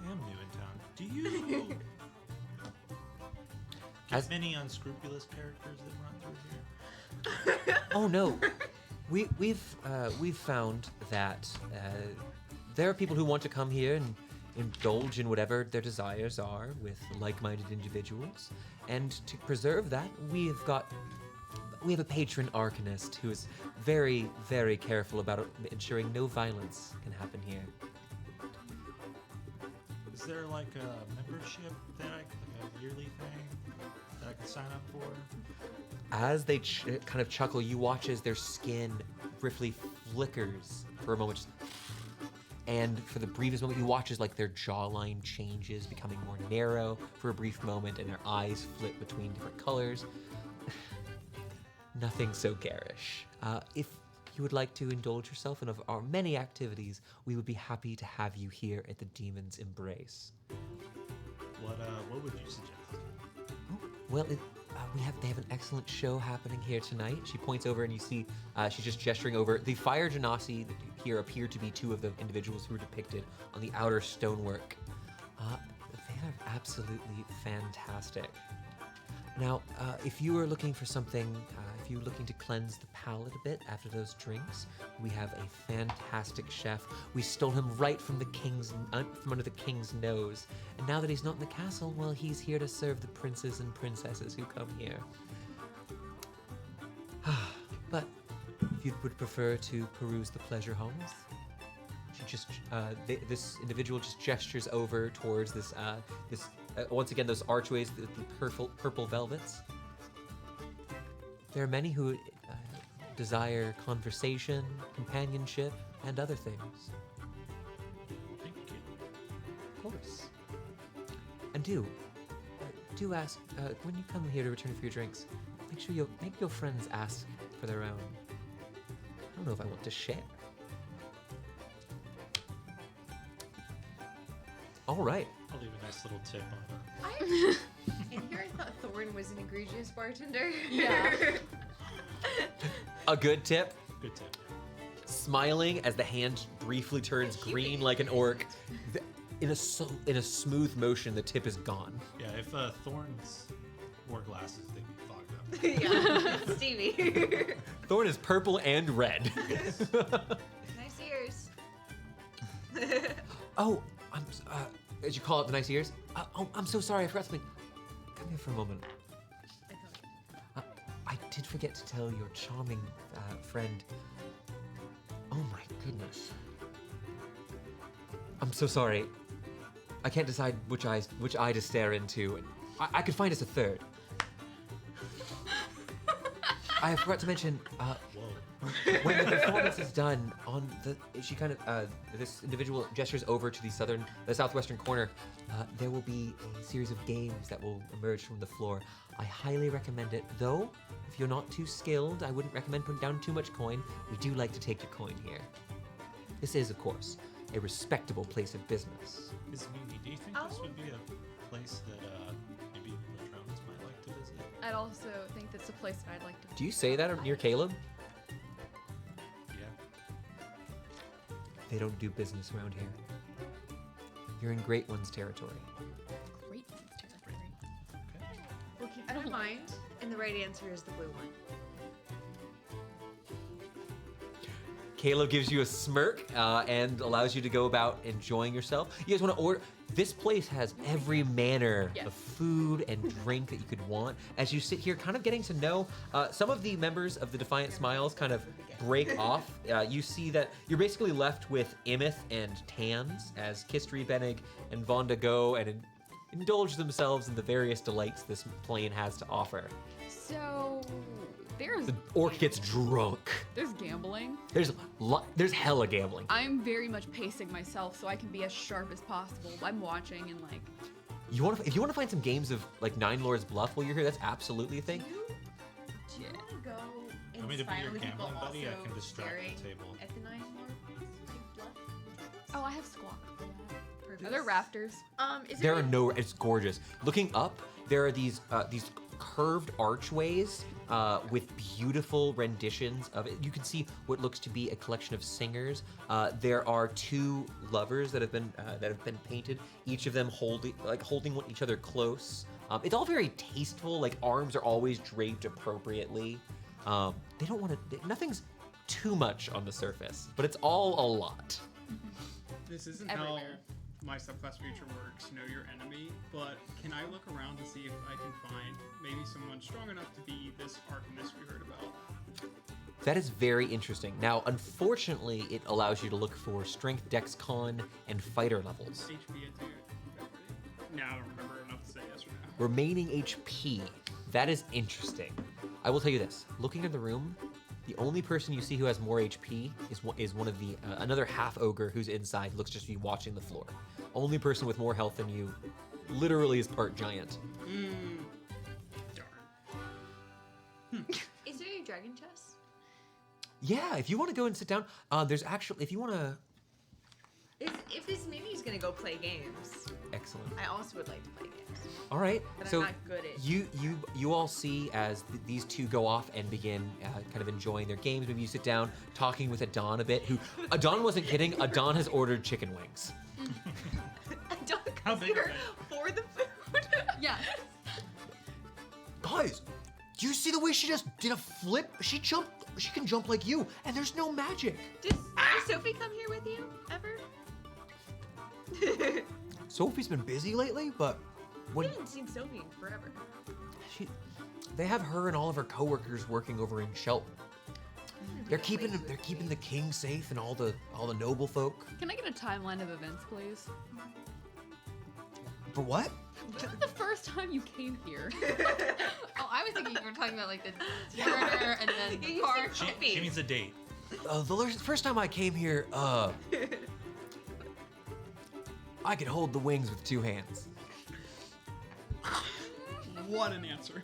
I am new in town. Do you get many unscrupulous characters that run through here? Oh no, we've found that there are people who want to come here and indulge in whatever their desires are with like-minded individuals, and to preserve that, we have a patron arcanist who is very, very careful about ensuring no violence can happen here. Is there like a membership that like a yearly thing that I can sign up for? As they kind of chuckle, you watch as their skin briefly flickers for a moment. And for the briefest moment, you watch as like their jawline changes, becoming more narrow for a brief moment, and their eyes flip between different colors. Nothing so garish. If you would like to indulge yourself in our many activities, we would be happy to have you here at the Demon's Embrace. What would you suggest? Well, they have an excellent show happening here tonight. She points over and you see she's just gesturing over. The fire genasi here appear to be 2 of the individuals who are depicted on the outer stonework. They are absolutely fantastic. Now, if you are looking for something, if you're looking to cleanse the palate a bit after those drinks, we have a fantastic chef. We stole him right from the king's, from under the king's nose, and now that he's not in the castle, well, he's here to serve the princes and princesses who come here. But if you would prefer to peruse the pleasure halls, this individual just gestures over towards this once again those archways with the purple velvets. There are many who desire conversation, companionship, and other things. Thank you. Of course. And do ask when you come here to return for your drinks. Make sure make your friends ask for their own. I don't know if I want to share. All right. I'll leave a nice little tip on it. And here I thought Thorne Thorne was an egregious bartender. Yeah. A good tip. Good tip. Smiling as the hand briefly turns green like an orc. In a smooth motion, the tip is gone. Yeah, if Thorns wore glasses, they'd be fogged up. Yeah, Stevie. Thorn is purple and red. Nice ears. Oh, did you call it the nice ears? I'm so sorry, I forgot something. Come here for a moment. I did forget to tell your charming friend. Oh my goodness. I'm so sorry. I can't decide which eye to stare into. I could find us a third. I forgot to mention, when the performance is done, this individual gestures over to the southwestern corner. There will be a series of games that will emerge from the floor. I highly recommend it, though. If you're not too skilled, I wouldn't recommend putting down too much coin. We do like to take your coin here. This is, of course, a respectable place of business. Mimi, do you think this would be a place that maybe Latrons might like to visit? I'd also think that's a place that I'd like to. Do you say that near Caleb? Yeah. They don't do business around here. You're in Great One's territory. Great ones territory. Well, keep that in mind. And the right answer is the blue one. Caleb gives you a smirk and allows you to go about enjoying yourself. You guys want to order? This place has every manner of food and drink that you could want. As you sit here, kind of getting to know some of the members of the Defiant Smiles, kind of break off. You see that you're basically left with Imith and Tans as Kistri, Benig, and Vonda go and indulge themselves in the various delights this plane has to offer. So there's The orc gets drunk. there's gambling. There's hella gambling. I'm very much pacing myself so I can be as sharp as possible. I'm watching and like. If you want to find some games of like Nine Lords Bluff while you're here, that's absolutely a thing. Do you want to go and Want me to be spy your on the people gambling buddy? I also can distract staring the table. at the Nine Lords? Oh, I have squawk for that. Perfect. Are there rafters? Is There there are no. It's gorgeous. Looking up, there are these curved archways with beautiful renditions of it. You can see what looks to be a collection of singers. There are two lovers that have been painted. Each of them holding each other close. It's all very tasteful. Like arms are always draped appropriately. They don't want to. Nothing's too much on the surface, but it's all a lot. This isn't Everywhere. how my subclass feature works, know your enemy, but can I look around to see if I can find maybe someone strong enough to be this archivist we heard about? That is very interesting. Now, unfortunately, it allows you to look for strength, dex, con, and fighter levels. HP at 2. Now I don't remember enough to say yes or no. Remaining HP. That is interesting. I will tell you this. Looking at the room, the only person you see who has more HP is one of the another half ogre who's inside. Looks just to be watching the floor. Only person with more health than you, literally, is part giant. Darn. Is there a dragon chest? Yeah, if you want to go and sit down, there's actually if you want to. If this Mimi's gonna go play games, Excellent. I also would like to play games. All right. But I'm so not good at- you all see as these two go off and begin kind of enjoying their games. Maybe you sit down talking with Adon a bit. Who Adon wasn't kidding. Adon has ordered chicken wings. I don't How big consider are for the food. Yeah. Guys, do you see the way she just did a flip? She jumped. She can jump like you, and there's no magic. Does Sophie come here with you ever? Sophie's been busy lately, but I when haven't seen Sophie in forever. They have her and all of her coworkers working over in Shelton. They're keeping the king safe and all the noble folk. Can I get a timeline of events, please? for what? When was the first time you came here? Oh, I was thinking you were talking about like the murder and then the You car. said She means a date. The first time I came here, I could hold the wings with two hands. What an answer.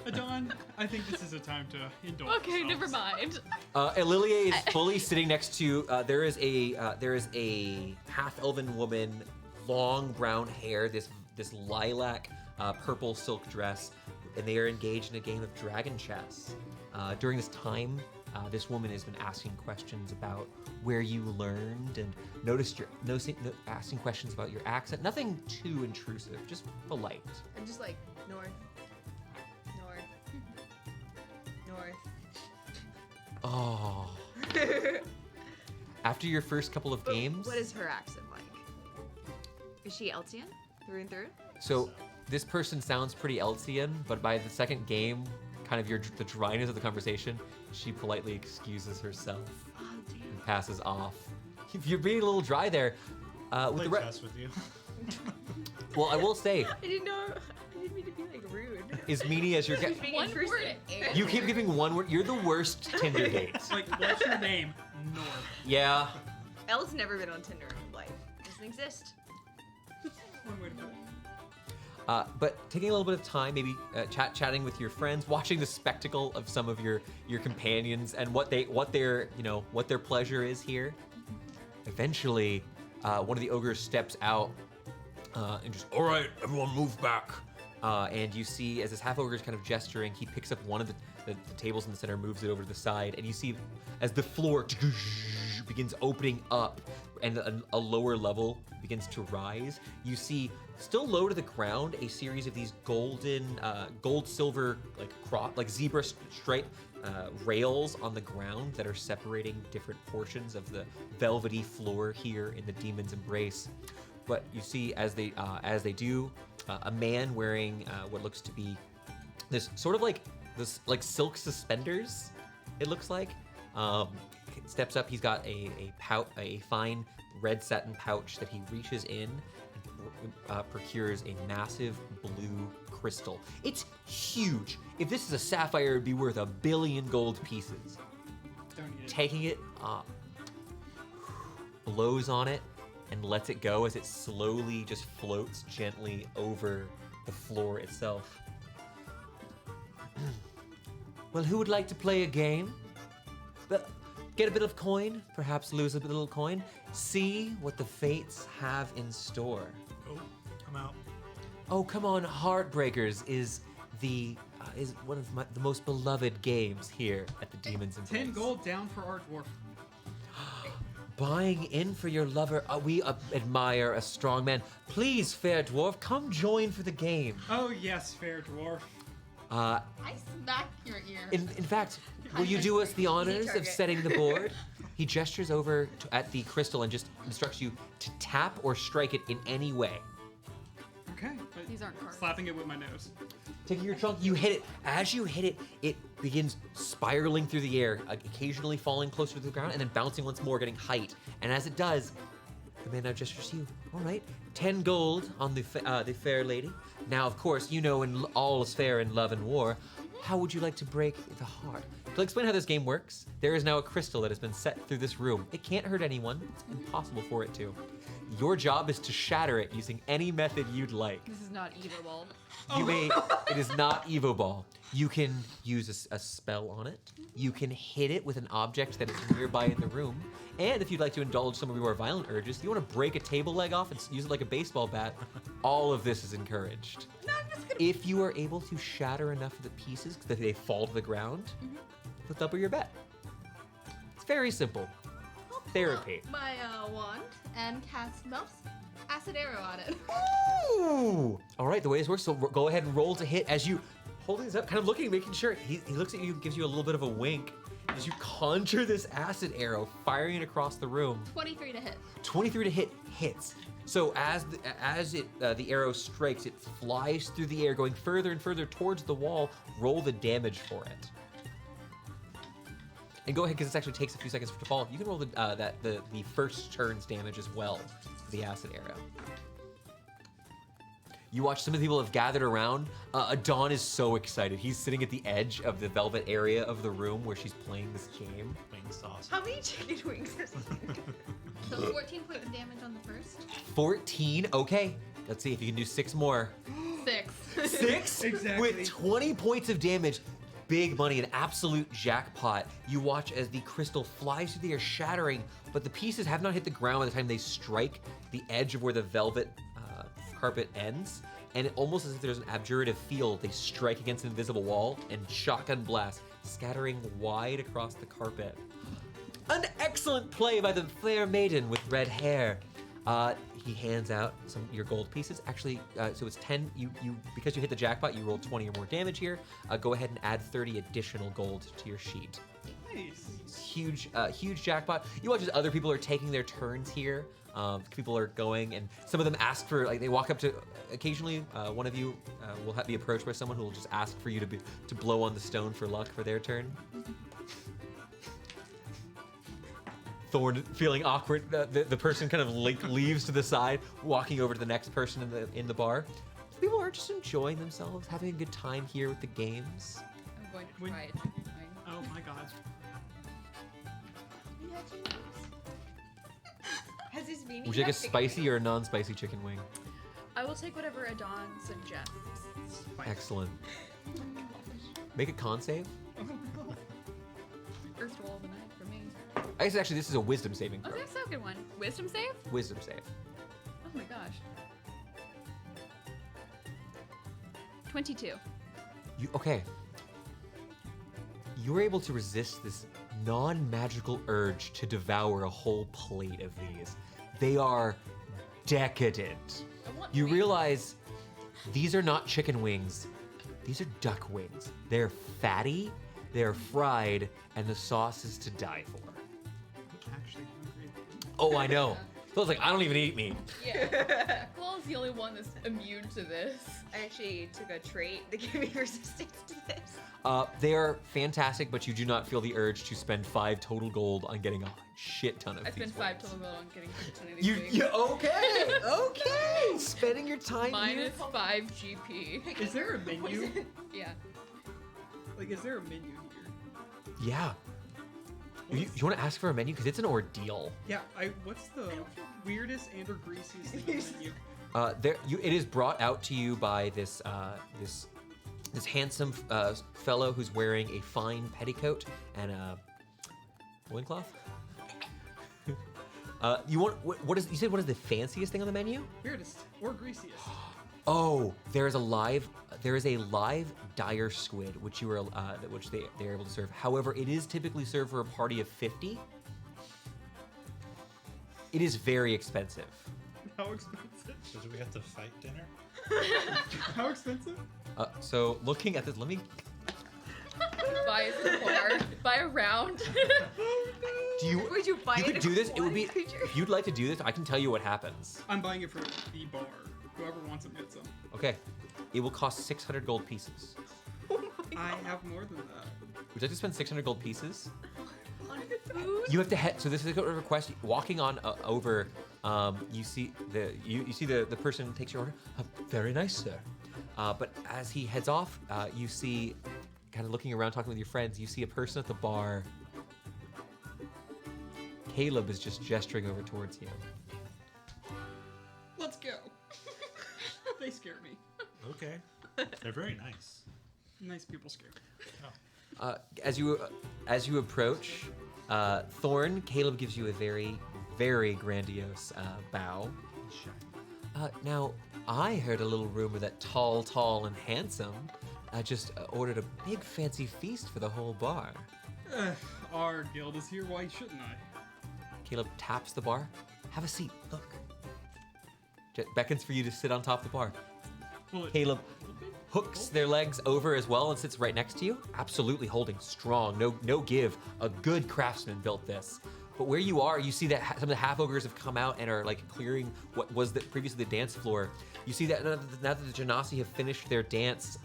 Adon, I think this is a time to indulge. Okay, never ourselves. mind. Elilier is fully sitting next to. There is a half elven woman, long brown hair. This this lilac purple silk dress, and they are engaged in a game of dragon chess. During this time, this woman has been asking questions about where you learned, and asking questions about your accent. Nothing too intrusive, just polite. I'm just like, north. Oh. After your first couple of games. What is her accent like? Is she Eltzian through and through? So this person sounds pretty Eltzian, but by the second game, kind of the dryness of the conversation, she politely excuses herself Oh, damn. and passes off. If you're being a little dry there, with Play the chess with you. well, I will say, I didn't mean to be like rude. as meany as you're Just being One interested. word. you keep giving one word. You're the worst Tinder date. Like, what's your name? North. Yeah. Elle's never been on Tinder in her life. Doesn't exist. One way to put it. But taking a little bit of time, maybe chatting with your friends, watching the spectacle of some of your companions and what their pleasure is here. Eventually, one of the ogres steps out and just, All right, everyone move back. and you see as this half ogre is kind of gesturing, he picks up one of the tables in the center, moves it over to the side, and you see as the floor begins opening up and a lower level begins to rise, you see still low to the ground a series of these golden, gold silver like zebra stripe rails on the ground that are separating different portions of the velvety floor here in the Demon's Embrace. But you see as they do, a man wearing what looks to be this sort of like silk suspenders, it looks like, steps up. He's got a fine red satin pouch that he reaches in and procures a massive blue crystal. It's huge. If this is a sapphire, it'd be worth 1 billion gold pieces. Don't eat it. Taking it up, blows on it, and lets it go as it slowly just floats gently over the floor itself. Well, who would like to play a game? Get a bit of coin, perhaps lose a little coin. See what the fates have in store. Oh, come out. Oh, come on, Heartbreakers is one of the most beloved games here at the Demon's Embrace. 10 gold down for our dwarf. Buying in for your lover. We admire a strong man. Please, fair dwarf, come join for the game. Oh yes, fair dwarf. I smack your ear. In fact, will you do us the honors of target. setting the board? He gestures over at the crystal and just instructs you to tap or strike it in any way. Okay. These aren't cards. Slapping it with my nose. Taking your chunk, you hit it. As you hit it, it begins spiraling through the air, occasionally falling closer to the ground and then bouncing once more, getting height. And as it does, the man now gestures to you. All right, 10 gold on the fair lady. Now, of course, you know in all is fair in love and war. How would you like to break the heart? To explain how this game works, there is now a crystal that has been set through this room. It can't hurt anyone. It's impossible for it to. Your job is to shatter it using any method you'd like. This is not Evo Ball. You may. It is not Evo Ball. You can use a spell on it. You can hit it with an object that is nearby in the room. And if you'd like to indulge some of your more violent urges, if you want to break a table leg off and use it like a baseball bat, all of this is encouraged. If you are able to shatter enough of the pieces that they fall to the ground, you'll double your bet. It's very simple. Therapy. My wand and cast mouse acid arrow on it. Ooh! All right, the way this works, so go ahead and roll to hit as you holding this up, kind of looking, making sure. He looks at you, gives you a little bit of a wink as you conjure this acid arrow, firing it across the room. 23 to hit. 23 to hit hits. So as the arrow strikes, it flies through the air, going further and further towards the wall. Roll the damage for it. And go ahead, because this actually takes a few seconds to fall. You can roll the first turn's damage as well for the acid arrow. You watch some of the people have gathered around. Dawn is so excited. He's sitting at the edge of the velvet area of the room where she's playing this game. Wing sauce. How many chicken wings are So 14 points of damage on the first. 14, okay. Let's see if you can do 6 more. 6. 6? Exactly. With 20 points of damage. Big money, an absolute jackpot. You watch as the crystal flies through the air, shattering, but the pieces have not hit the ground by the time they strike the edge of where the velvet carpet ends, and it almost as if there's an abjurative field, they strike against an invisible wall and shotgun blast, scattering wide across the carpet. An excellent play by the fair maiden with red hair. He hands out some your gold pieces. Actually, so it's 10. You because you hit the jackpot, you rolled 20 or more damage here. Go ahead and add 30 additional gold to your sheet. Nice. It's huge jackpot. You watch as other people are taking their turns here. People are going, and some of them ask for, like, they walk up to. Occasionally, one of you will be approached by someone who will just ask for you to blow on the stone for luck for their turn. Thorne feeling awkward. The person kind of leaves to the side, walking over to the next person in the bar. People are just enjoying themselves, having a good time here with the games. I'm going to When- try it. Oh my god. Has his meaning? Would you like a spicy or a non-spicy chicken wing? I will take whatever Adon suggests. Excellent. Make a con save. First roll of the night for me. I guess actually this is a wisdom saving throw. Okay, so good one. Wisdom save? Wisdom save. Oh my gosh. 22. Okay. You were able to resist this non-magical urge to devour a whole plate of these. They are decadent. You realize these are not chicken wings. These are duck wings. They're fatty, they're fried, and the sauce is to die for. I'm actually hungry. Oh, I know. Phil's like, I don't even eat meat. Yeah. Claw's the only one that's immune to this. I actually took a trait that gave me resistance to this. They are fantastic, but you do not feel the urge to spend 5 total gold on getting a shit ton of I these spent 5 wings. total gold on getting 15 of these things. You okay? Okay. Spending your time here. Minus 5 GP. Is there a menu? Yeah. Like, is there a menu here? Yeah. You want to ask for a menu? Because it's an ordeal. Yeah, what's the weirdest and or greasiest thing on the menu? It is brought out to you by this handsome fellow who's wearing a fine petticoat and a loincloth. You said what is the fanciest thing on the menu? Weirdest or greasiest? Oh, there is a live dire squid, which you are which they are able to serve. However, it is typically served for a party of 50. It is very expensive. How expensive? So do we have to fight dinner? How expensive? So looking at this, let me. Buy a bar. Buy a round. Do you? Would you buy You it could do if this. you It would be. wanted to? If you'd like to do this, I can tell you what happens. I'm buying it for the bar. Whoever wants them gets them. Okay. It will cost 600 gold pieces. I have more than that. Would you like to spend 600 gold pieces? On food? You have to head. So this is a request. Walking on over, you see the person takes your order. Very nice, sir. But as he heads off, you see, kind of looking around, talking with your friends. You see a person at the bar. Caleb is just gesturing over towards you. Let's go. They scare me. Okay. They're very nice. Nice people scare me. As you approach, Thorne, Caleb gives you a very, very grandiose bow. Now, I heard a little rumor that tall, and handsome just ordered a big fancy feast for the whole bar. Our guild is here. Why shouldn't I? Caleb taps the bar. Have a seat. Look. Beckons for you to sit on top of the bar. Caleb hooks their legs over as well and sits right next to you. Absolutely holding strong. No give. A good craftsman built this. But where you are, you see that some of the half ogres have come out and are like clearing what was previously the dance floor. You see that now that the Genasi have finished their dance.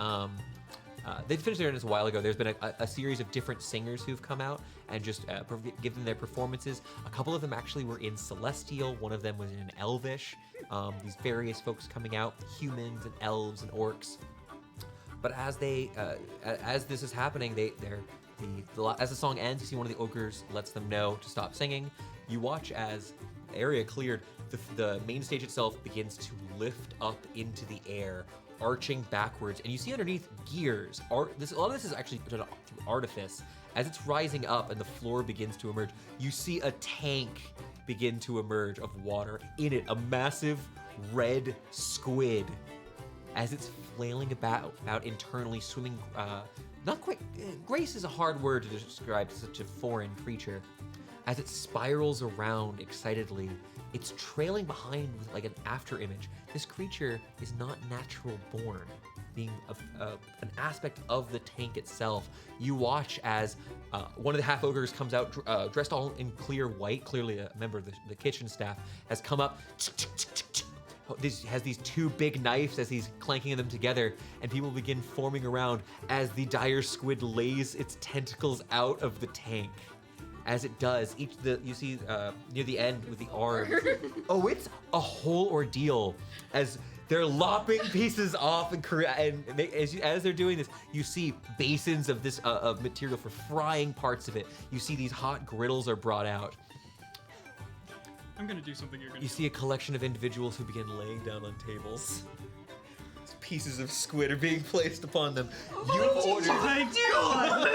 They finished their dance a while ago. There's been a series of different singers who've come out and just given their performances. A couple of them actually were in Celestial. One of them was in Elvish. These various folks coming out, humans and elves and orcs. But as this is happening, as the song ends, you see one of the ogres lets them know to stop singing. You watch as the area cleared. The main stage itself begins to lift up into the air, arching backwards, and you see underneath gears. A lot of this is actually done through artifice. As it's rising up and the floor begins to emerge, you see a tank begin to emerge of water. In it, a massive red squid as it's flailing about internally, swimming. Not quite. Grace is a hard word to describe such a foreign creature. As it spirals around excitedly, it's trailing behind with like an after image. This creature is not natural born, being an aspect of the tank itself. You watch as one of the half ogres comes out dressed all in clear white, clearly a member of the kitchen staff, has come up. Has these two big knives as he's clanking them together, and people begin forming around as the dire squid lays its tentacles out of the tank. As it does, you see near the end with the arms. Oh, it's a whole ordeal as they're lopping pieces off, as they're doing this, you see basins of this of material for frying parts of it. You see these hot griddles are brought out. I'm gonna do something you're gonna You see a collection of individuals who begin laying down on tables. Pieces of squid are being placed upon them. You've ordered. My God!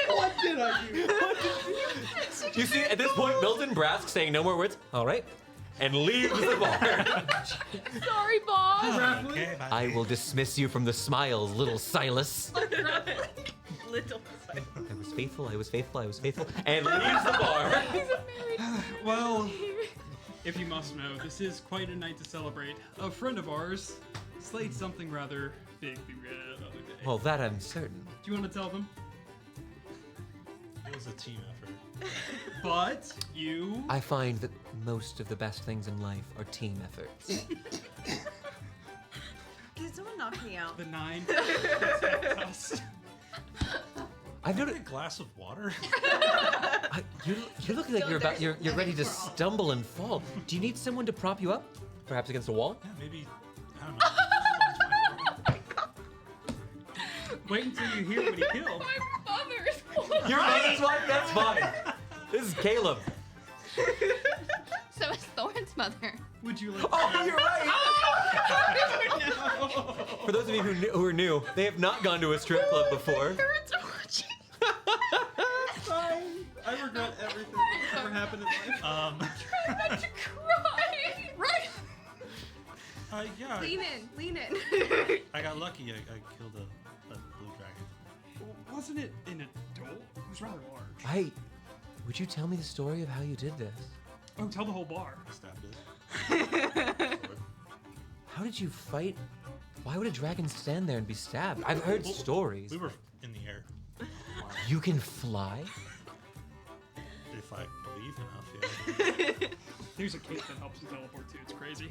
What did I do? You see, at this point, Milton Brask saying no more words. All right, and leaves the bar. Sorry, boss. Okay, bye. I will dismiss you from the smiles, little Silas. Little. I was faithful. I was faithful. I was faithful, and leaves the bar. Well, if you must know, this is quite a night to celebrate. A friend of ours slayed something rather big the other day. Well, that I'm certain. Do you want to tell them? It was a team effort. But you. I find that most of the best things in life are team efforts. Can someone knock me out? The 9. Us. I've A noticed. glass of water? You look like you're ready to stumble and fall. Do you need someone to prop you up? Perhaps against a wall? Yeah, maybe. I don't know. Wait until you hear what he killed. My mother's Your mother's wife? That's fine. This is Caleb. So is Thorne's mother. Would you like? Oh, you're right. For those of you who are new, they have not gone to a strip club before. Fine. I regret everything that's ever happened in life. Try not to cry. Right. Yeah. Lean in. I got lucky. I killed a blue dragon. Wasn't it an adult? It was rather large. Would you tell me the story of how you did this? Oh, tell the whole bar. I stabbed it. How did you fight? Why would a dragon stand there and be stabbed? I've heard stories. We were in the air. You can fly? If I believe enough, yeah. There's a cape that helps him teleport too. It's crazy.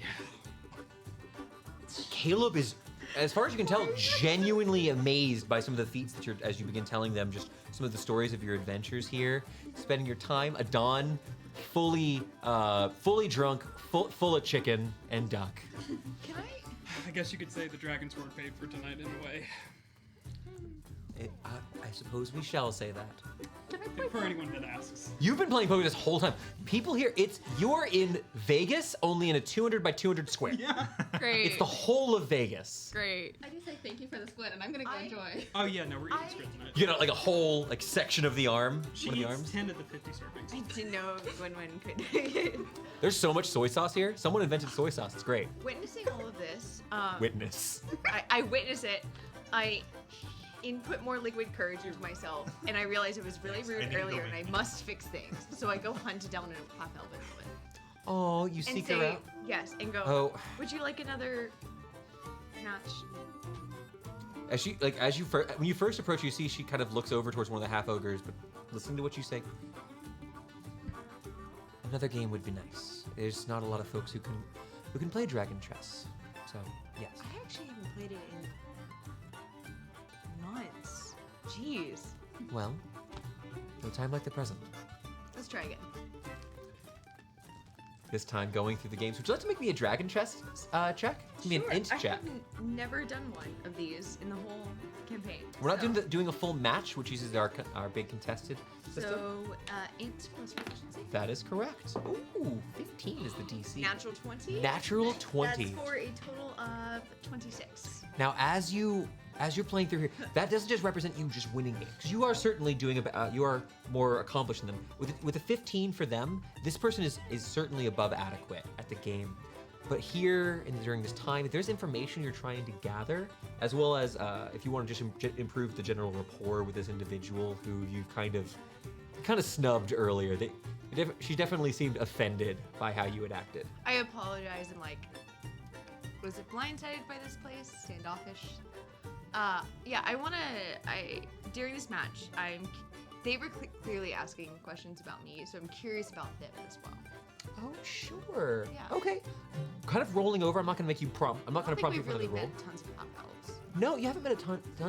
Caleb is, as far as you can tell, genuinely amazed by some of the feats that as you begin telling them just some of the stories of your adventures here, spending your time at dawn, fully drunk, full of chicken and duck. Can I guess you could say the dragons were paid for tonight in a way. I suppose we shall say that. For anyone that asks. You've been playing poker this whole time. People here, you're in Vegas, only in a 200 by 200 square. Yeah. Great. It's the whole of Vegas. Great. I do say thank you for the split, and I'm gonna go enjoy. Oh yeah, no, we're eating script tonight. You know, like a whole section of the arm. She one of the eats arms. 10 of the 50 servings. I didn't know when one could. There's so much soy sauce here. Someone invented soy sauce. It's great. Witnessing all of this, Witness. I witness it. I input more liquid courage into myself, and I realized it was really rude I need to go earlier, and make I must fix things. So I go hunt down a half elven woman Oh, you and seek say her out. yes, and go. Oh. Would you like another match? When you first approach, you see she kind of looks over towards one of the half ogres, but listen to what you say. Another game would be nice. There's not a lot of folks who can play dragon chess. So yes. I actually haven't played it in months. Jeez. Well, no time like the present. Let's try again. This time going through the games. Would you like to make me a dragon chess check? It's gonna be an int I check. have never done one of these in the whole campaign. We're not so. doing a full match, which uses our big contested system. So, int plus proficiency. That is correct. Ooh, 15 is the DC. Natural 20. Natural 20. That's for a total of 26. Now, as you're playing through here, that doesn't just represent you just winning games, because you are certainly you are more accomplished than them. With a 15 for them, this person is certainly above adequate at the game. But here, during this time, if there's information you're trying to gather, as well as if you want to just improve the general rapport with this individual who you kind of snubbed earlier, she definitely seemed offended by how you had acted. I apologize and was it blindsided by this place? Standoffish? Yeah, during this match, they were clearly asking questions about me, so I'm curious about them as well. Oh, sure. Yeah. Okay. Kind of rolling over. I'm not going to make you prompt. I'm not going to prompt you for really the roll. met tons of half-elves. No, you haven't met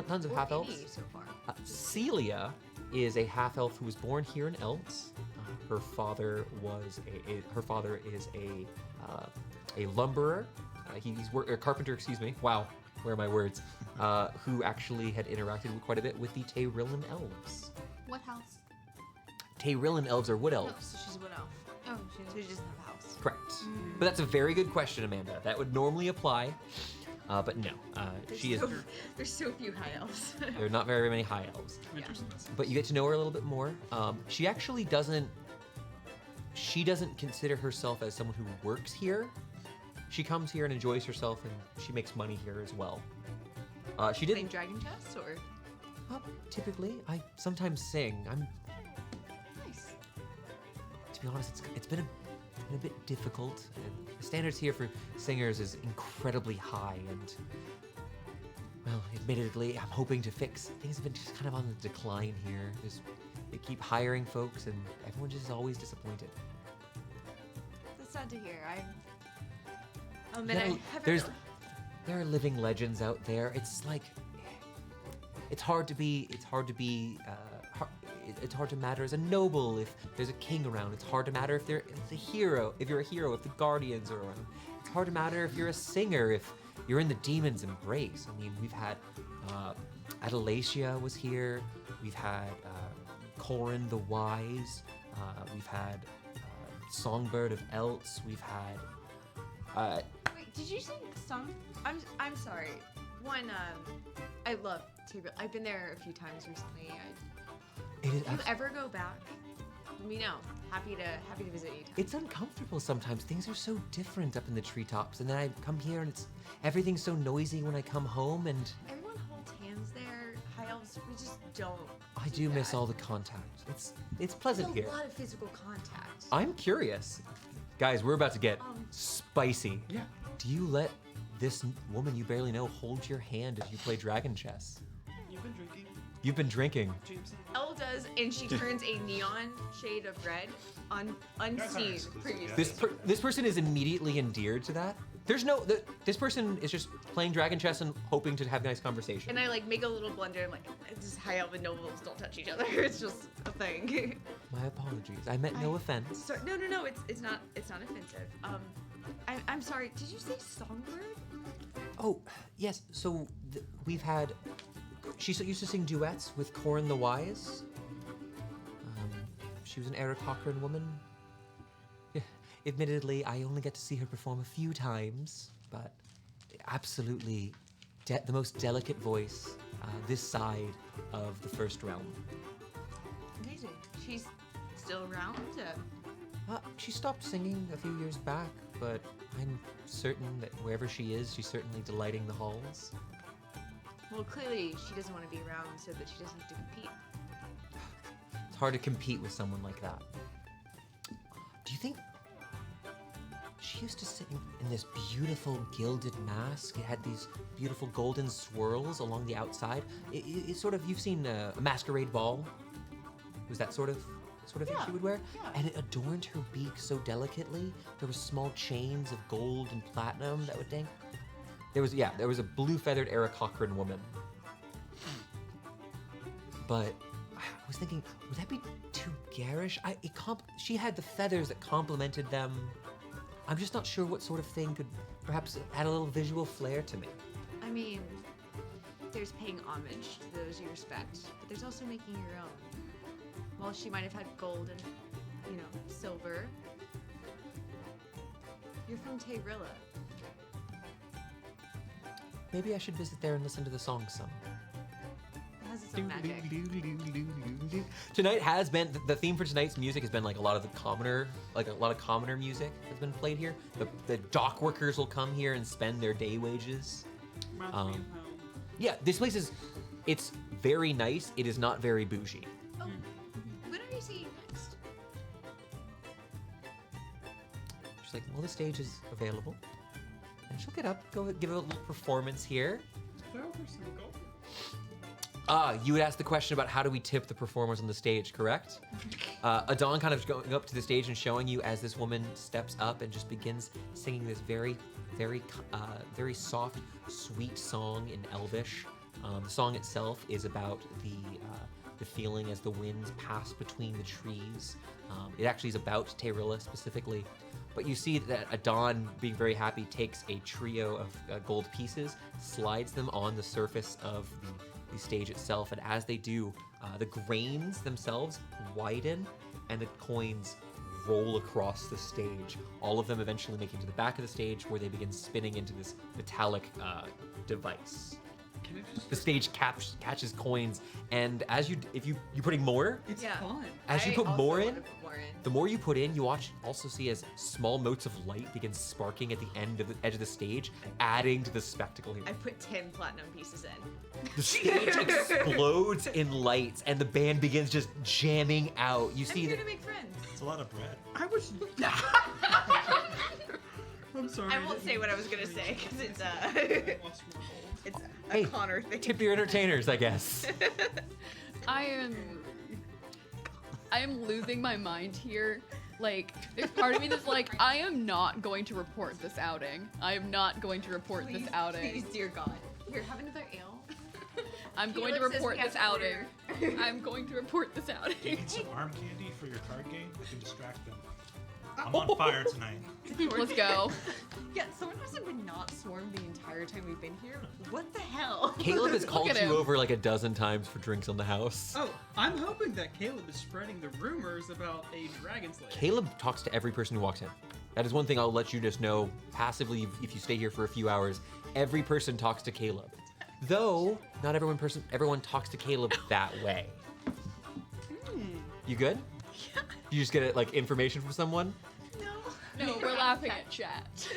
tons of Or half-elves. any so far. Celia is a half-elf who was born here in Eltz. Her father is a lumberer. He's a carpenter. Excuse me. Wow, where are my words? Who actually had interacted quite a bit with the Teyrillan elves. What house? Teyrillan elves are wood No, elves. so she's a wood elf. Oh, So she doesn't have a house. Correct. But that's a very good question, Amanda. That would normally apply, but no. There's so few high elves. There are not very many high elves. But you get to know her a little bit more. She actually doesn't consider herself as someone who works here. She comes here and enjoys herself, and she makes money here as well. She Playing didn't. dragon chess or? Typically, I sometimes sing. Nice. To be honest, it's been a bit difficult. And the standards here for singers is incredibly high, and well, admittedly, I'm hoping to fix. Things have been just kind of on the decline here. They keep hiring folks, and everyone just is always disappointed. That's sad to hear. There are living legends out there. It's hard to matter as a noble if there's a king around. It's hard to matter if you're a hero, if the guardians are around. It's hard to matter if you're a singer, if you're in the demon's embrace. I mean, we've had Adelacia was here. We've had Corin the Wise. We've had Songbird of Eltz. We've had Wait, did you say some? I'm sorry. One, I love Teyrillan. I've been there a few times recently. it is If you ever go back, let me know. Happy to visit you. It's uncomfortable sometimes. Things are so different up in the treetops, and then I come here and everything's so noisy when I come home, and Everyone holds hands there. High elves, we just don't. I do miss all the contact. It's pleasant There's here. a lot of physical contact. I'm curious. Guys, we're about to get spicy. Yeah. Do you let this woman you barely know hold your hand as you play dragon chess? You've been drinking, You've been drinking. Jameson. Elle does, and she turns a neon shade of red on unseen previously. This person is immediately endeared to that. This person is just playing dragon chess and hoping to have nice conversation. And I make a little blunder. I'm like, this high elf and nobles don't touch each other. It's just a thing. My apologies. I meant no offense. No. It's not offensive. I'm sorry. Did you say Songbird? Oh, yes. So we've had. She used to sing duets with Corin the Wise. She was an Eric Cochran woman. Admittedly, I only get to see her perform a few times, but absolutely the most delicate voice this side of the first realm. Amazing. She's still around. She stopped singing a few years back, but I'm certain that wherever she is, she's certainly delighting the halls. Well, clearly she doesn't want to be around so that she doesn't have to compete. It's hard to compete with someone like that. Do you think she used to sit in this beautiful gilded mask? It had these beautiful golden swirls along the outside. It's sort of, you've seen a masquerade ball? Was that sort of thing she would wear? Yeah. And it adorned her beak so delicately. There were small chains of gold and platinum that would dang. There was a blue-feathered Eric Cochran woman. But I was thinking, would that be too garish? She had the feathers that complemented them. I'm just not sure what sort of thing could perhaps add a little visual flair to me. I mean, there's paying homage to those you respect, but there's also making your own. While she might have had gold and, silver, you're from Teyrillan. Maybe I should visit there and listen to the song some. It has its some magic. Tonight has been the theme for tonight's music has been like a lot of commoner music has been played here. The dock workers will come here and spend their day wages. Yeah, this place it's very nice. It is not very bougie. Oh, what are you seeing next? She's like, well, the stage is available. And she'll get up, go give a little performance here. You would ask the question about how do we tip the performers on the stage, correct? Adon kind of going up to the stage and showing you as this woman steps up and just begins singing this very, very, very soft, sweet song in Elvish. The song itself is about the feeling as the winds pass between the trees. It actually is about Teyrilla specifically. But you see that Adon, being very happy, takes a trio of gold pieces, slides them on the surface of the stage itself, and as they do, the grains themselves widen and the coins roll across the stage. All of them eventually making to the back of the stage where they begin spinning into this metallic device. Can I just... The stage catches coins, and as you're putting more, It's Yeah. fun. as you I put also more in, wanna put more in. the more you put in, you also see as small motes of light begin sparking at the edge of the stage, adding to the spectacle here. I put 10 platinum pieces in. The stage explodes in lights, and the band begins just jamming out. You I'm see here that to make friends. It's a lot of bread. I was... I'm sorry. I won't say what I was gonna say because it's Lost more gold. it's a Hey, Connor thing. tip your entertainers, I guess. I am losing my mind here. Like, there's part of me that's like, I am not going to report this outing. I am not going to report this outing. Please, dear God. Here, have another ale. I'm going to Felix says report we have this to outing. I'm going to report this Do you outing. need some arm candy for your card game? I can distract them. I'm on fire tonight. Let's go. Yeah, someone hasn't been not swarmed the entire time we've been here. What the hell? Caleb has called at you him. over like a dozen times for drinks on the house. Oh, I'm hoping that Caleb is spreading the rumors about a dragon slayer. Caleb talks to every person who walks in. That is one thing I'll let you just know passively if you stay here for a few hours. Every person talks to Caleb. Though, not everyone talks to Caleb that way. You good? Yeah. You just get like information from someone? No. No, we're laughing at chat.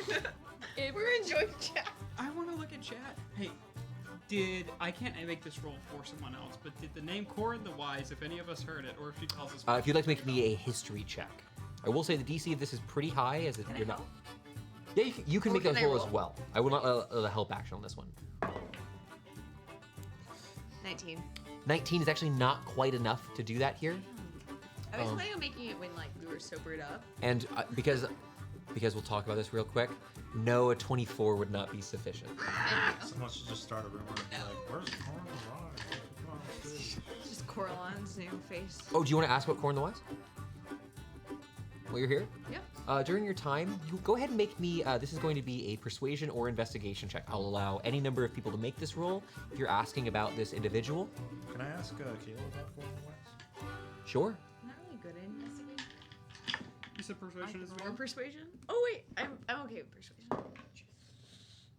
We're enjoying chat. I want to look at chat. Hey, I can't make this roll for someone else, but did the name Corin the Wise, if any of us heard it, or if she tells us... If you'd like to make me a history check. I will say the DC of this is pretty high as if Can I you're not. help? Yeah, you can Or make a can I roll as roll? well. I will not allow a help action on this one. 19. 19 is actually not quite enough to do that here. I was planning on making it when like we were sobered up. And because we'll talk about this real quick, no, a 24 would not be sufficient. Someone should just start a rumor and be like, where's Corin the Wise? Just Coraline's new face. Oh, do you want to ask about Corn the Wise? While you're here? Yeah. During your time, you go ahead and make me, this is going to be a persuasion or investigation check. I'll allow any number of people to make this roll if you're asking about this individual. Can I ask Caleb about Corin the Wise? Sure. I'm not really good at investigation. You said persuasion as Or well? persuasion? Oh wait, I'm okay with persuasion.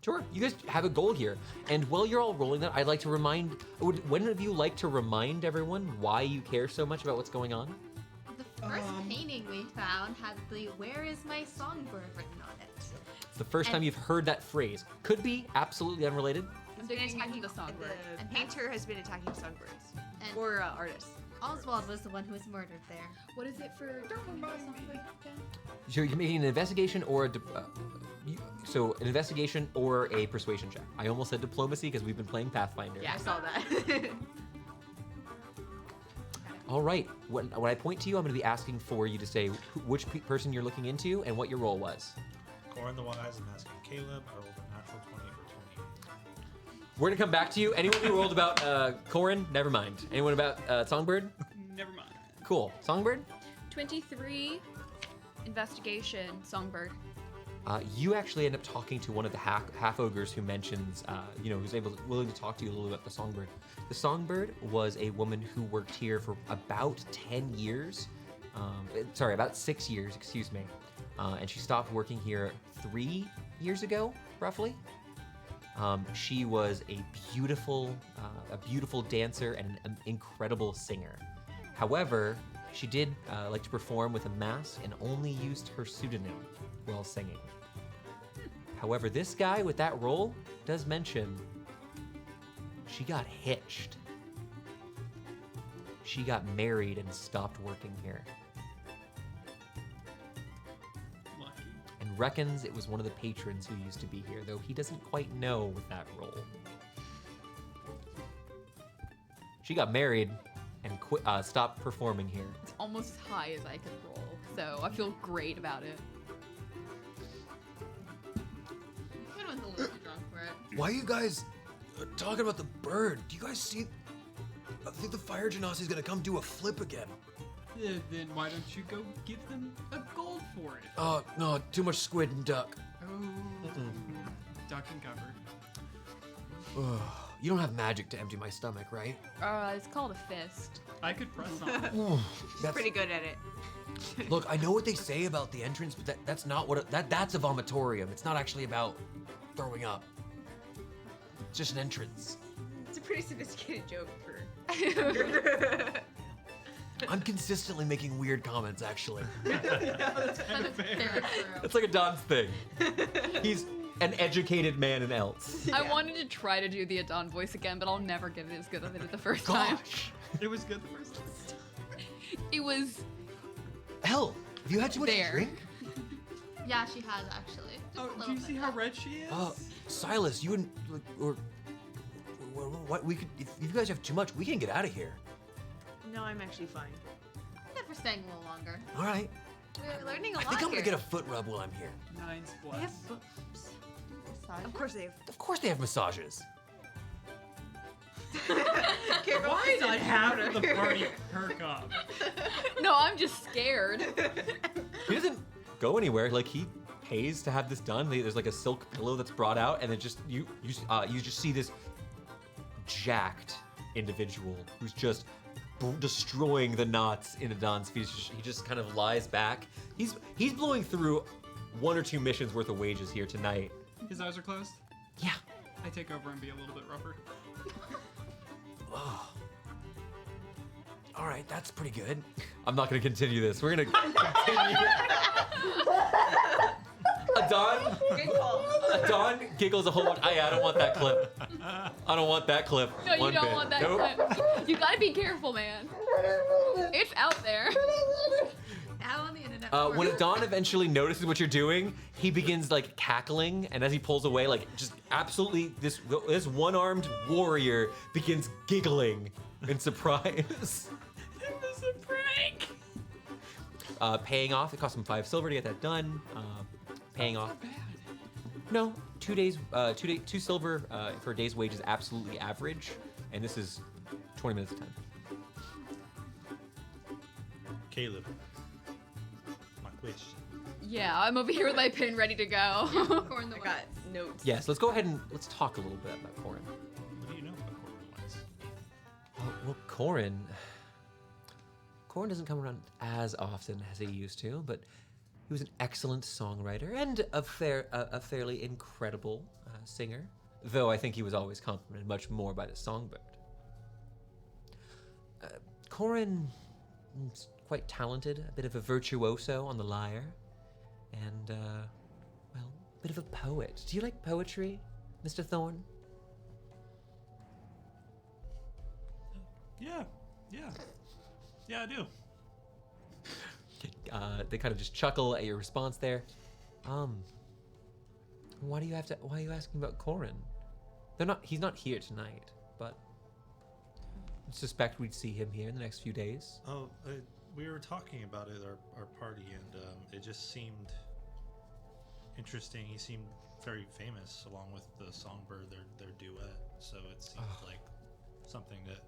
Sure. You guys have a goal here. And while you're all rolling that, I'd like to would one of you like to remind everyone why you care so much about what's going on? The first painting we found had the "Where is my songbird" written on it. It's the first time And- you've heard that phrase. Could be absolutely unrelated. I'm digging into the songbird. The And painter has been attacking songbirds. And Or artists. Oswald was the one who was murdered there. What is it for? So you're making an investigation or so an investigation or a persuasion check. I almost said diplomacy because we've been playing Pathfinder. Yeah, I saw that. All right. When I point to you, I'm going to be asking for you to say which person you're looking into and what your role was. Corin the Wise, I'm asking Caleb. I rolled a natural 20 for 20. We're going to come back to you. Anyone who rolled about Corin, never mind. Anyone about Songbird? Never mind. Cool. Songbird? 23. Investigation. Songbird. You actually end up talking to one of the half ogres who mentions, who's willing to talk to you a little bit about the Songbird. The Songbird was a woman who worked here for about 10 years. About 6 years, excuse me. And she stopped working here 3 years ago, roughly. She was a beautiful dancer and an incredible singer. However, she did like to perform with a mask and only used her pseudonym while singing. However, this guy with that role does mention she got hitched. She got married and stopped working here. Lucky. And reckons it was one of the patrons who used to be here, though he doesn't quite know with that role. She got married and stopped performing here. It's almost as high as I could roll, so I feel great about it. Everyone's a little too drunk for it. Why are you guys talking about the bird? Do you guys see? I think the fire genasi is gonna come do a flip again. Then why don't you go give them a gold for it? No, too much squid and duck. Oh, duck and cover. You don't have magic to empty my stomach, right? It's called a fist. I could press on it. That's, Pretty good at it. Look, I know what they say about the entrance, but that's not what that's a vomitorium. It's not actually about throwing up. It's just an entrance. It's a pretty sophisticated joke for. I'm consistently making weird comments, actually. That's very true. It's like a Don's thing. He's an educated man in Eltz. I wanted to try to do the Adon voice again, but I'll never get it as good as I did the first time. Gosh! It was good the first time. It was Hell, have you had too much There. to drink? Yeah, she has actually. Just Oh, a do little you bit. see how red she is? Silas, you and or what? We could if you guys have too much, we can get out of here. No, I'm actually fine. Yeah, for staying a little longer. All right. We're learning a I lot think I'm here. gonna get a foot rub while I'm here. 9 They have splats. boobs. Sorry. Of course they have. Of course they have massages. Why did half of the party perk up? no, I'm just scared. He doesn't go anywhere. Like, he pays to have this done. There's like a silk pillow that's brought out, and it just you just see this jacked individual who's just destroying the knots in Adon's feet. He just kind of lies back. He's blowing through 1 or 2 missions worth of wages here tonight. His eyes are closed. Yeah. I take over and be a little bit rougher. Oh. All right, that's pretty good. I'm not gonna continue this. We're gonna continue. Adon giggles a whole lot. I don't want that clip. I don't want that clip. No, you one don't bit. want that Nope. clip. You gotta be careful, man. It's out there. Now on the internet. When Adon eventually notices what you're doing, he begins like cackling, and as he pulls away, like just absolutely this one-armed warrior begins giggling in surprise. It was a prank. Paying off, it cost him 5 silver to get that done. Paying off. No, 2 days, 2 silver for a day's wage is absolutely average, and this is 20 minutes of time. Caleb, my question. Yeah, I'm over here with my pin ready to go. Corn the I West. got notes. Yes, let's go ahead and let's talk a little bit about Corin. What do you know about Corn Wise? Well, Corin doesn't come around as often as he used to, but he was an excellent songwriter and a fairly incredible singer, though I think he was always complimented much more by the songbird. Corin is quite talented, a bit of a virtuoso on the lyre, and, well, a bit of a poet. Do you like poetry, Mr. Thorne? Yeah, I do. They kind of just chuckle at your response there. Why are you asking about Corin? He's not here tonight, but I suspect we'd see him here in the next few days. Oh, we were talking about it, our party, and it just seemed interesting. He seemed very famous along with the songbird, their duet. So it seemed like something that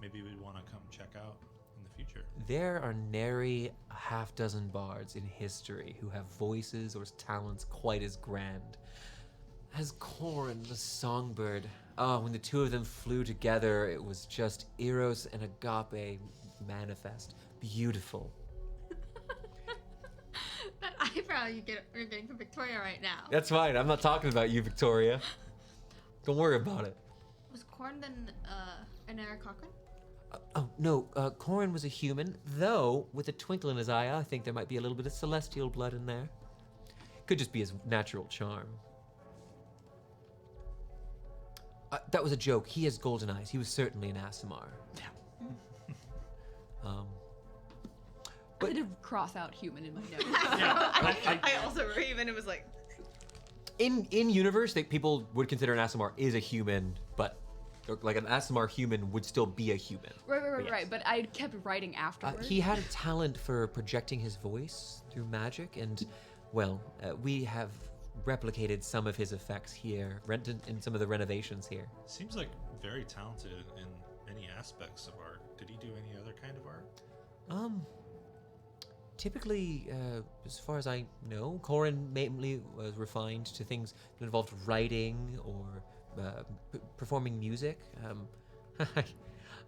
maybe we'd want to come check out in the future. There are nary a half-dozen bards in history who have voices or talents quite as grand as Corin the songbird. When the two of them flew together, it was just Eros and Agape manifest. Beautiful. That eyebrow you're getting from Victoria right now. That's fine. I'm not talking about you, Victoria. Don't worry about it. Was Corn then an Eric Cochran? Oh, no, Corin was a human, though, with a twinkle in his eye, I think there might be a little bit of celestial blood in there. Could just be his natural charm. That was a joke. He has golden eyes. He was certainly an Aasimar. I did cross out human in my notes. I also wrote even it was like In universe, people would consider an Aasimar is a human, but like an Aasimar human would still be a human. Right. But I kept writing afterwards. He had a talent for projecting his voice through magic, and, well, we have replicated some of his effects here, in some of the renovations here. Seems like very talented in many aspects of art. Did he do any other kind of art? Typically, as far as I know, Corin mainly was refined to things that involved writing or performing music.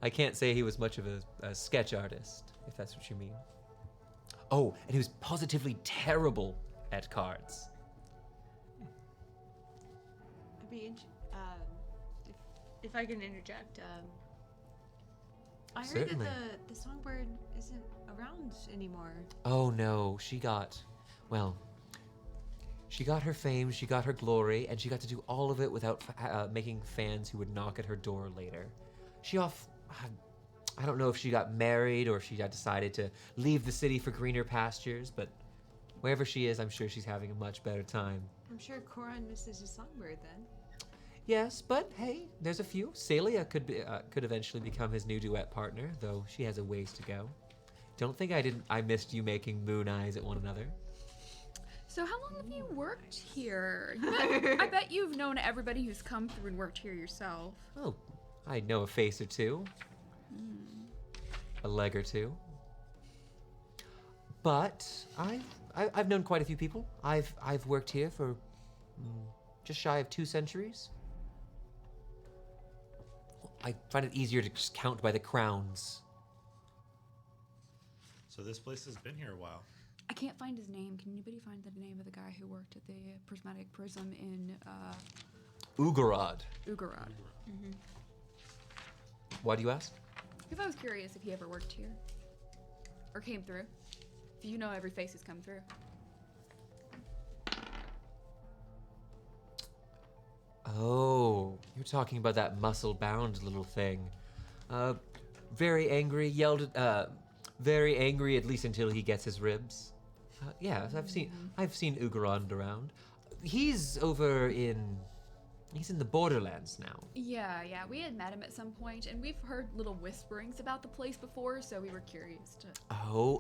I can't say he was much of a sketch artist, if that's what you mean. Oh, and he was positively terrible at cards. I'd be if I can interject. I heard Certainly. that the songbird isn't around anymore. Oh no, she got her fame, she got her glory, and she got to do all of it without making fans who would knock at her door later. I don't know if she got married or if she decided to leave the city for greener pastures, but wherever she is, I'm sure she's having a much better time. I'm sure Corin misses his songbird then. Yes, but hey, there's a few. Celia could eventually become his new duet partner, though she has a ways to go. Don't think I missed you making moon eyes at one another. So how long have you worked here? I bet you've known everybody who's come through and worked here yourself. Oh, I know a face or two. A leg or two. But I've known quite a few people. I've worked here for just shy of 2 centuries. I find it easier to just count by the crowns. So this place has been here a while. I can't find his name. Can anybody find the name of the guy who worked at the prismatic prism in Ugarod. Ugarod? Why do you ask? Because I was curious if he ever worked here. Or came through. If you know every face who's come through. Oh, you're talking about that muscle-bound little thing. Very angry, very angry, at least until he gets his ribs. Yeah, I've seen Ugarond around. He's in the Borderlands now. Yeah, we had met him at some point, and we've heard little whisperings about the place before, so we were curious to... Oh,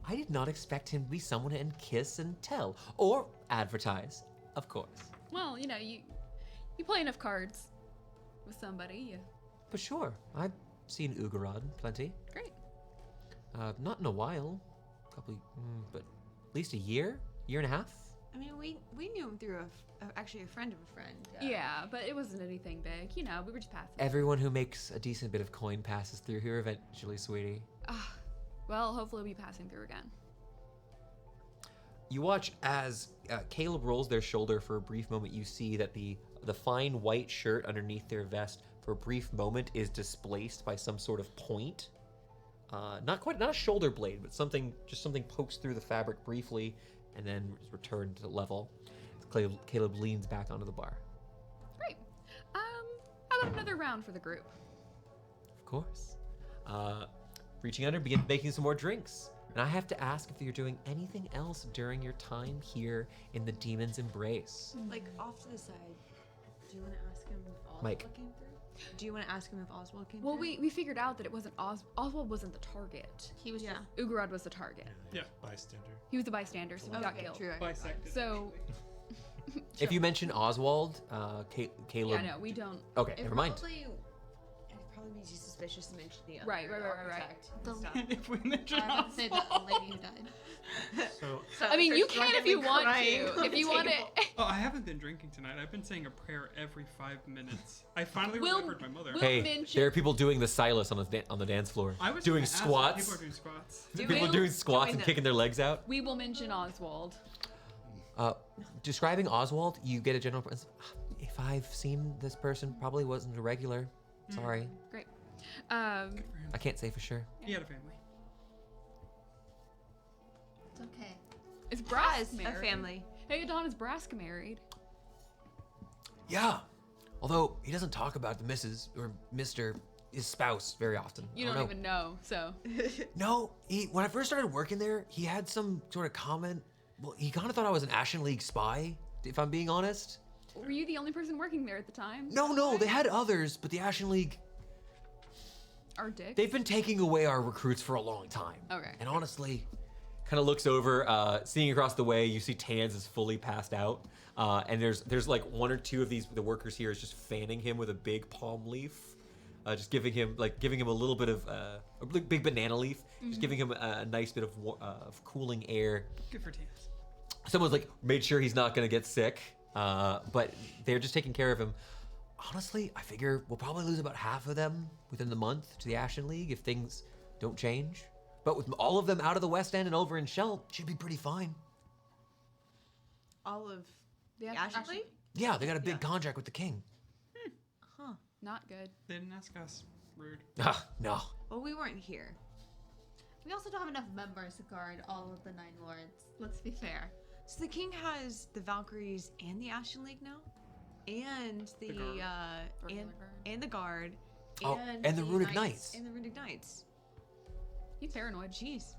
I did not expect him to be someone to kiss and tell, or advertise, of course. Well, you play enough cards with somebody. But sure, I've seen Ugarod plenty. Great. Not in a while, but at least a year and a half. I mean, we knew him through actually a friend of a friend. Yeah, but it wasn't anything big. We were just passing. Everyone who makes a decent bit of coin passes through here eventually, sweetie. Well, hopefully we'll be passing through again. You watch as Caleb rolls their shoulder for a brief moment. You see that the fine white shirt underneath their vest for a brief moment is displaced by some sort of point. Not a shoulder blade, but something pokes through the fabric briefly and then is returned to level. Caleb leans back onto the bar. Great. How about another round for the group? Of course. Reaching under, begin making some more drinks. And I have to ask if you're doing anything else during your time here in the Demon's Embrace. Like off to the side. Do you want to ask him if Oswald Mike. came through? Do you want to ask him if Oswald came Well, through? we figured out that it wasn't Oswald wasn't the target. He was just Ugarod was the target. Yeah. Bystander. He was the bystander, so he got killed. true. Bisected. So, If you mention Oswald, Caleb... yeah, no, we don't. Okay, never mind. It'd probably be too suspicious to mention the other Right. architect and The- stuff. If we mention I would say the lady who died. So So I mean, you starts can if you drunkenly want crying to. on If the you want table. to. Oh, I haven't been drinking tonight. I've been saying a prayer every 5 minutes. I finally We'll- remembered my mother. we'll- Hey, mention- there are people doing the Silas on the dance floor. I was doing gonna ask if squats. People are doing squats. People We'll are doing squats join and them. kicking their legs out. We will mention Oswald. Describing Oswald, you get a general. if I've seen this person, probably wasn't a regular. Sorry. Great. I can't say for sure. He had a family. It's okay. Is Brask As a married? family. Hey, Adon, is Brask married? Yeah. Although he doesn't talk about the Mrs. or Mr. his spouse very often. You I don't know. even know, so. No, when I first started working there, he had some sort of comment. Well, he kind of thought I was an Ashen League spy, if I'm being honest. Were you the only person working there at the time? No, they had others, but the Ashen League, Our dick? they've been taking away our recruits for a long time. Okay. And honestly, kind of looks over, seeing across the way, you see Tans is fully passed out. And there's like one or two of the workers here is just fanning him with a big palm leaf. Just giving him a little bit of a big banana leaf, just giving him a nice bit of cooling air. Good for Tans. Someone's like made sure he's not gonna get sick, but they're just taking care of him. Honestly, I figure we'll probably lose about half of them within the month to the Ashen League if things don't change. But with all of them out of the West End and over in Shell, should be pretty fine. All of The the Ashen Ashley? Yeah, they got a big contract with the king. Not good. They didn't ask us. Rude. No. Well, we weren't here. We also don't have enough members to guard all of the 9 lords. Let's be fair. So the king has the Valkyries and the Ashen League now? And the guard. Regular and, guard. and the guard. Oh, and the Runic Knights. And the Runic Knights. He's paranoid. Jeez.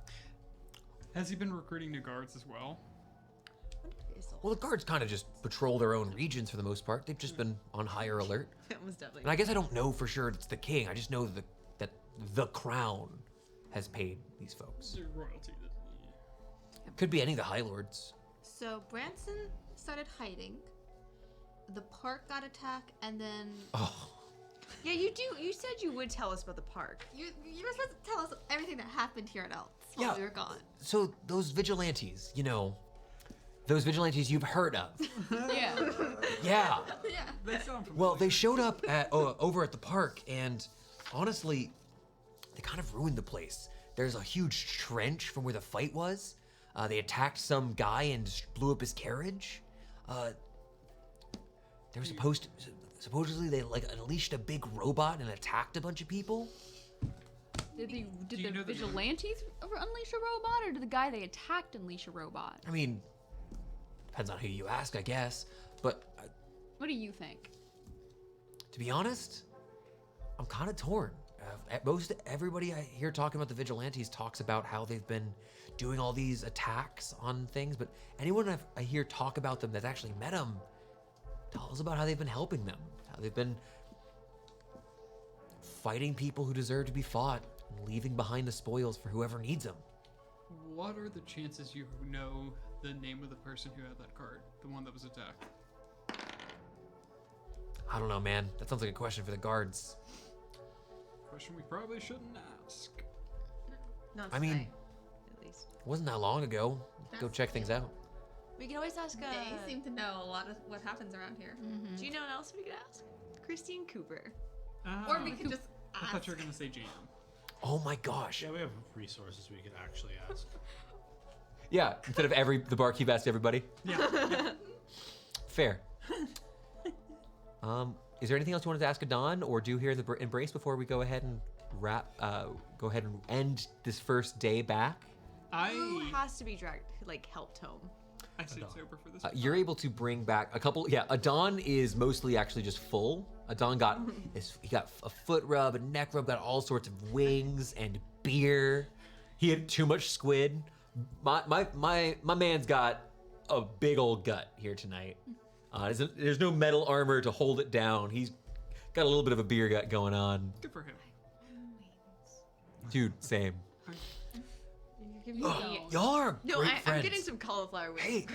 Has he been recruiting new guards as well? Well, the guards kind of just patrol their own regions for the most part. They've just been on higher alert. That was definitely. And I guess I don't know for sure it's the king. I just know that the crown has paid these folks. Their royalty. Could be any of the High Lords. So Branson started hiding. The park got attacked, and then Oh, Yeah, you do. You said you would tell us about the park. you were supposed to tell us everything that happened here at Eltz while Yeah. we were gone. so those vigilantes, those vigilantes you've heard of. Yeah. Yeah. Yeah. They sound familiar. Well, they showed up over at the park, and honestly, they kind of ruined the place. There's a huge trench from where the fight was. They attacked some guy and just blew up his carriage. They were supposedly they like unleashed a big robot and attacked a bunch of people. Did you the know the- vigilantes unleash a robot, or did the guy they attacked unleash a robot? I mean, depends on who you ask, I guess. But What do you think? to be honest, I'm kind of torn. Most everybody I hear talking about the vigilantes talks about how they've been doing all these attacks on things, but anyone I hear talk about them that's actually met them tells about how they've been helping them, how they've been fighting people who deserve to be fought, and leaving behind the spoils for whoever needs them. What are the chances you know the name of the person who had that card? The one that was attacked? I don't know, man. That sounds like a question for the guards. Question we probably shouldn't ask. Not I mean- tonight, at least. It wasn't that long ago. Go That's check things out. We can always ask. They seem to know a lot of what happens around here. Do you know what else we could ask? Christine Cooper. Or we could just I ask. thought you were gonna say GM. Oh my gosh. Yeah, we have resources we could actually ask. Yeah, instead of the barkeep asks everybody. Yeah. Fair. Is there anything else you wanted to ask Adon or do here in the embrace before we go ahead and go ahead and end this first day back? Who I has to be dragged, helped home? stayed sober for this. You're able to bring back a couple. Yeah, Adon is mostly actually just full. Adon got he got a foot rub, a neck rub, got all sorts of wings and beer. He had too much squid. My man's got a big old gut here tonight. There's no metal armor to hold it down. He's got a little bit of a beer gut going on. Good for him. Dude, same. No. Y'all are No, great I'm friends. getting some cauliflower with Hey.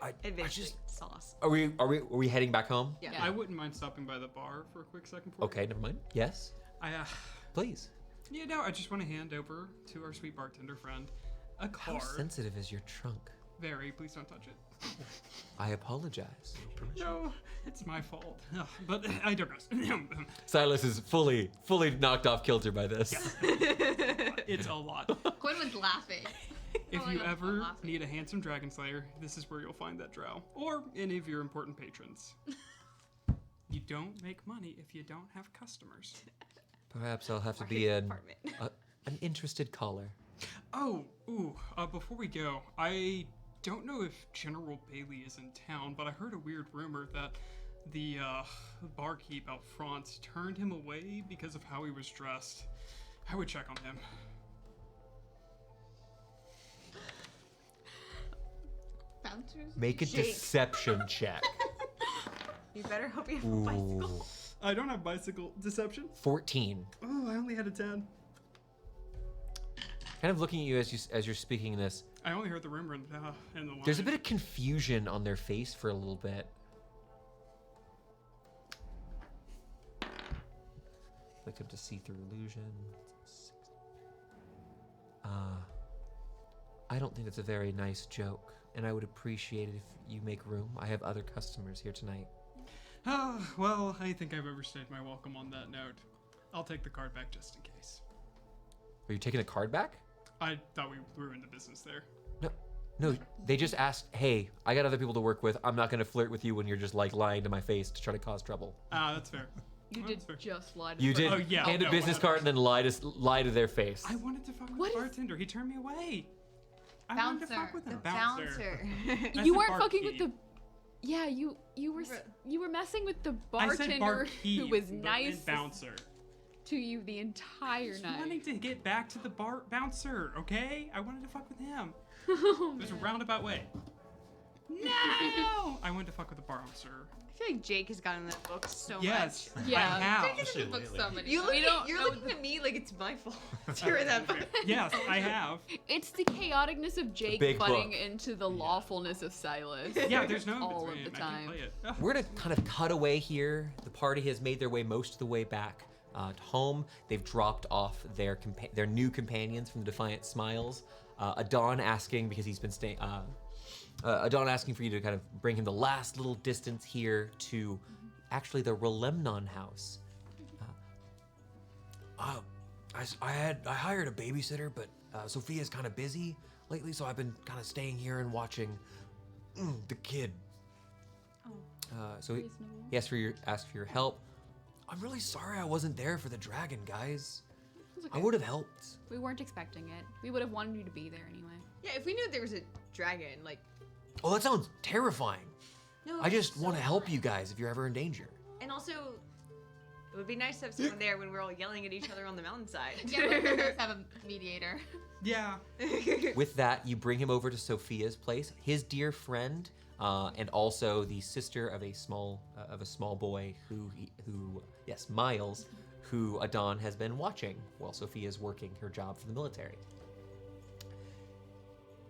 I advanced just- sauce. Are we heading back home? Yeah. Yeah. I wouldn't mind stopping by the bar for a quick second. For Okay, never mind. Yes, I please. yeah, no, I just want to hand over to our sweet bartender friend a How card. sensitive is your trunk? Very, please don't touch it. I apologize. No, it's my fault. Ugh, but I digress. Silas is fully knocked off kilter by this. It's a lot. Quinn was laughing. If Oh, you yeah, ever laughing. need a handsome dragon slayer, this is where you'll find that drow, or any of your important patrons. You don't make money if you don't have customers. Perhaps I'll have to be an interested caller. Oh, before we go, I don't know if General Bailey is in town, but I heard a weird rumor that the barkeep out front turned him away because of how he was dressed. I would check on him. Bouncers? Make a Jake. deception check. You better hope you have a bicycle. Ooh. I don't have bicycle deception. 14. Oh, I only had a 10. Kind of looking at you as you're speaking this, I only heard the rumor in the line. there's a bit of confusion on their face for a little bit. Click up to see through illusion. I don't think that's a very nice joke, and I would appreciate it if you make room. I have other customers here tonight. Well, I think I've overstayed my welcome on that note. I'll take the card back just in case. Are you taking the card back? I thought we ruined the business there. No, they just asked, hey, I got other people to work with. I'm not going to flirt with you when you're just like lying to my face to try to cause trouble. That's fair. You Well, did that's fair. just lie to You the did Oh, yeah. hand a No, business what card and then lie to their face. I wanted to fuck with What the is- bartender. He turned me away. I wanted to fuck Bouncer. with him. Bouncer. I You said weren't fucking with barkeep. the. Yeah, you were messing with the I said bartender barkeep, who was but nice meant bouncer. to you the entire Just night. wanting to get back to the bouncer, okay? I wanted to fuck with him. It was a roundabout way. No! I wanted to fuck with the bouncer. I feel like Jake has gotten that book so Yes, Yeah. I have. Especially book lately. so many You times. don't You're know looking at me like it's my fault. You're that book. Yes, I have. It's the chaoticness of Jake big butting book. into the lawfulness of Silas. Yeah, there's no in all of between. the I time. can play it. Ugh. We're gonna kind of cut away here. The party has made their way most of the way back to home. They've dropped off their new companions from the Defiant Smiles. Adon asking, because he's been staying. Adon asking for you to kind of bring him the last little distance here to actually the Relemnon house. I hired a babysitter, but Sophia's kind of busy lately, so I've been kind of staying here and watching the kid. So he asked for your help. I'm really sorry I wasn't there for the dragon, guys. It's I okay. would have helped. We weren't expecting it. We would have wanted you to be there anyway. Yeah, if we knew there was a dragon, like, Oh, that sounds terrifying. no. I just so want to help fun. you guys if you're ever in danger. And also, it would be nice to have someone there when we're all yelling at each other on the mountainside. Yeah, we always have a mediator. Yeah. With that, you bring him over to Sophia's place, his dear friend, and also the sister of a small boy who Miles, who Adon has been watching while Sophia's working her job for the military.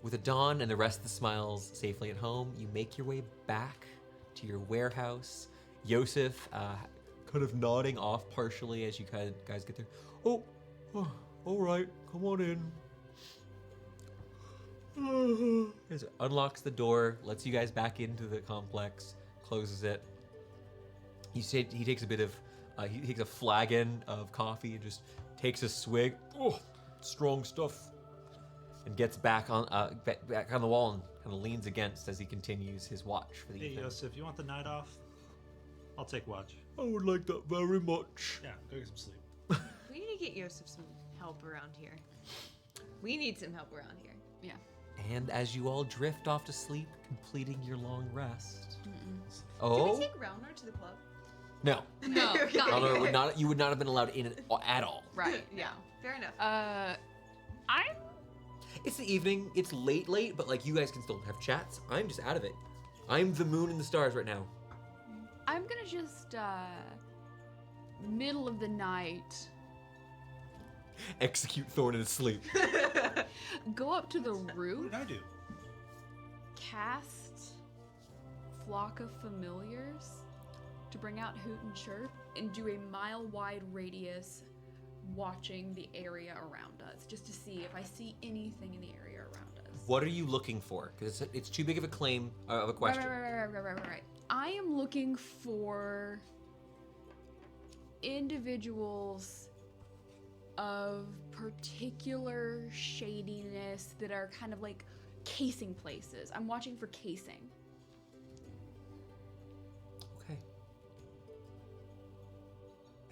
With Adon and the rest of the Smiles safely at home, you make your way back to your warehouse. Yosef, kind of nodding off partially as you guys get there. Oh, all right, come on in. He unlocks the door, lets you guys back into the complex, closes it. He takes a bit of, he takes a flagon of coffee and just takes a swig. Oh, strong stuff. And gets back on the wall and kind of leans against as he continues his watch for the Hey, evening. Yosef, you want the night off? I'll take watch. I would like that very much. Yeah, go get some sleep. We need to get Yosef some help around here. We need some help around here. Yeah. And as you all drift off to sleep, completing your long rest. Can Oh we take Raunar to the club? no, No, Okay. not Eleanor here. would not. You would not have been allowed in at all. Right. Yeah, fair enough. I'm It's the evening. It's late, but like you guys can still have chats. I'm just out of it. I'm the moon and the stars right now. gonna just middle of the night Execute Thorne in his sleep. go up to the What roof, did I do? cast Flock of Familiars to bring out Hoot and Chirp, and do a mile-wide radius watching the area around us, just to see if I see anything in the area around us. What are you looking for? Because it's too big of a claim of a question. Right. I am looking for individuals of particular shadiness that are kind of like casing places. I'm watching for casing. Okay.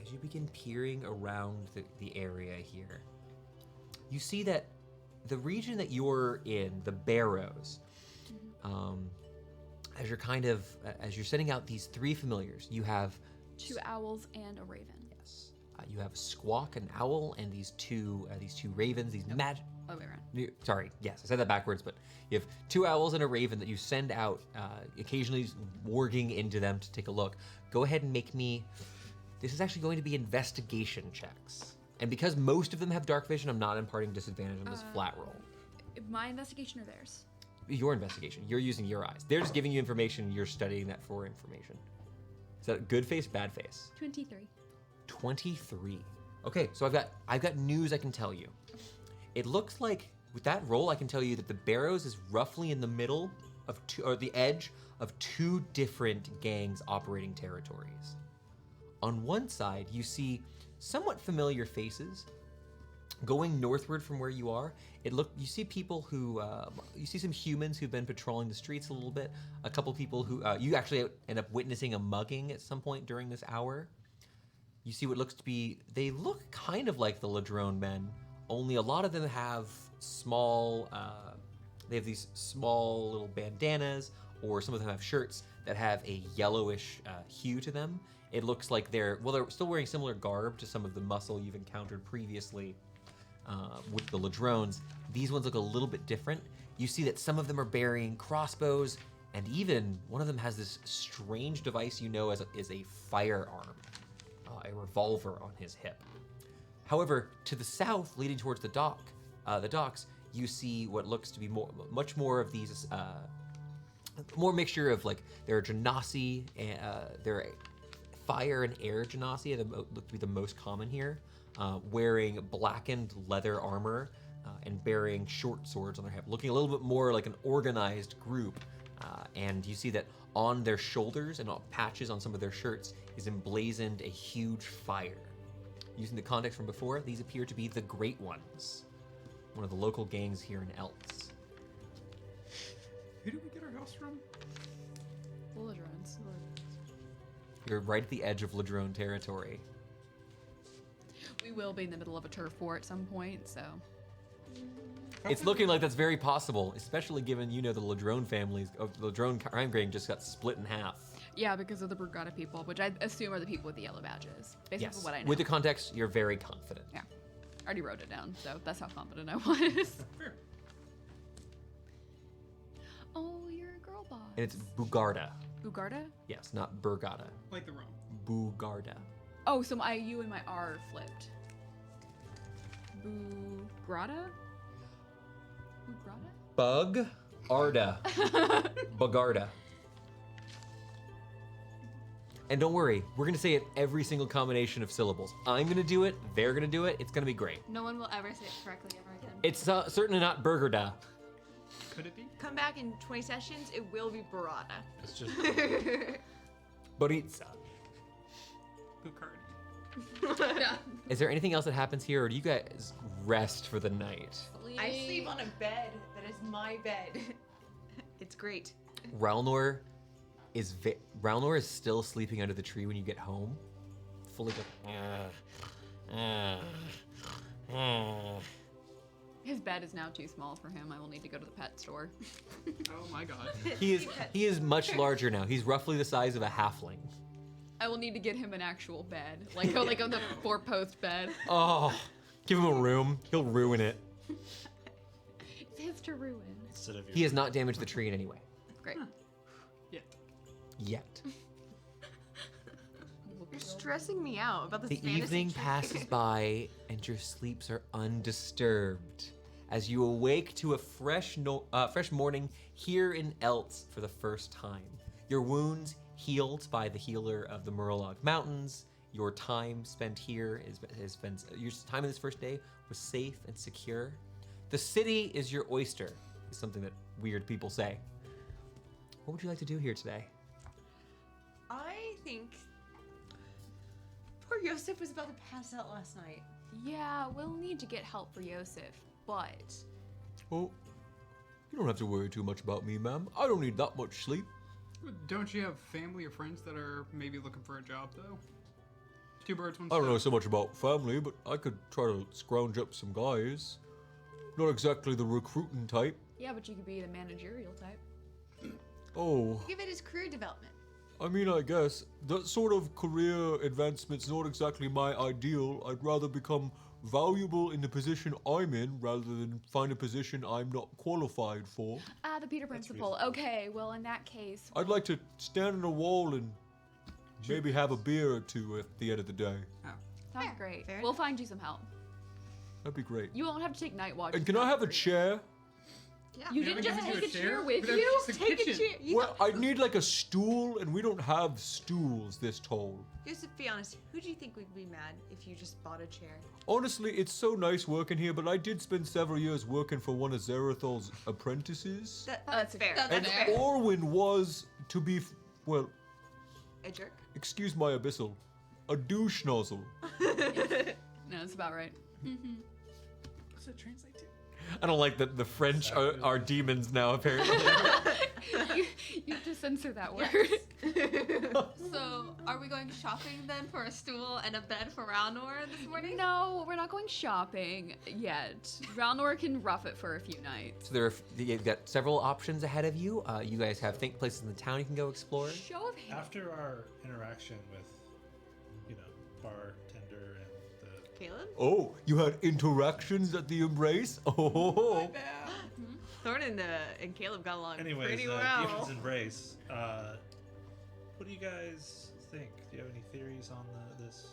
as you begin peering around the area here, you see that the region that you're in, the Barrows, as you're sending out these 3 familiars, you have 2 owls and a raven. yes, you have Squawk, an owl, and these two ravens, these magic. Other way around. Sorry, yes, I said that backwards, but you have 2 owls and a raven that you send out, occasionally warging into them to take a look. Go ahead and make me. This is actually going to be investigation checks. And because most of them have dark vision, I'm not imparting disadvantage on this flat roll. My investigation or theirs? Your investigation. You're using your eyes. They're just giving you information. You're studying that for information. Is that a good face, bad face? 23. 23. Okay, so I've got news I can tell you. It looks like with that roll, I can tell you that the Barrows is roughly in the middle of the edge of 2 different gangs operating territories. On one side, you see somewhat familiar faces. Going northward from where you are, you see people who, you see some humans who've been patrolling the streets a little bit. A couple people who, you actually end up witnessing a mugging at some point during this hour. You see what looks to be, they look kind of like the Ladrone men, only a lot of them have small, they have these small little bandanas, or some of them have shirts that have a yellowish hue to them. It looks like they're still wearing similar garb to some of the muscle you've encountered previously with the Ladrones. These ones look a little bit different. You see that some of them are bearing crossbows, and even one of them has this strange device you know as a firearm, a revolver on his hip. However, to the south, leading towards the docks, you see what looks to be much more of these, more mixture of like there are genasi, there are fire and air genasi that look to be the most common here, wearing blackened leather armor and bearing short swords on their hip, looking a little bit more like an organized group. And you see that on their shoulders and on patches on some of their shirts is emblazoned a huge fire. Using the context from before, these appear to be the Great Ones, one of the local gangs here in Eltz. Who do we get our house from? The Ladrones. You're right at the edge of Ladrone territory. We will be in the middle of a turf war at some point, so. It's looking like that's very possible, especially given the Ladrone families, the Ladrone crime gang just got split in half. Yeah, because of the Brugada people, which I assume are the people with the yellow badges. Based Yes. on what I know. With the context, you're very confident. Yeah. I already wrote it down, so that's how confident I was. Fair. Oh, you're a girl boss. And it's Bugarda. Bugarda? Yes, not Burgada. Like the rum. Bugarda. Oh, so my U and my R flipped. Bugrada? Bugrada? Bug Arda. Bugarda. And don't worry, we're gonna say it every single combination of syllables. I'm gonna do it, they're gonna do it, it's gonna be great. No one will ever say it correctly ever again. It's certainly not Burgerda. Could it be? Come back in 20 sessions, it will be Barada. It's just Boritza. Bucardi. Is there anything else that happens here, or do you guys rest for the night? I sleep on a bed that is my bed. It's great. Ralnor is still sleeping under the tree when you get home. Fully His bed is now too small for him. I will need to go to the pet store. Oh my god. He is much larger now. He's roughly the size of a halfling. I will need to get him an actual bed. Like on the 4-post bed. Oh, give him a room. He'll ruin it. It's his to ruin. instead of your. He has not damaged the tree in any way. Great. Yeah. Yet. You're stressing me out about this The fantasy evening trip. passes by and your sleeps are undisturbed as you awake to a fresh morning here in Eltz for the first time. Your wounds healed by the healer of the Murloc Mountains. Your time spent here your time in this first day was safe and secure. The city is your oyster, is something that weird people say. What would you like to do here today? I think poor Yosef was about to pass out last night. Yeah, we'll need to get help for Yosef, but Oh, you don't have to worry too much about me, ma'am. I don't need that much sleep. Don't you have family or friends that are maybe looking for a job, though? Two birds, one I don't know stone. so much about family, but I could try to scrounge up some guys. Not exactly the recruiting type. Yeah, but you could be the managerial type. Oh, Give it his career development. I mean, I guess that sort of career advancement's not exactly my ideal. I'd rather become valuable in the position I'm in rather than find a position I'm not qualified for. Ah, the Peter principle. reasonable. Okay, well, in that case, I'd like to stand on a wall and maybe have a beer or two at the end of the day. sounds Fair. great. Fair We'll find you some help. That'd be great. You won't have to take night watch. And can I have a chair? Yeah. You We didn't haven't just given take you a chair with But that's you? just a Take a kitchen. chair. You Well, I'd need like a stool, and we don't have stools this tall. Just to be honest, who do you think would be mad if you just bought a chair? Honestly, it's so nice working here, but I did spend several years working for one of Zarathol's apprentices. That's fair. That's And fair. Orwin was, to be, well, A jerk. excuse my abyssal, a douche nozzle. No, that's about right. What's that translate to? I don't like that the French are demons now, apparently. You have to censor that word. So, are we going shopping then for a stool and a bed for Raunor this morning? No, we're not going shopping yet. Ralnor can rough it for a few nights. So you've got several options ahead of you. You guys have think places in the town you can go explore. Show of hands. After our interaction with, bartender and the Caleb? Oh, you had interactions at the Embrace? Oh, Thorne and Caleb got along Anyways, pretty Demon's well. Embrace. What do you guys think? Do you have any theories on this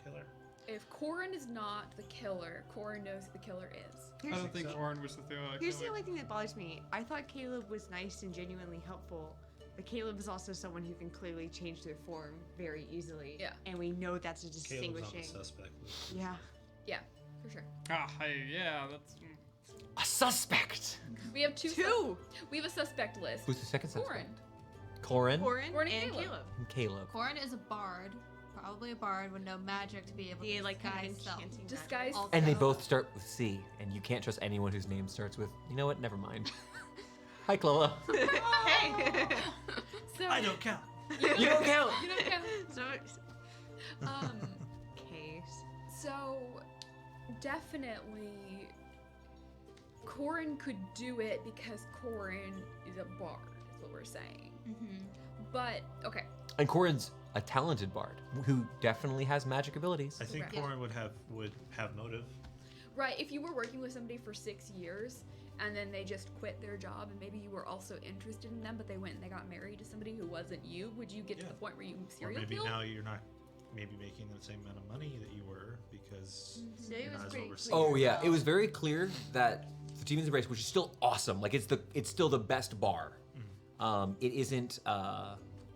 killer? If Corin is not the killer, Corin knows who the killer is. I don't think so. Orin was the Here's the killer. only thing that bothers me. I thought Caleb was nice and genuinely helpful, but Caleb is also someone who can clearly change their form very easily. Yeah. And we know that's a Caleb's distinguishing. on the suspect list. Yeah. Yeah, for sure. Yeah, that's. A suspect. We have two. We have a suspect list. Who's the second suspect? Corin. Corin Corin Corin and and Caleb. Caleb. and Caleb. Corin is a bard, probably a bard with no magic to be able He to like disguise self. enchanting Disguise. Also- And they both start with C, and you can't trust anyone whose name starts with, you know what, never mind. Hi, Chloe. magic. Hey. So I don't count. You don't count. You don't count. So, case. So definitely Corin could do it because Corin is a bard, is what we're saying. Mm-hmm. But okay, And Corin's a talented bard who definitely has magic abilities. I think Correct. Corin would have motive. right, if you were working with somebody for 6 years and then they just quit their job and maybe you were also interested in them but they went and they got married to somebody who wasn't you, would you get to Yeah. the point where you Or serial maybe kill? now you're not maybe making the same amount of money that you were because So it you're was not as pretty overseeing. clear. Oh yeah, about- it was very clear that the Demon's Embrace, which is still awesome, like it's still the best bar. It isn't.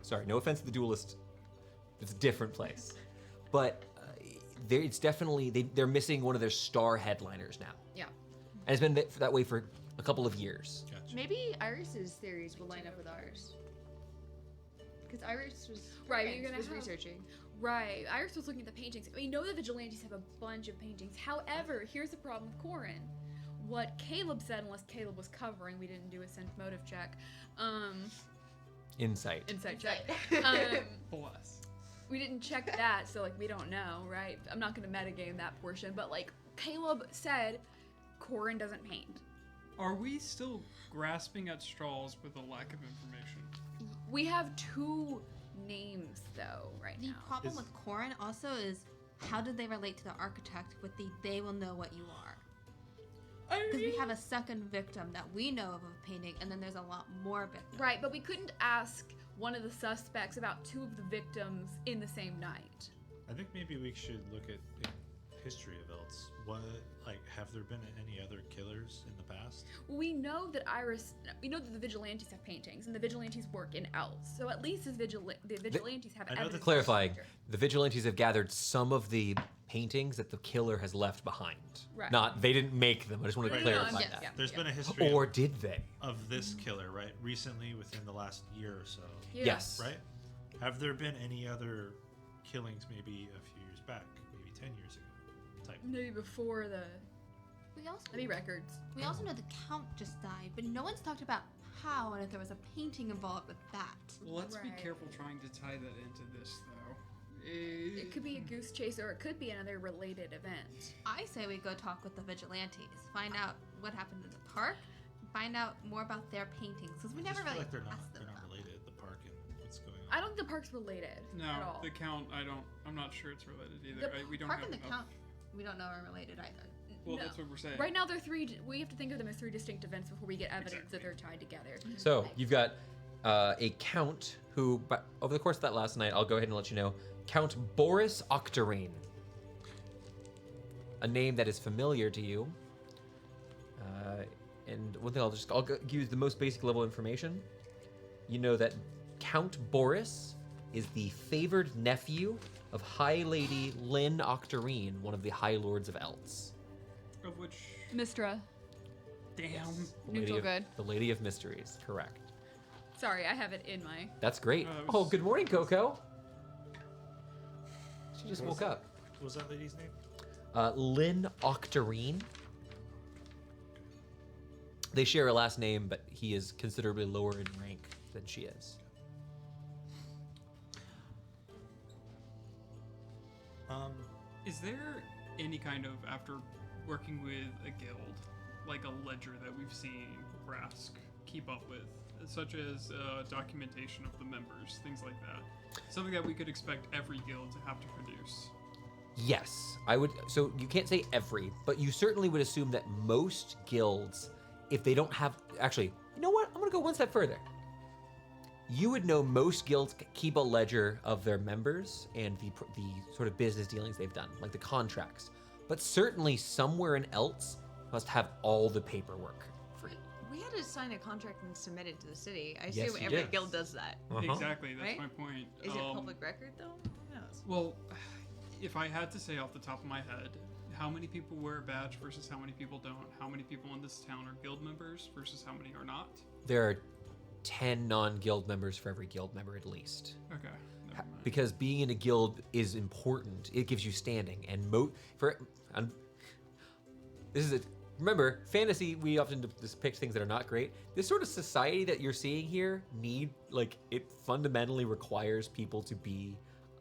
Sorry, no offense to the Duelist. It's a different place, but it's definitely they're missing one of their star headliners now, Yeah. and it's been that way for a couple of years. Gotcha. Maybe Iris's theories will line up with ours. Because Iris was Right, you're gonna was have- researching. Right. Iris was looking at the paintings. We know the Vigilantes have a bunch of paintings. However, here's the problem with Corin. What Caleb said, unless Caleb was covering, we didn't do a sense motive check. Insight. Insight check. Bless. We didn't check that, so like we don't know, right? I'm not gonna metagame that portion, but like Caleb said, Corin doesn't paint. Are we still grasping at straws with a lack of information? We have 2 names though right The now. problem Is- with Corin also is how did they relate to the architect with the they will know what you are? Because we have a second victim that we know of painting, and then there's a lot more victims. Right, but we couldn't ask one of the suspects about 2 of the victims in the same night. I think maybe we should look at the history of Eltz. Have there been any other killers in the past? We know that we know that the Vigilantes have paintings, and the Vigilantes work in Eltz. So at least the Vigilantes have I know evidence. that- Clarifying, the Vigilantes have gathered some of the paintings that the killer has left behind. Right. Not they didn't make them. I just want to Right. clarify Yes, that. yeah. There's been a history Or did they? of this killer, right? Recently, within the last year or so, Yeah. Yes. right? Have there been any other killings maybe a few years back, maybe 10 years ago? Type. Maybe before the We also maybe records. we also know the count just died, but no one's talked about how and if there was a painting involved with that. Let's be Right. careful trying to tie that into this, though. It could be a goose chase, or it could be another related event. I say we go talk with the vigilantes, find out what happened in the park, find out more about their paintings, because we I never just feel really like they're asked them not about. related. The park and what's going on. I don't think the park's related at No, all. the count. I'm not sure it's related either. The We don't Park have and the enough. count, we don't know are related either. Well, No. that's what we're saying. Right now, they're three. We have to think of them as three distinct events before we get evidence Exactly. that they're tied together. So you've got a count who, but over the course of that last night, I'll go ahead and let you know, Count Boris Octarine, a name that is familiar to you. And one thing I'll give you the most basic level information. You know that Count Boris is the favored nephew of High Lady Lynn Octarine, one of the High Lords of Eltz. Of which, Mistra. damn. The Lady Neutral of- good. The Lady of Mysteries, correct. Sorry, I have it in my. That's great. That Oh, was- good morning, Coco. She just woke up. What was that lady's name? Lynn Octarine. They share a last name, but he is considerably lower in rank than she is. Is there any kind of, after working with a guild, like a ledger that we've seen Brask keep up with, such as documentation of the members, things like that? Something that we could expect every guild to have to produce. Yes, I would. So you can't say every, but you certainly would assume that most guilds, if they don't have, actually, you know what? I'm gonna go one step further. You would know most guilds keep a ledger of their members and the sort of business dealings they've done, like the contracts. But certainly somewhere in Eltz must have all the paperwork for you. We had to sign a contract and submit it to the city. I Yes, assume you every did. guild does that. Exactly, that's Right? my point. Is it public record though? Who knows? Well, if I had to say off the top of my head, how many people wear a badge versus how many people don't? How many people in this town are guild members versus how many are not? There are 10 non-guild members for every guild member at least. Okay, never mind. Because being in a guild is important. It gives you standing, and this is a remember fantasy. We often depict things that are not great. This sort of society that you're seeing here it fundamentally requires people to be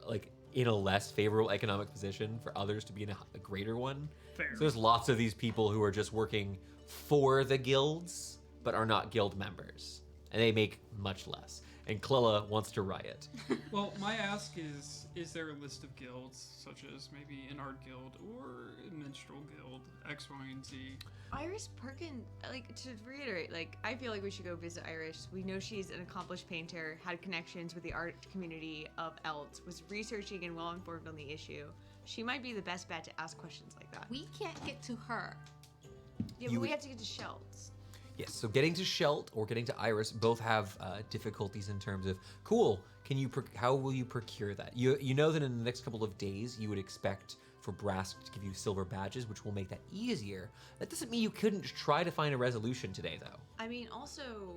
like in a less favorable economic position for others to be in a greater one. Fair. So there's lots of these people who are just working for the guilds but are not guild members, and they make much less. And Clella wants to riot. Well, my ask is there a list of guilds, such as maybe an art guild or a minstrel guild, X, Y, and Z? Iris Perkin, like, to reiterate, like, I feel like we should go visit Iris. We know she's an accomplished painter, had connections with the art community of Eltz, was researching and well informed on the issue. She might be the best bet to ask questions like that. We can't get to her. Yeah, but we have to get to Shelts. Yes, so getting to Shelt or getting to Iris both have difficulties in terms of, cool, how will you procure that? You know that in the next couple of days you would expect for Brask to give you silver badges, which will make that easier. That doesn't mean you couldn't try to find a resolution today, though. I mean, also,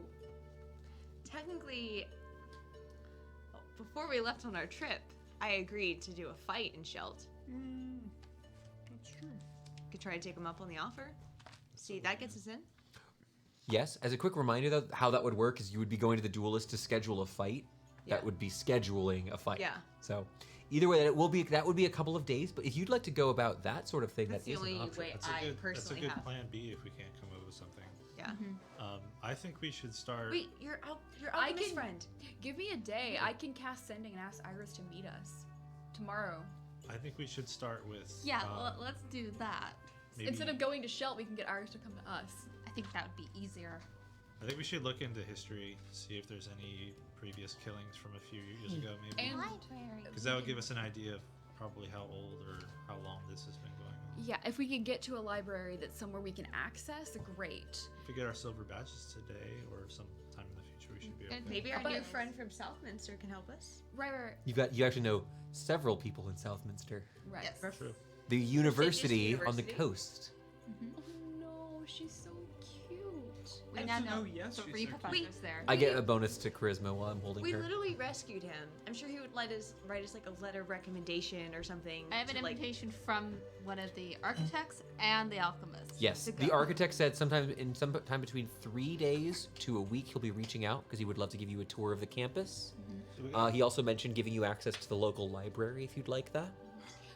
technically, before we left on our trip, I agreed to do a fight in Shelt. That's true. Could try to take him up on the offer. See, that gets us in. Yes, as a quick reminder, though, how that would work is you would be going to the duelist to schedule a fight. Yeah. That would be scheduling a fight. Yeah. So either way, that would be a couple of days, but if you'd like to go about that sort of thing, That's that the is an only option. way That's I a good personally have. plan B if we can't come up with something. Yeah. I think we should start. Wait, your I alchemist can- friend. Give me a day. I can cast sending and ask Iris to meet us tomorrow. I think we should start with. Yeah, let's do that. maybe- Instead of going to Shelt, we can get Iris to come to us. I think that would be easier. I think we should look into history, see if there's any previous killings from a few years ago, maybe. And Because that would give us an idea of probably how old or how long this has been going on. yeah, if we could get to a library that's somewhere we can access, great. If we get our silver badges today or sometime in the future, we should be okay. And maybe our But- new friend from Southminster can help us. Right. You actually know several people in Southminster. Right. Yes. True. The university on the university. coast. Oh no, she's so cute. We Yes now and know no, yes, three she's so professors cute. there. I get a bonus to charisma while I'm holding We her. literally rescued him. I'm sure he would write us like a letter of recommendation or something. I have an to, like, invitation from one of the architects and the alchemist. Yes, to the go. architect said sometime between 3 days to a week he'll be reaching out because he would love to give you a tour of the campus. He also mentioned giving you access to the local library if you'd like that.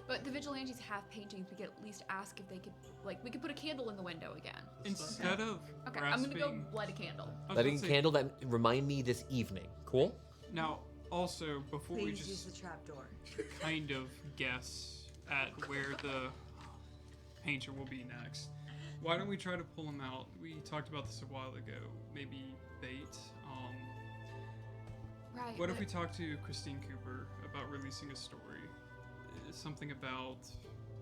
But the vigilantes have paintings. We could at least ask if they could, like, we could put a candle in the window again. Instead of Okay, I'm gonna go grasping- light a candle. I was Lighting a gonna say, candle that remind me this evening. Cool? Now, also, before we Please use just the trapdoor. kind of guess at where the painter will be next, why don't we try to pull him out? We talked about this a while ago. Maybe bait. Right. What if but- we talk to Christine Cooper about releasing a story? Something about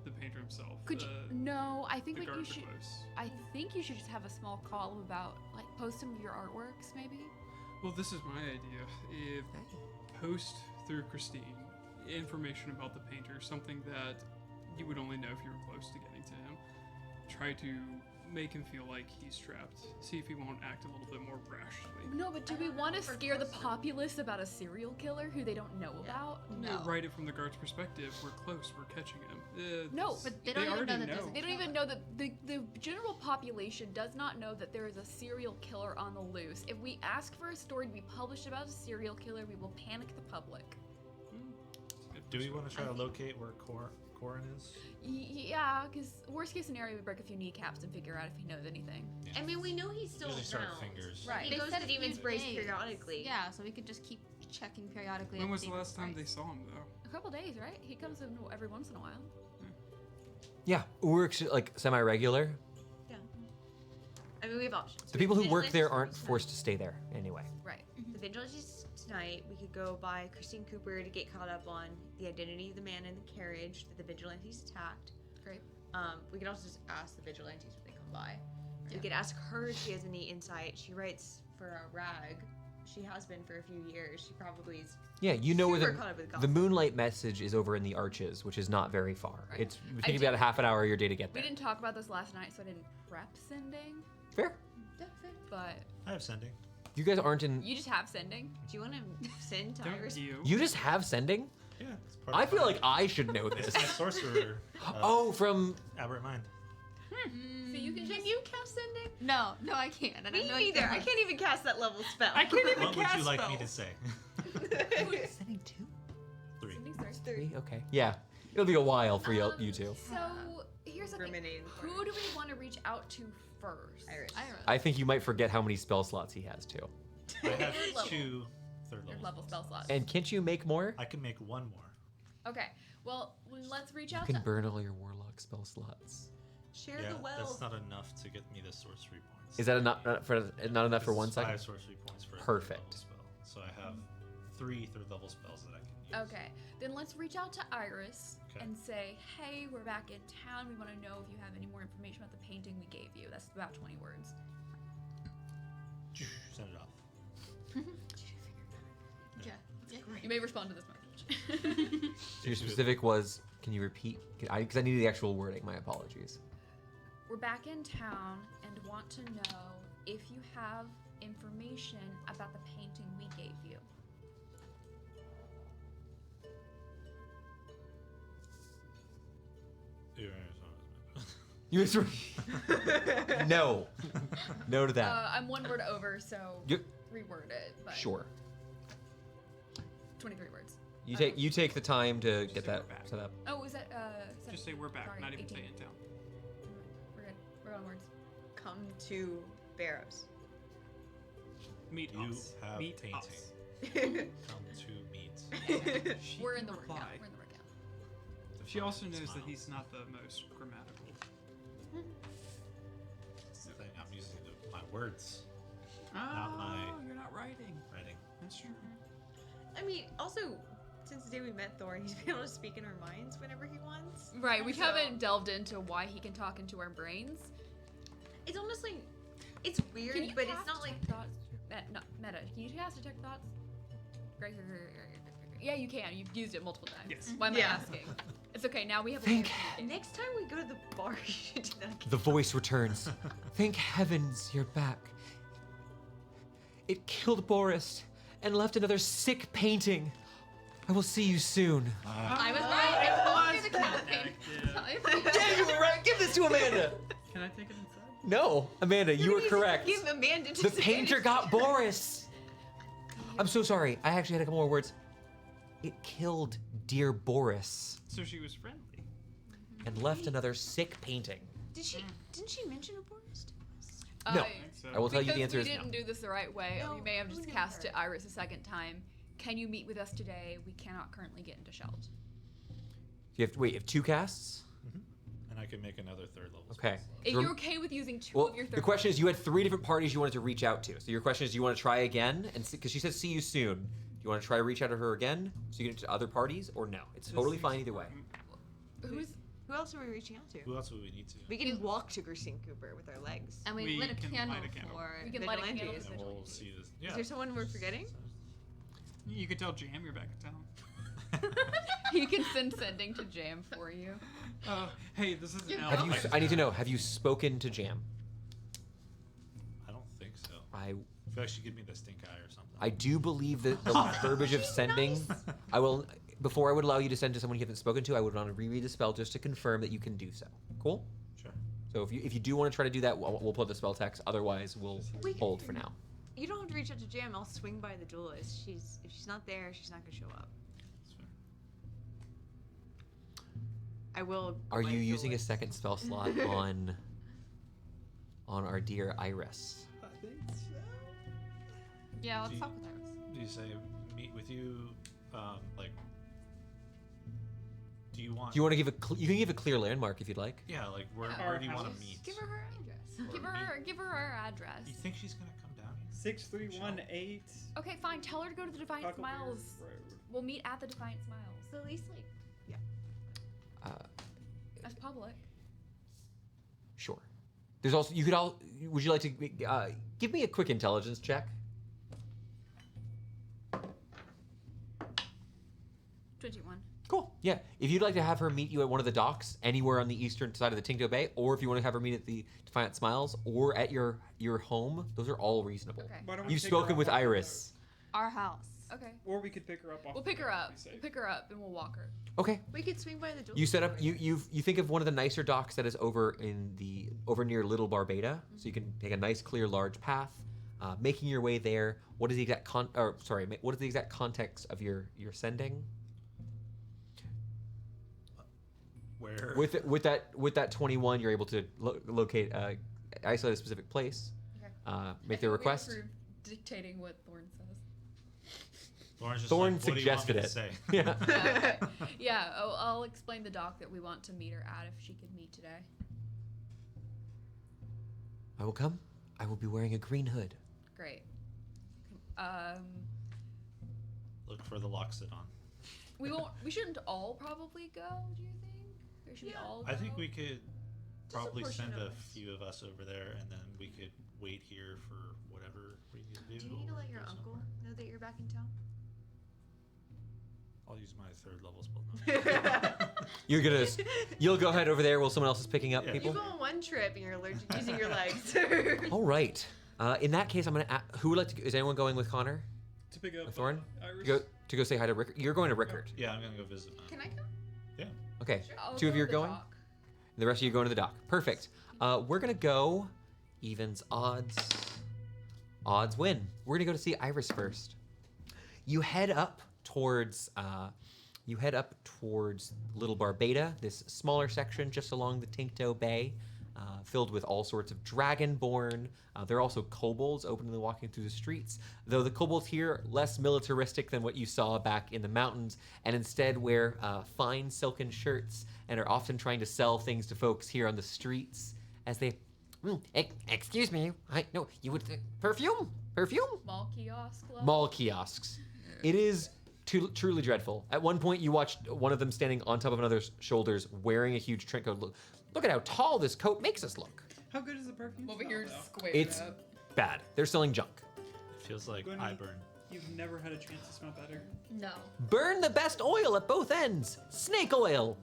the painter himself. Could you? No, I think the what you guards are should. close. I think you should just have a small call about, like, post some of your artworks, maybe. Well, this is my idea. If post through Christine information about the painter, something that you would only know if you were close to getting to him. Try to make him feel like he's trapped. See if he won't act a little bit more rashly. No, but do we want to scare the populace about a serial killer who they don't know about? No. Write it from the guard's perspective. We're close. We're catching him. No, But they don't even already know that there's a They don't even know that the general population does not know that there is a serial killer on the loose. If we ask for a story to be published about a serial killer, we will panic the public. Do we want to try to locate where Corin is? Yeah, because worst case scenario, we break a few kneecaps and figure out if he knows anything. I mean, we know he's still Usually start with around. fingers. Right. He They goes said to a few Demon's Brace days. periodically. Yeah, so we could just keep checking periodically. When at was the Demon's last time they Brace. saw him, though? A couple days, right? He comes in every once in a while. Yeah, works like semi-regular. Yeah. I mean, we have options. The people who work Vigilantes there aren't tonight. forced to stay there anyway. Right. The vigilantes tonight, we could go by Christine Cooper to get caught up on the identity of the man in the carriage that the vigilantes attacked. Great. We could also just ask the vigilantes when they come by. Yeah. We could ask her if she has any insight. She writes for a rag. She has been for a few years. She probably is. Yeah, you know where Super caught up with the gossip. moonlight message is over in the arches, which is not very far. Right. It's I taking do- about a half an hour of your day to get We there. didn't talk about this last night, so I didn't prep sending. Fair. But I have sending. You guys aren't in. you just have sending. Do you want to send to Don't Iris? you? You just have sending? Yeah, it's part I of feel my- like I should know It's this. my sorcerer. Oh, from. Albert Mind. So you can Can just. you cast sending? No, I can't. And Me I know you neither. I can't. can't even cast that level spell. I can't even What would cast you like me to spells. say? Sending two? 3. Sending starts. Three? Okay. Yeah. It'll be a while for you two. So here's the thing. Ruminating in the Who corner. do we want to reach out to first? Iris. I think you might forget how many spell slots he has too. I have Third level. 2 third Third level level spell slots. And can't you make more? I can make 1 more. Okay. Well, let's reach You out can to. burn all your warlock spell slots. Share Yeah, the wealth. that's not enough to get me the sorcery points. Is that enough not enough for This one is second? 5 sorcery points for a Perfect. third level spell. So I have 3 third level spells that I can use. Okay. Then let's reach out to Iris Okay. and say, "Hey, we're back in town. We want to know if you have any more information about the painting we gave you." That's about 20 words. Send it off. Yeah. You may respond to this message. So your specific was, can you repeat? Because I needed the actual wording. My apologies. We're back in town and want to know if you have information about the painting we gave you. You no, no to that. I'm one word over, so You- reword it. But Sure. 23 words. You take the time to get say that we're back. set up. Oh, is that Just say we're back, Sorry, not even 18. say in town. We're good. We're on words. Come to Barrows. Meet You us. have Meet painting. us. Come to meet. She We're in can the workout. reply. We're in the workout. She also knows Smile. that he's not the most grammatical. That's the thing. I'm using my words, Oh, my- you're not writing. writing. That's true. I mean, also, since the day we met Thor, he's been able to speak in our minds whenever he wants. Right. We So- haven't delved into why he can talk into our brains. It's almost like it's weird, Can you but cast it's not like detect thoughts. Not meta. Can you cast detect thoughts? Great. Yeah, you can. You've used it multiple times. Yes. Why am I Yeah. asking? It's okay. Now we have. Thank- a next time we go to the bar, you should do that. The voice returns. Thank heavens you're back. It killed Boris and left another sick painting. I will see you soon. I was right. I told you the campaign. Yeah, you were right. Give this to Amanda. Can I take it inside? No, Amanda, you were correct. Give Amanda The painter got Boris. I'm so sorry. I actually had a couple more words. It killed dear Boris So she was friendly. and left another sick painting. Didn't she mention a forest? No. So I will tell you the Because answer we is no. didn't do this the right way. No, We may have who just knew cast her? it Iris a second time. Can you meet with us today? We cannot currently get into shells. You have you have 2 casts? And I can make another third level. Okay. If Rem- you're okay with using 2 Well, of your third the question is, you had 3 different parties you wanted to reach out to. So your question is, do you want to try again? And because she says, "See you soon." Do you want to try to reach out to her again, so you get to other parties, or no? It's totally fine either way. Who else are we reaching out to? Who else would we need to? We can walk to Christine Cooper with our legs. And we, We lit a can candle light a candle. for. We can light a candle. Vigilantes. for And we'll vigilantes. see this. Is Yeah. there someone we're forgetting? You could tell Jam you're back in town. He can send sending to Jam for you. Hey, this is You an know. Have you? elf. I need to know. Have you spoken to Jam? I don't think so. I I feel like she give me the stink eye or something. I do believe that the verbiage of sending. I will. Before I would allow you to send to someone you haven't spoken to, I would want to reread the spell just to confirm that you can do so. Cool. Sure. So if you do want to try to do that, we'll pull the spell text. Otherwise, we'll hold for now. You don't have to reach out to Jam. I'll swing by the duelist. If she's not there, she's not gonna show up. That's fair. I will. Are by you the using a duelist. second spell slot on our dear Iris? I think so. Yeah, let's Do talk with Iris. Do you say meet with you? Like, do you want? Do you want to give you can give a clear landmark if you'd like. Yeah, like where Our do you want house? to meet? Give her her address. Or Give her our address. You think she's gonna come down here? 6318 Okay, fine. Tell her to go to the Defiant Huckleberry Smiles. Road. We'll meet at the Defiant Smiles. So at least like. That's public. Sure. There's also you could all. Would you like to give me a quick intelligence check? 21. Cool. Yeah. If you'd like to have her meet you at one of the docks anywhere on the eastern side of the Tinto Bay, or if you want to have her meet at the Defiant Smiles or at your home, those are all reasonable. Okay. Why don't we You've pick her spoken up with off the Iris. Our house. Okay. Or we could pick her up off We'll the pick her road, up. be safe. We'll pick her up and we'll walk her. Okay. We could swing by the duelist. You set up. You think of one of the nicer docks that is over near Little Barbada, so you can take a nice, clear, large path, making your way there. What is the exact what is the exact context of your sending? Where? With that 21, you're able to locate, isolate a specific place, Okay. make the request. Dictating what Thorne says. Lauren's just Thorne like, what suggested do you it. want me to say? Yeah. Yeah, okay. Yeah, I'll explain the dock that we want to meet her at if she could meet today. I will come. I will be wearing a green hood. Great. Look for the Loxodon. We won't. We shouldn't all probably go. Do you think? Or should we all? I think go? we could a probably portion send of a us. few of us over there, and then we could wait here for whatever we need to do. Do you need to or let your go uncle somewhere. know that you're back in town? I'll use my third level spell. You'll go ahead over there while someone else is picking up Yeah. people. You go on one trip and you're allergic to using your legs. All right. In that case, I'm gonna. Who would like to? Is anyone going with Connor? To pick up Thorne? Iris. To go say hi to Rickard. You're going to Rickard. Yeah, I'm gonna go visit. Can I come? Yeah. Okay. I'll Two of go you are to the going. dock. The rest of you are going to the dock. Perfect. We're gonna go. Evens, odds. Odds win. We're gonna go to see Iris first. You head up towards. Little Barbada, this smaller section just along the Tincto Bay, filled with all sorts of dragonborn. There are also kobolds openly walking through the streets, though the kobolds here less militaristic than what you saw back in the mountains, and instead wear fine silken shirts and are often trying to sell things to folks here on the streets as they. Excuse me, you would perfume. Mall kiosk. Love. Mall kiosks. It is truly dreadful. At one point, you watched one of them standing on top of another's shoulders, wearing a huge trench coat. Look at how tall this coat makes us look. How good is the perfume? Over smell, here, though? squared It's up. bad. They're selling junk. It feels like Gwen, eye burn. You've never had a chance to smell better. No. Burn the best oil at both ends. Snake oil.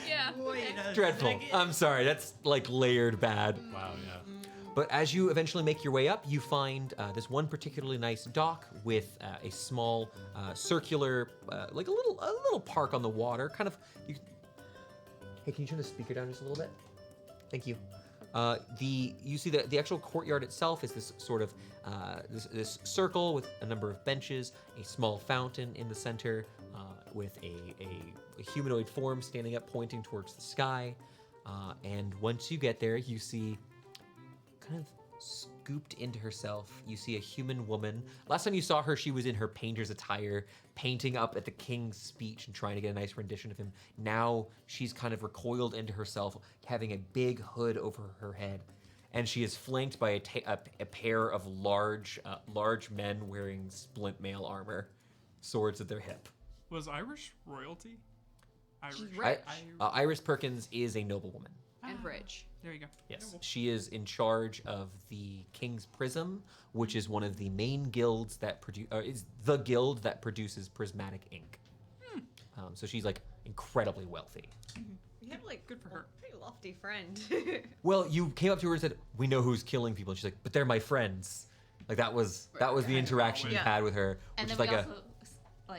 Yeah. Dreadful. I'm sorry. That's like layered bad. Wow, yeah. But as you eventually make your way up, you find this one particularly nice dock with a small circular, like a little park on the water. Kind of. Hey, can you turn the speaker down just a little bit? Thank you. You see the actual courtyard itself is this sort of this circle with a number of benches, a small fountain in the center, with a humanoid form standing up, pointing towards the sky. And once you get there, you see kind of scooped into herself, you see a human woman. Last time you saw her, she was in her painter's attire, painting up at the king's speech and trying to get a nice rendition of him. Now she's kind of recoiled into herself, having a big hood over her head. And she is flanked by a pair of large men wearing splint mail armor, swords at their hip. Was Irish royalty? She's rich. Iris Perkins is a noblewoman. And rich. There you go. Yes, she is in charge of the King's Prism, which is one of the main guilds that is the guild that produces prismatic ink. So she's like incredibly wealthy. You have like Good for her. a pretty lofty friend. Well, you came up to her and said, "We know who's killing people." And she's like, "But they're my friends." Like that was the interaction you Yeah. had with her, And which then is we like also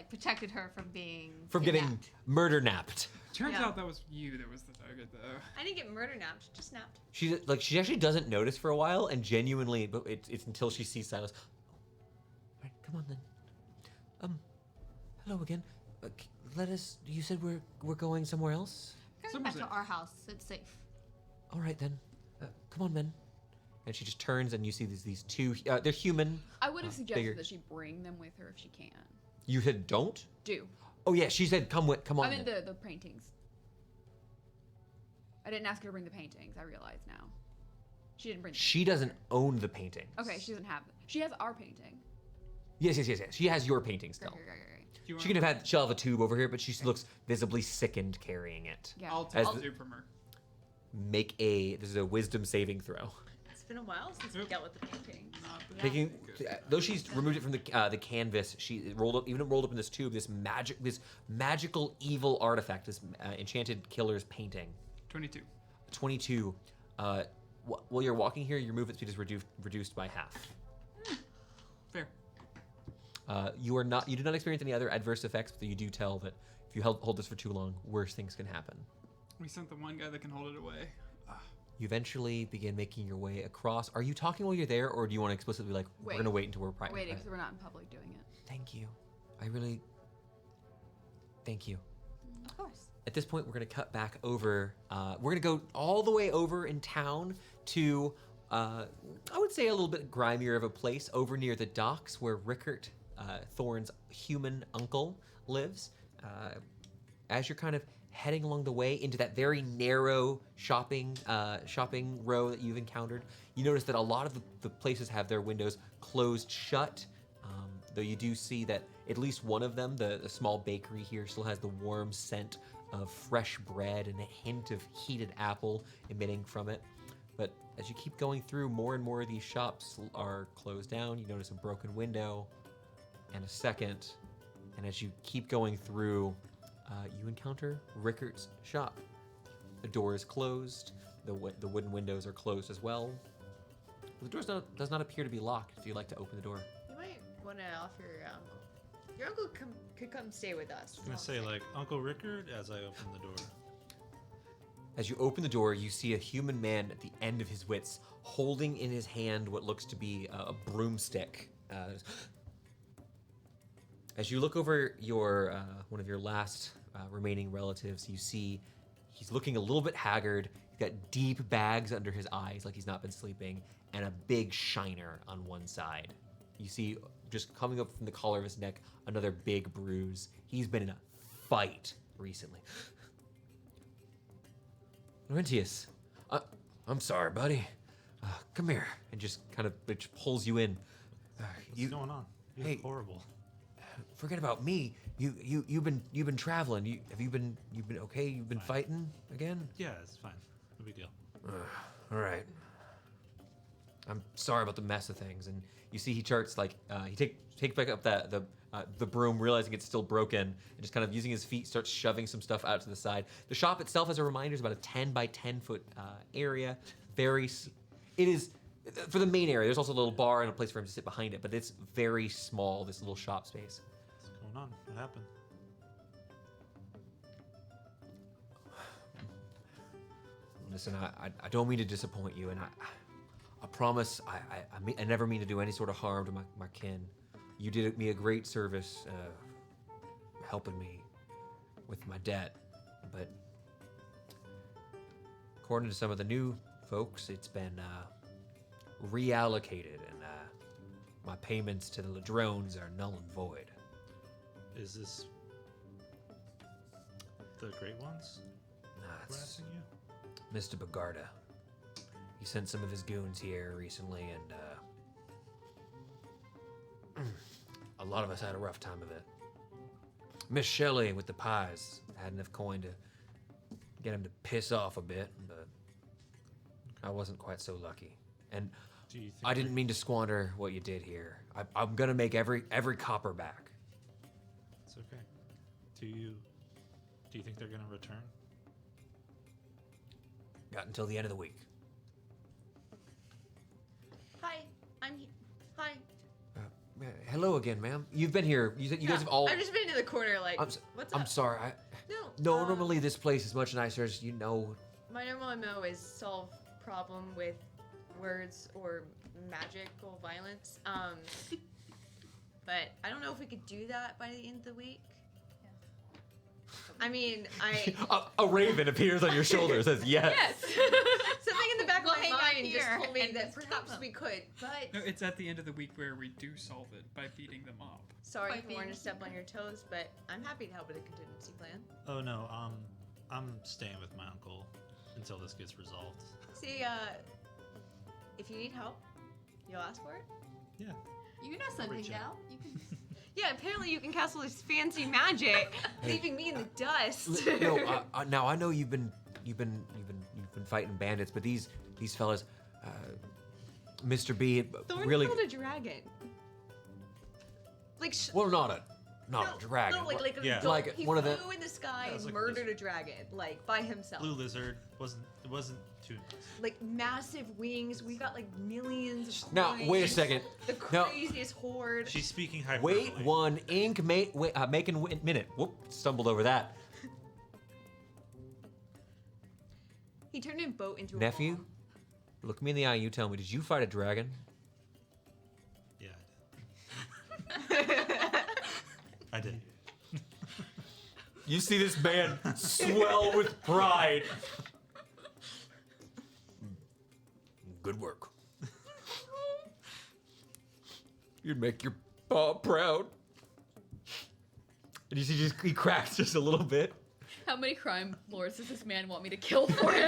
protected her from being getting kidnapped. murder napped. Turns Yeah. out that was you that was the target, though. I didn't get murder napped, just napped. She actually doesn't notice for a while, and genuinely, but it's until she sees Silas. All right, come on then. Hello again. Let us. You said we're going somewhere else. Going back to our house. It's safe. All right then. Come on, men. And she just turns, and you see these two. They're human. I would have suggested bigger. that she bring them with her if she can. You said don't. Do. Oh yeah, she said come on. I mean then. the paintings. I didn't ask her to bring the paintings. I realize now. She didn't bring. She doesn't own the painting. Okay, she doesn't have. She has our painting. Yes. She has your painting still. Great. Do you She could have she'll have a tube over here, but she looks visibly sickened carrying it. Yeah. I'll As take the- the from her. This is a wisdom saving throw. It's been a while since we dealt with the painting. Not the Taking, good. though she's removed it from the canvas, she rolled up in this tube, this magical evil artifact, this enchanted killer's painting. 22. 22. While you're walking here, your movement speed is reduced by half. Fair. You do not experience any other adverse effects, but you do tell that if you hold this for too long, worse things can happen. We sent the one guy that can hold it away. You eventually begin making your way across. Are you talking while you're there, or do you want to explicitly we're Wait. going to wait until we're private? Waiting because we're not in public doing it. Thank you. I really. Thank you. Of course. At this point, we're going to cut back over. We're going to go all the way over in town to, I would say, a little bit grimier of a place over near the docks where Rickert, Thorne's human uncle, lives. As you're kind of heading along the way into that very narrow shopping row that you've encountered, you notice that a lot of the places have their windows closed shut. Though you do see that at least one of them, the small bakery here, still has the warm scent of fresh bread and a hint of heated apple emitting from it. But as you keep going through, more and more of these shops are closed down. You notice a broken window and a second. And as you keep going through, you encounter Rickert's shop. The door is closed. The wooden windows are closed as well. The door does not appear to be locked if you'd like to open the door. You might want to offer your uncle. Your uncle could come stay with us. I'm gonna say like Uncle Rickard as I open the door. As you open the door, you see a human man at the end of his wits, holding in his hand what looks to be a broomstick. As you look over your one of your last remaining relatives, you see he's looking a little bit haggard. He's got deep bags under his eyes, like he's not been sleeping, and a big shiner on one side. You see, just coming up from the collar of his neck, another big bruise. He's been in a fight recently. Laurentius, I'm sorry, buddy. Come here, and just kind of pulls you in. What's going on? You Hey. look horrible. Forget about me. You've been traveling. You've been okay? You've been fighting again? Yeah, it's fine. No big deal. All right. I'm sorry about the mess of things. And you see, he charts like he takes back up the broom, realizing it's still broken, and just kind of using his feet starts shoving some stuff out to the side. The shop itself, as a reminder, is about a 10 by 10 foot area. It is for the main area. There's also a little bar and a place for him to sit behind it, but it's very small. This little shop space. What's going on? What happened? Listen, I don't mean to disappoint you, and I promise I never mean to do any sort of harm to my kin. You did me a great service, helping me with my debt, but according to some of the new folks, it's been reallocated, and my payments to the Ladrones are null and void. Is this the Great Ones It's harassing you? Mr. Bagarda. He sent some of his goons here recently, and a lot of us had a rough time of it. Miss Shelley with the pies had enough coin to get him to piss off a bit, but I wasn't quite so lucky. And Do you think I didn't mean to squander what you did here. I'm gonna make every copper back. It's okay. Do you think they're gonna return? Got until the end of the week. Hi, hi. Hello again, ma'am. You've been here. You guys have all. I've just been in the corner, like, what's I'm up? sorry. No. Normally this place is much nicer, as you know. My normal MO is solve problem with words or magical violence. But I don't know if we could do that by the end of the week. I mean, a raven appears on your shoulder and says yes. Something in the back We'll of my hang out mind just here told me and that just perhaps kill them. we could, but No, it's at the end of the week where we do solve it by beating them up. sorry By if I wanted being to step on your toes, but I'm happy to help with a contingency plan. Oh no, I'm staying with my uncle until this gets resolved. See, if you need help, you'll ask for it. Yeah. You know something, reach out. gal. You can. Yeah, apparently you can cast all this fancy magic, leaving me in the dust. No, now I know you've been fighting bandits, but these fellas, Mr. B, Thorne really. killed a dragon. Like, Well, not a dragon. No, like a Yeah. dog. Like he one of flew the- in the sky Yeah, it was and like a murdered a lizard. dragon, like by himself. Blue lizard wasn't too impressive. Like massive wings. We got like millions of Now, wait a coins. second. The Now- craziest horde. She's speaking hyperbole. Wait one ink making minute. Whoop! Stumbled over that. He turned a boat into Nephew, a bomb. look me in the eye. You tell me, did you fight a dragon? Yeah, I did. You see this man swell with pride. Good work. You'd make your paw proud. And you see, he cracks just a little bit. How many crime lords does this man want me to kill for him?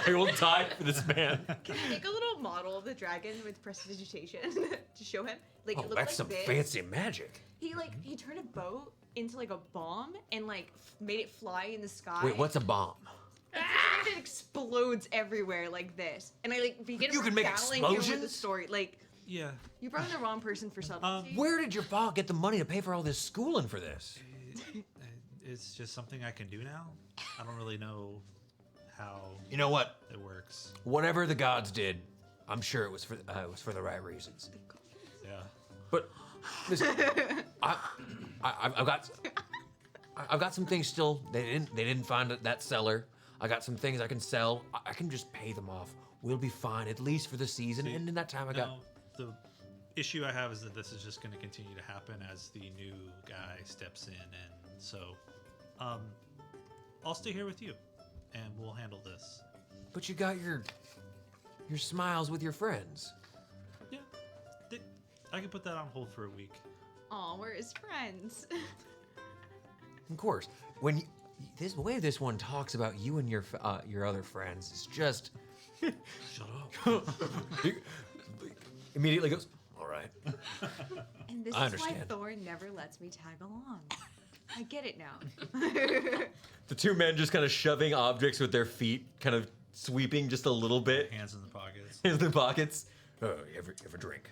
I will die for this man. Can I make a little model of the dragon with prestidigitation to show him? Like Oh, it looked that's like some this. fancy magic. He turned a boat into like a bomb and like made it fly in the sky. Wait, what's a bomb? It explodes everywhere like this, and I like begin You can make regaling him with the explosions? story. Like Yeah. you brought in the wrong person for subtlety. Where did your pa get the money to pay for all this schooling for this? It's just something I can do now. I don't really know how You know what? it works. Whatever the gods did, I'm sure it was for the right reasons. Yeah. But listen, I've got some things still. They didn't find that seller. I got some things I can sell. I can just pay them off. We'll be fine, at least for the season. See, And in that time, I got. No, the issue I have is that this is just going to continue to happen as the new guy steps in, and so I'll stay here with you, and we'll handle this. But you got your smiles with your friends. Yeah, I can put that on hold for a week. Aw, we're his friends. Of course, when the way this one talks about you and your other friends is just. Shut up. He immediately goes, all right. And this I is why understand. Thorne never lets me tag along. I get it now. The two men just kind of shoving objects with their feet, kind of sweeping just a little bit Hands in the pockets. in their pockets. Oh, you ever drink?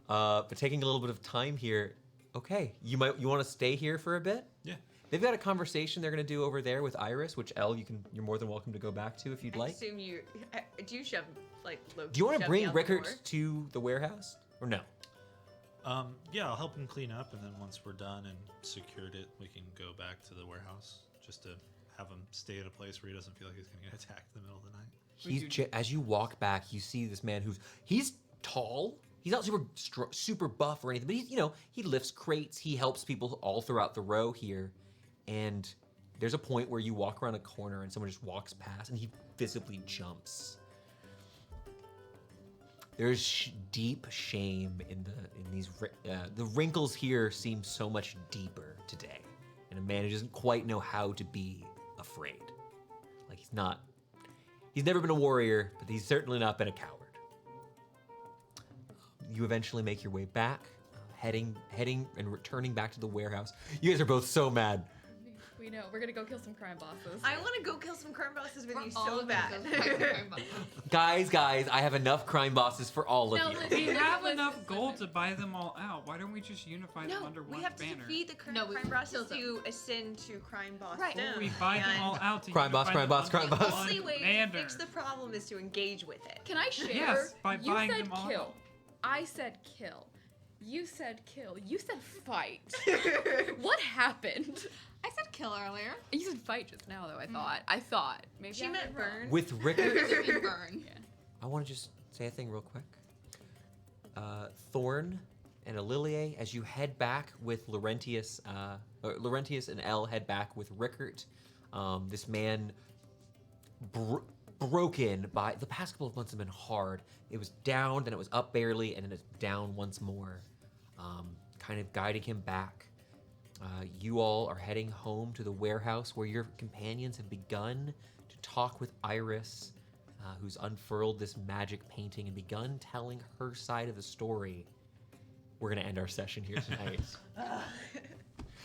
But taking a little bit of time here. Okay, you want to stay here for a bit? Yeah. They've got a conversation they're going to do over there with Iris, which Elle, you're more than welcome to go back to if you'd I like. assume you do you shove like low. Do you want to bring Rickert to the warehouse or no? Yeah, I'll help him clean up, and then once we're done and secured it, we can go back to the warehouse just to have him stay at a place where he doesn't feel like he's going to get attacked in the middle of the night. As you walk back, you see this man he's tall. He's not super buff or anything, but he lifts crates. He helps people all throughout the row here, and there's a point where you walk around a corner and someone just walks past, and he visibly jumps. There's deep shame in these. The wrinkles here seem so much deeper today, and a man who doesn't quite know how to be afraid. Like he's never been a warrior, but he's certainly not been a coward. You eventually make your way back, heading and returning back to the warehouse. You guys are both so mad. We know. We're gonna go kill some crime bosses. I want to go kill some crime bosses with you all so of bad. Guys, I have enough crime bosses for all of you. We have enough gold to buy them all out. Why don't we just unify them under one we have to banner? defeat the crime bosses to ascend to crime boss. Right. stone. We buy them all out to Crime boss, unify crime them boss, under crime boss. The only one way to banner. fix the problem is to engage with it. Can I share? Yes, by you buying said them all kill. out. I said kill. You said kill. You said fight. What happened? I said kill earlier. You said fight just now, though. I thought. Maybe She I meant heard wrong. burn. With Rickert, You mean burn. Yeah. I want to just say a thing real quick. Thorne and Elilier, as you head back with Laurentius and Elle head back with Rickert, this man broken by the past couple of months have been hard. It was down, then it was up barely, and then it's down once more, kind of guiding him back. You all are heading home to the warehouse where your companions have begun to talk with Iris, who's unfurled this magic painting and begun telling her side of the story. We're going to end our session here tonight.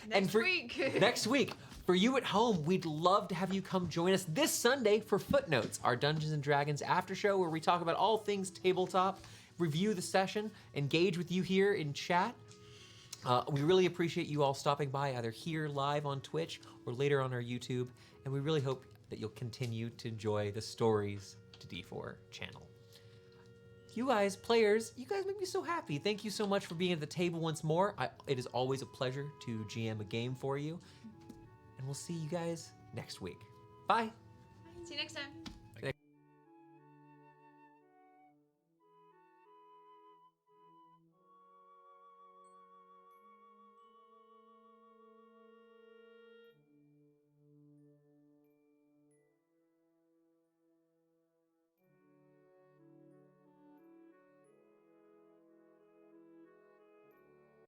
Next week. Next week. For you at home, we'd love to have you come join us this Sunday for Footnotes, our Dungeons & Dragons after show where we talk about all things tabletop, review the session, engage with you here in chat. We really appreciate you all stopping by either here live on Twitch or later on our YouTube, and we really hope that you'll continue to enjoy the Stories to D4 channel. You guys, players, you guys make me so happy. Thank you so much for being at the table once more. It is always a pleasure to GM a game for you. And we'll see you guys next week. Bye. See you next time.